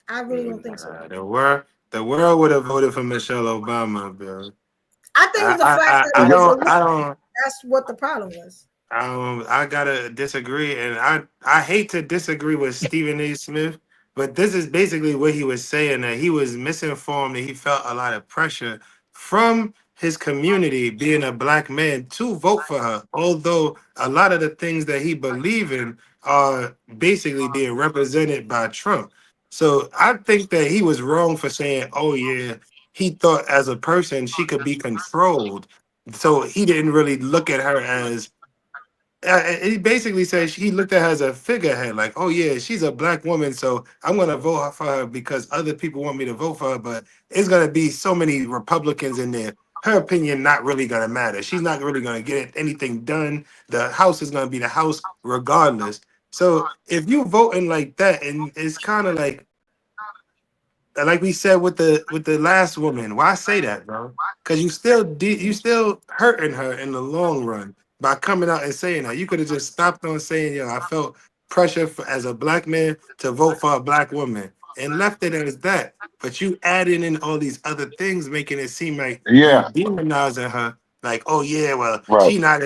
I really don't think so. The world would have voted for Michelle Obama, bro. I think it's the fact that that's what the problem was. I gotta disagree, and I hate to disagree with Stephen A. Smith, but this is basically what he was saying, that he was misinformed and he felt a lot of pressure from his community, being a black man, to vote for her, although a lot of the things that he believes in are basically being represented by Trump. So I think that he was wrong for saying, oh yeah, he thought as a person she could be controlled. So he didn't really look at her as, he basically said he looked at her as a figurehead, like, oh yeah, she's a black woman, so I'm gonna vote for her because other people want me to vote for her, but it's gonna be so many Republicans in there. Her opinion not really gonna matter. She's not really gonna get anything done. The House is gonna be the House regardless. So if you voting like that, and it's kind of like we said with the last woman, why say that, bro? Because you still hurting her in the long run by coming out and saying that. You could have just stopped on saying, yo, I felt pressure as a black man to vote for a black woman, and left it as that. But you adding in all these other things, making it seem like you demonizing her. Like, oh yeah, well, she not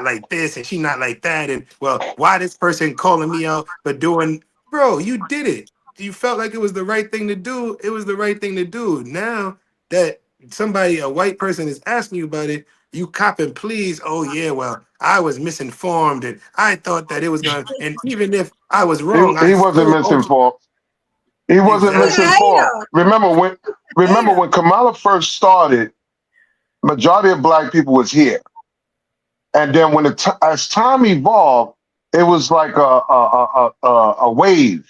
like this and she not like that, and well, why this person calling me out for doing, bro? You did it. You felt like it was the right thing to do. It was the right thing to do. Now that a white person is asking you about it, you cop and please. Oh yeah, well, I was misinformed and I thought that it was gonna. And even if I was wrong, he wasn't misinformed. He wasn't misinformed. Remember when Kamala first started, majority of black people was here, and then when as time evolved, it was like a wave,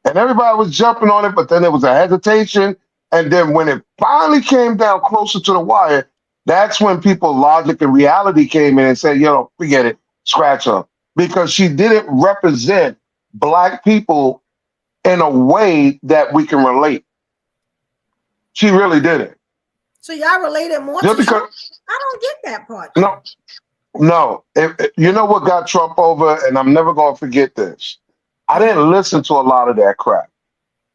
and everybody was jumping on it. But then there was a hesitation, and then when it finally came down closer to the wire, that's when people logic and reality came in and said, "Yo, forget it, scratch her," because she didn't represent black people in a way that we can relate. She really didn't. So y'all related more to Trump? I don't get that part. No. You know what got Trump over, and I'm never going to forget this. I didn't listen to a lot of that crap.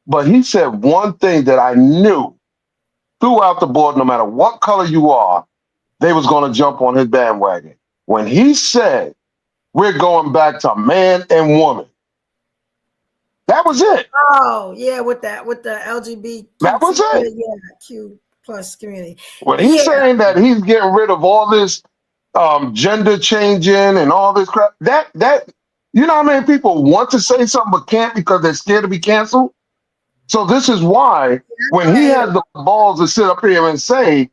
But he said one thing that I knew throughout the board, no matter what color you are, they was going to jump on his bandwagon. When he said, we're going back to man and woman. That was it. Oh, yeah, with the LGBT. That was it. Yeah, Q plus community. When he's saying that he's getting rid of all this gender changing and all this crap, that you know how many people want to say something but can't because they're scared to be canceled? So this is why when he has the balls to sit up here and say,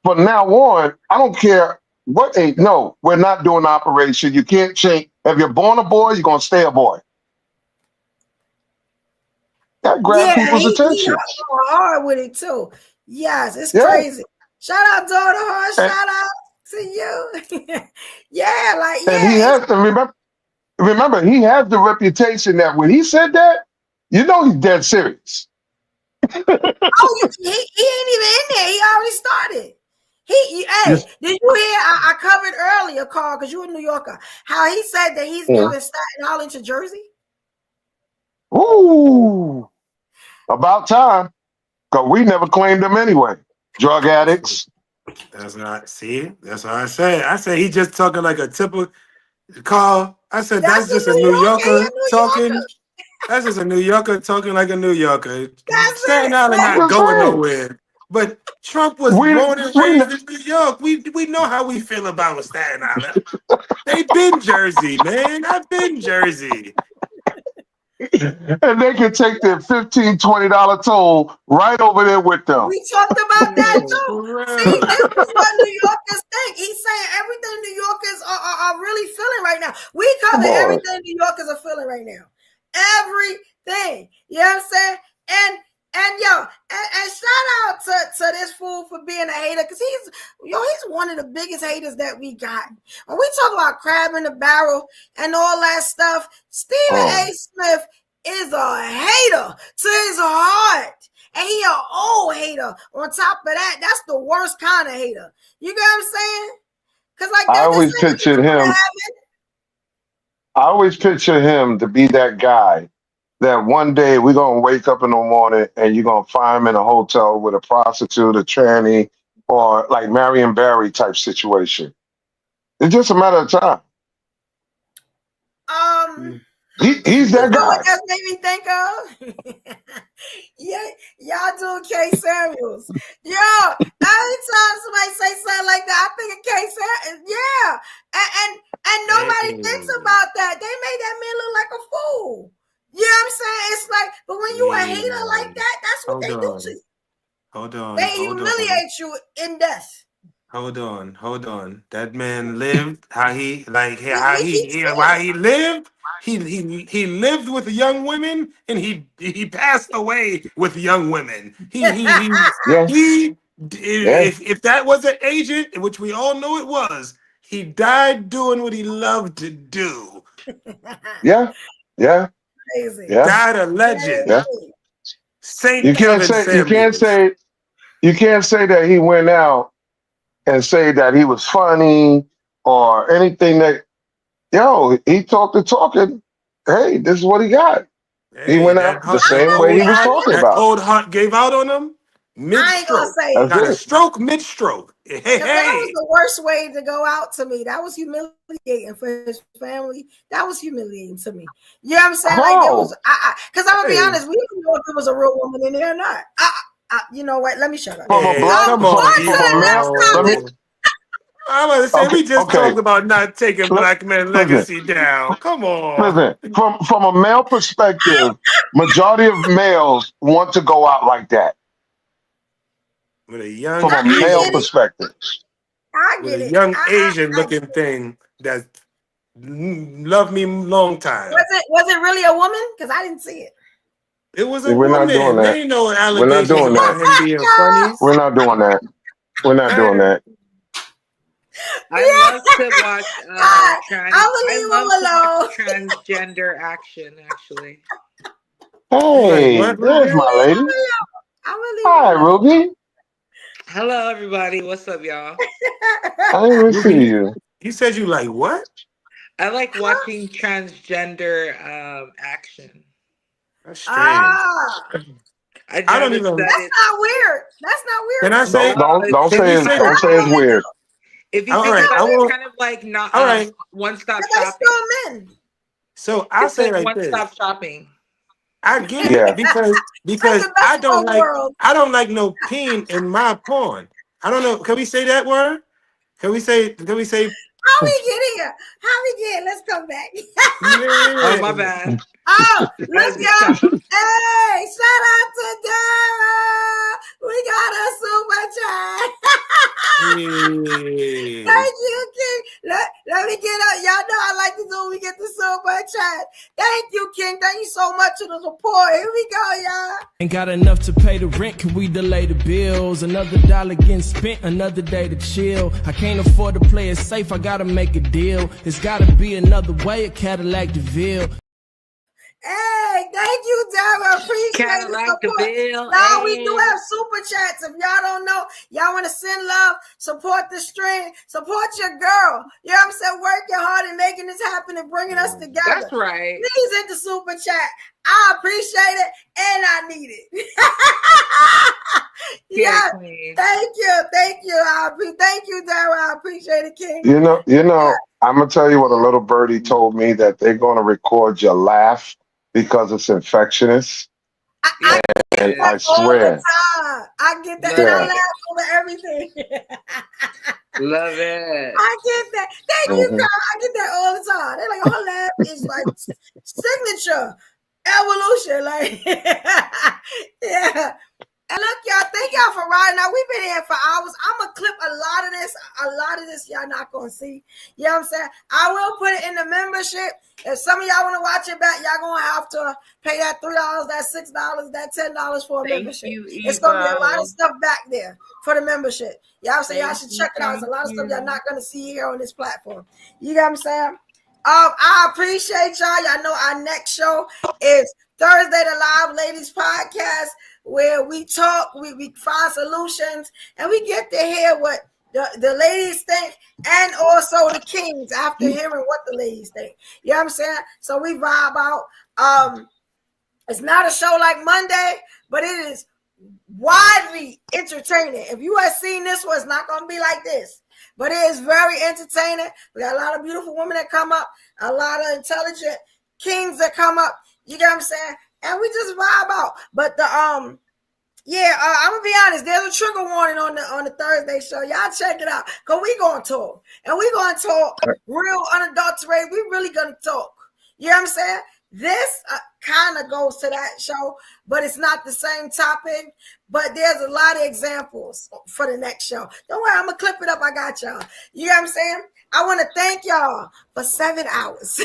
from now on, I don't care what age, no, we're not doing operation. You can't change. If you're born a boy, you're going to stay a boy. That grabbed people's attention. He's hard with it too. Yes, it's crazy. Shout out Daughter Hard. Shout out to you. And he has to remember, he has the reputation that when he said that, you know he's dead serious. he ain't even in there. He already started. Hey, did you hear? I covered earlier, Carl, because you're a New Yorker. How he said that he's giving Staten Island to Jersey. Ooh, about time. Because we never claimed them anyway. Drug addicts. That's not. See, that's what I say. I say he just talking like a typical Carl. I said that's just a New Yorker talking. That's just a New Yorker talking like a New Yorker. Staten Island not going nowhere. But Trump was born and raised in New York. We know how we feel about Staten Island. They been Jersey, man. I've been Jersey. And they can take their $15, $20 toll right over there with them. We talked about that too. See, this is what New Yorkers think. He's saying everything New Yorkers are really feeling right now. We cover everything New Yorkers are feeling right now. Everything. You know what I'm saying? And shout out to this fool for being a hater, because he's one of the biggest haters that we got. When we talk about crab in the barrel and all that stuff, Stephen A. Smith is a hater to his heart. And he an old hater. On top of that, that's the worst kind of hater. You get what I'm saying? Because like I always picture him to be that guy that one day we're going to wake up in the morning and you're going to find him in a hotel with a prostitute, a tranny, or like Marion Barry type situation. It's just a matter of time. He's that guy. What that made me think of? Y'all doing K. Samuels. Yo, every time somebody say something like that, I think of K. Samuels. Yeah. And nobody thinks about that. They made that man look like a fool. You know what I'm saying? It's like, but when you a hater like that, that's what they do to you. Hold on. They humiliate you in death. Hold on. That man lived how he lived. He lived with young women, and he passed away with young women. If that was an agent, which we all know it was, he died doing what he loved to do. Yeah. Crazy. Yeah. Died a legend. Yeah. Saint You can't say that he went out and say that he was funny or anything that, he talked the talking. Hey, this is what he got. He went out the same way he was talking about. Old heart gave out on him. I ain't gonna say it. Got a stroke mid-stroke. Hey. That was the worst way to go out to me. That was humiliating for his family. That was humiliating to me. You know what I'm saying? Like there was, because I'm gonna be honest, we didn't know if there was a real woman in there or not. You know what? Let me shut up. I'm about to say we just talked about not taking black men legacy down. Come on. Listen, from a male perspective, majority of males want to go out like that. With a young from a male perspective. With a young Asian looking thing that loved me long time. Was it really a woman? Because I didn't see it. It was a We're woman. not doing that. There ain't no allegations We're not doing about him being funny. We're not doing that. We're not doing that. I love to watch transgender action, actually. Hey, there's my lady. Hi, Ruby. Hello, everybody. What's up, y'all? I didn't even see you. You said you like what? I like watching transgender action. That's strange. I don't even. That's not weird. That's not weird. Can I say? Don't say it's weird. If you think about it, it's kind of like not one-stop shopping. So I'll say like this. One-stop shopping. I get it because I don't like no peen in my porn. I don't know. Can we say that word? Can we say? How we get here? Let's come back. Oh, my bad. Let's go. Hey, shout out to Dara. We got a super chat. Thank you, King. Let me get up. Y'all know I like to do when we get the super chat. Thank you, King. Thank you so much for the support. Here we go, y'all. Ain't got enough to pay the rent. Can we delay the bills? Another dollar getting spent, another day to chill. I can't afford to play it safe. I gotta make a deal. It's gotta be another way, a Cadillac DeVille. Hey, Hey, thank you, Dara. Appreciate Kind of the like the support. bill. Y'all, we do Hey. have super chats. If y'all don't know, y'all want to send love, support the stream, support your girl. You know what I'm saying? Working hard and making this happen and bringing us together. That's right. Please hit the super chat. I appreciate it and I need it. Yeah, thank you. Thank you, Dara. I appreciate it, King. You know, I'm gonna tell you what a little birdie told me, that they're gonna record your laugh because it's infectious. And I swear. I get that. Yeah. And I laugh over everything. Love it. I get that. Thank you, Mhm. Carl. I get that all the time. They're like, her laugh is like signature evolution. Like, yeah. And look, y'all, thank y'all for riding out. We've been here for hours. I'm going to clip a lot of this y'all not going to see. You know what I'm saying? I will put it in the membership. If some of y'all want to watch it back, y'all going to have to pay that $3, that $6, that $10 for a membership. It's going to be a lot of stuff back there for the membership. Y'all say y'all should check it out. There's a lot of stuff y'all not going to see here on this platform. You know what I'm saying? I appreciate y'all. Y'all know our next show is Thursday, the Live Ladies Podcast, where we talk, we find solutions, and we get to hear what the ladies think, and also the kings after hearing what the ladies think. You know what I'm saying? So we vibe out. It's not a show like Monday, but it is widely entertaining. If you have seen this one, it's not going to be like this. But it is very entertaining. We got a lot of beautiful women that come up, a lot of intelligent kings that come up. You get what I'm saying? And we just vibe out. But I'm gonna be honest. There's a trigger warning on the Thursday show. Y'all check it out, cause we gonna talk, and we gonna talk real unadulterated. We really gonna talk. You know what I'm saying? This kind of goes to that show, but it's not the same topic. But there's a lot of examples for the next show. Don't worry, I'm gonna clip it up. I got y'all. You know what I'm saying? I want to thank y'all for 7 hours.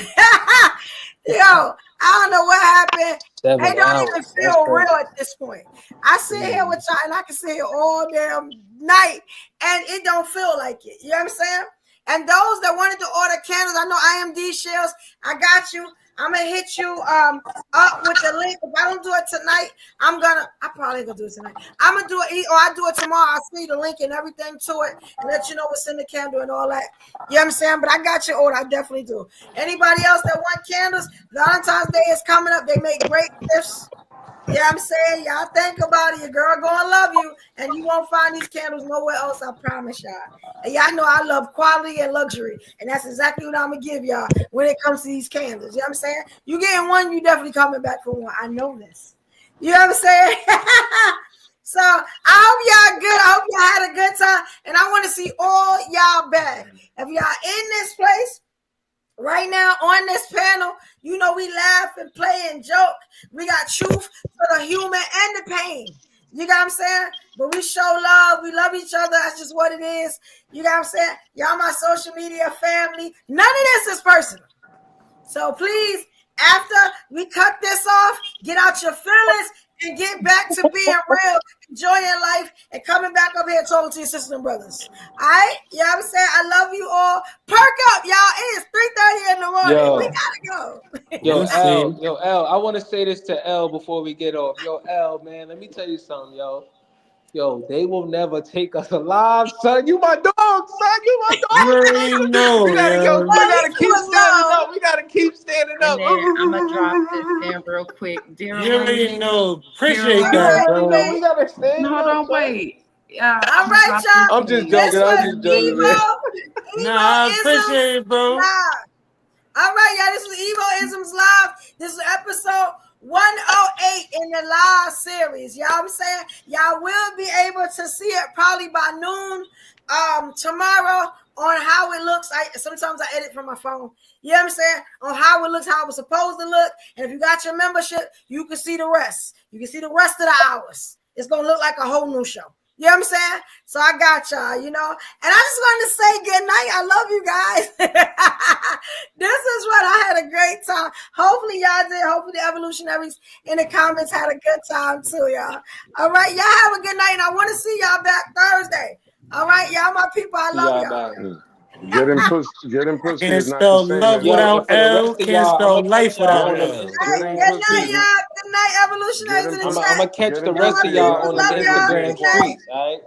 Yo, I don't know what happened. It don't even feel real at this point. I sit here with y'all and I can sit here all damn night and it don't feel like it. You know what I'm saying? And those that wanted to order candles, I know IMD shells. I got you. I'm gonna hit you up with the link. If I don't do it tonight, I probably ain't gonna do it tonight. I'm gonna do it, or I do it tomorrow. I'll see the link and everything to it and let you know what's in the candle and all that. You know what I'm saying? But I got your order. I definitely do. Anybody else that want candles, Valentine's Day is coming up. They make great gifts. Yeah, I'm saying, y'all think about it. Your girl gonna love you, and you won't find these candles nowhere else. I promise y'all. And y'all know I love quality and luxury, and that's exactly what I'm gonna give y'all when it comes to these candles. You know what I'm saying? You getting one, you definitely coming back for one. I know this. You know what I'm saying? So I hope y'all good. I hope y'all had a good time, and I want to see all y'all back. If y'all in this place right now on this panel, you know we laugh and play and joke. We got truth for the human and the pain. You got what I'm saying? But we show love. We love each other. That's just what it is. You got what I'm saying? Y'all my social media family. None of this is personal. So please, after we cut this off, get out your feelings and get back to being real, enjoying life, and coming back up here talking to your sisters and brothers. All right? You know what I'm saying? I love you all. Perk up, y'all. It is 3:30 in the morning. Yo. We gotta go. Yo, L, I want to say this to L before we get off. Yo, L, man, let me tell you something, yo. Yo, they will never take us alive, son. You my dog, son. You my dog. You already know, we gotta keep standing up. We gotta keep standing up. I'm gonna drop this in real quick. You already know. Appreciate Daryl, that, bro. We gotta stand Hold on, wait. All right, y'all. I'm just joking. I'm just joking, man. Nah, I appreciate it, bro. All right, y'all. This is EVO-ISMS Live. This is episode 108 in the live series. Y'all, I'm saying y'all will be able to see it probably by noon tomorrow on how it looks. Sometimes I edit from my phone. You know what I'm saying? On how it looks, how it was supposed to look. And if you got your membership, you can see the rest. You can see the rest of the hours. It's going to look like a whole new show. You know what I'm saying? So I got y'all, you know. And I just wanted to say good night. I love you guys. This is what I had a great time. Hopefully y'all did. Hopefully the evolutionaries in the comments had a good time too, y'all. All right, y'all have a good night. And I want to see y'all back Thursday. All right, y'all my people. I love y'all. Getting pussy Can't is not the spell same love as without getting L. Can't spell life without getting L. getting Good night, pussy. y'all. Good night, evolutionaries in the chat. I'm gonna catch the Getting rest of pussy is y'all not on the them Love same y'all. as getting Instagram Good night. streets. All right.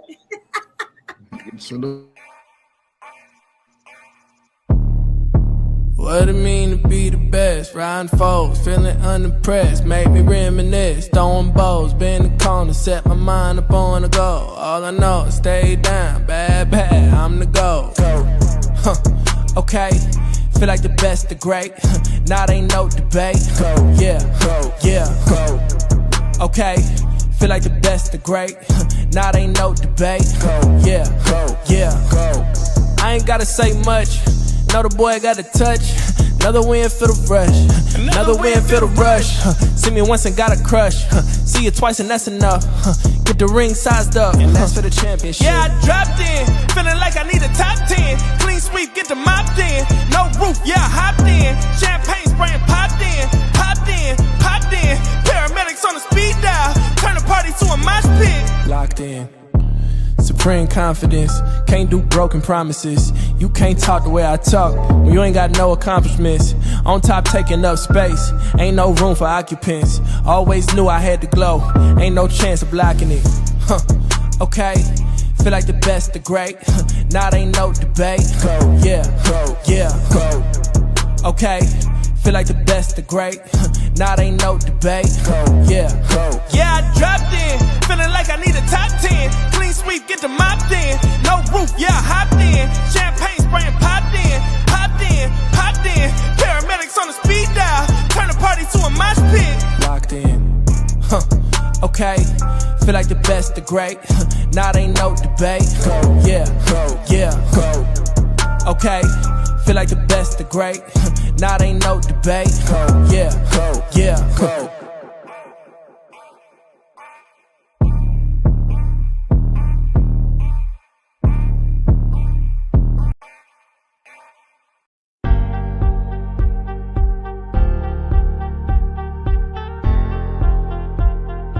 What it mean to be the best? Riding foes, feeling unimpressed. Make me reminisce, throwing bows, bend the corner, set my mind up on the goal. All I know is stay down, bad, I'm the goal. Okay, feel like the best, the great. Now they ain't no debate. Yeah. Okay, feel like the best, the great. Now they ain't no debate. Yeah. I ain't gotta say much. Know the boy got a touch. Another win for the rush. Another win for the rush. See me once and got a crush. See you twice and that's enough. Get the ring sized up, and that's for the championship. Yeah, I dropped in, feeling like I need a top 10. Clean sweep, get the mop in. No roof, yeah, I hopped in. Champagne spraying, popped in. Paramedics on the speed dial. Turn the party to a mosh pit. Locked in. Supreme confidence, can't do broken promises. You can't talk the way I talk when you ain't got no accomplishments. On top taking up space, ain't no room for occupants. Always knew I had to glow, ain't no chance of blocking it. Okay, feel like the best, the great. Now ain't no debate. Yeah. Okay, feel like the best, the great. Now ain't no debate. Yeah, I dropped in, feeling like I need a top 10. Clean sweep, get the mop in. No roof, yeah, I hopped in. Champagne spraying, popped in. Paramedics on the speed dial. Turn the party to a mosh pit. Locked in. Okay, feel like the best, the great. Now ain't no debate. Yeah. Okay, feel like the best, the great. Now ain't no debate. Yeah.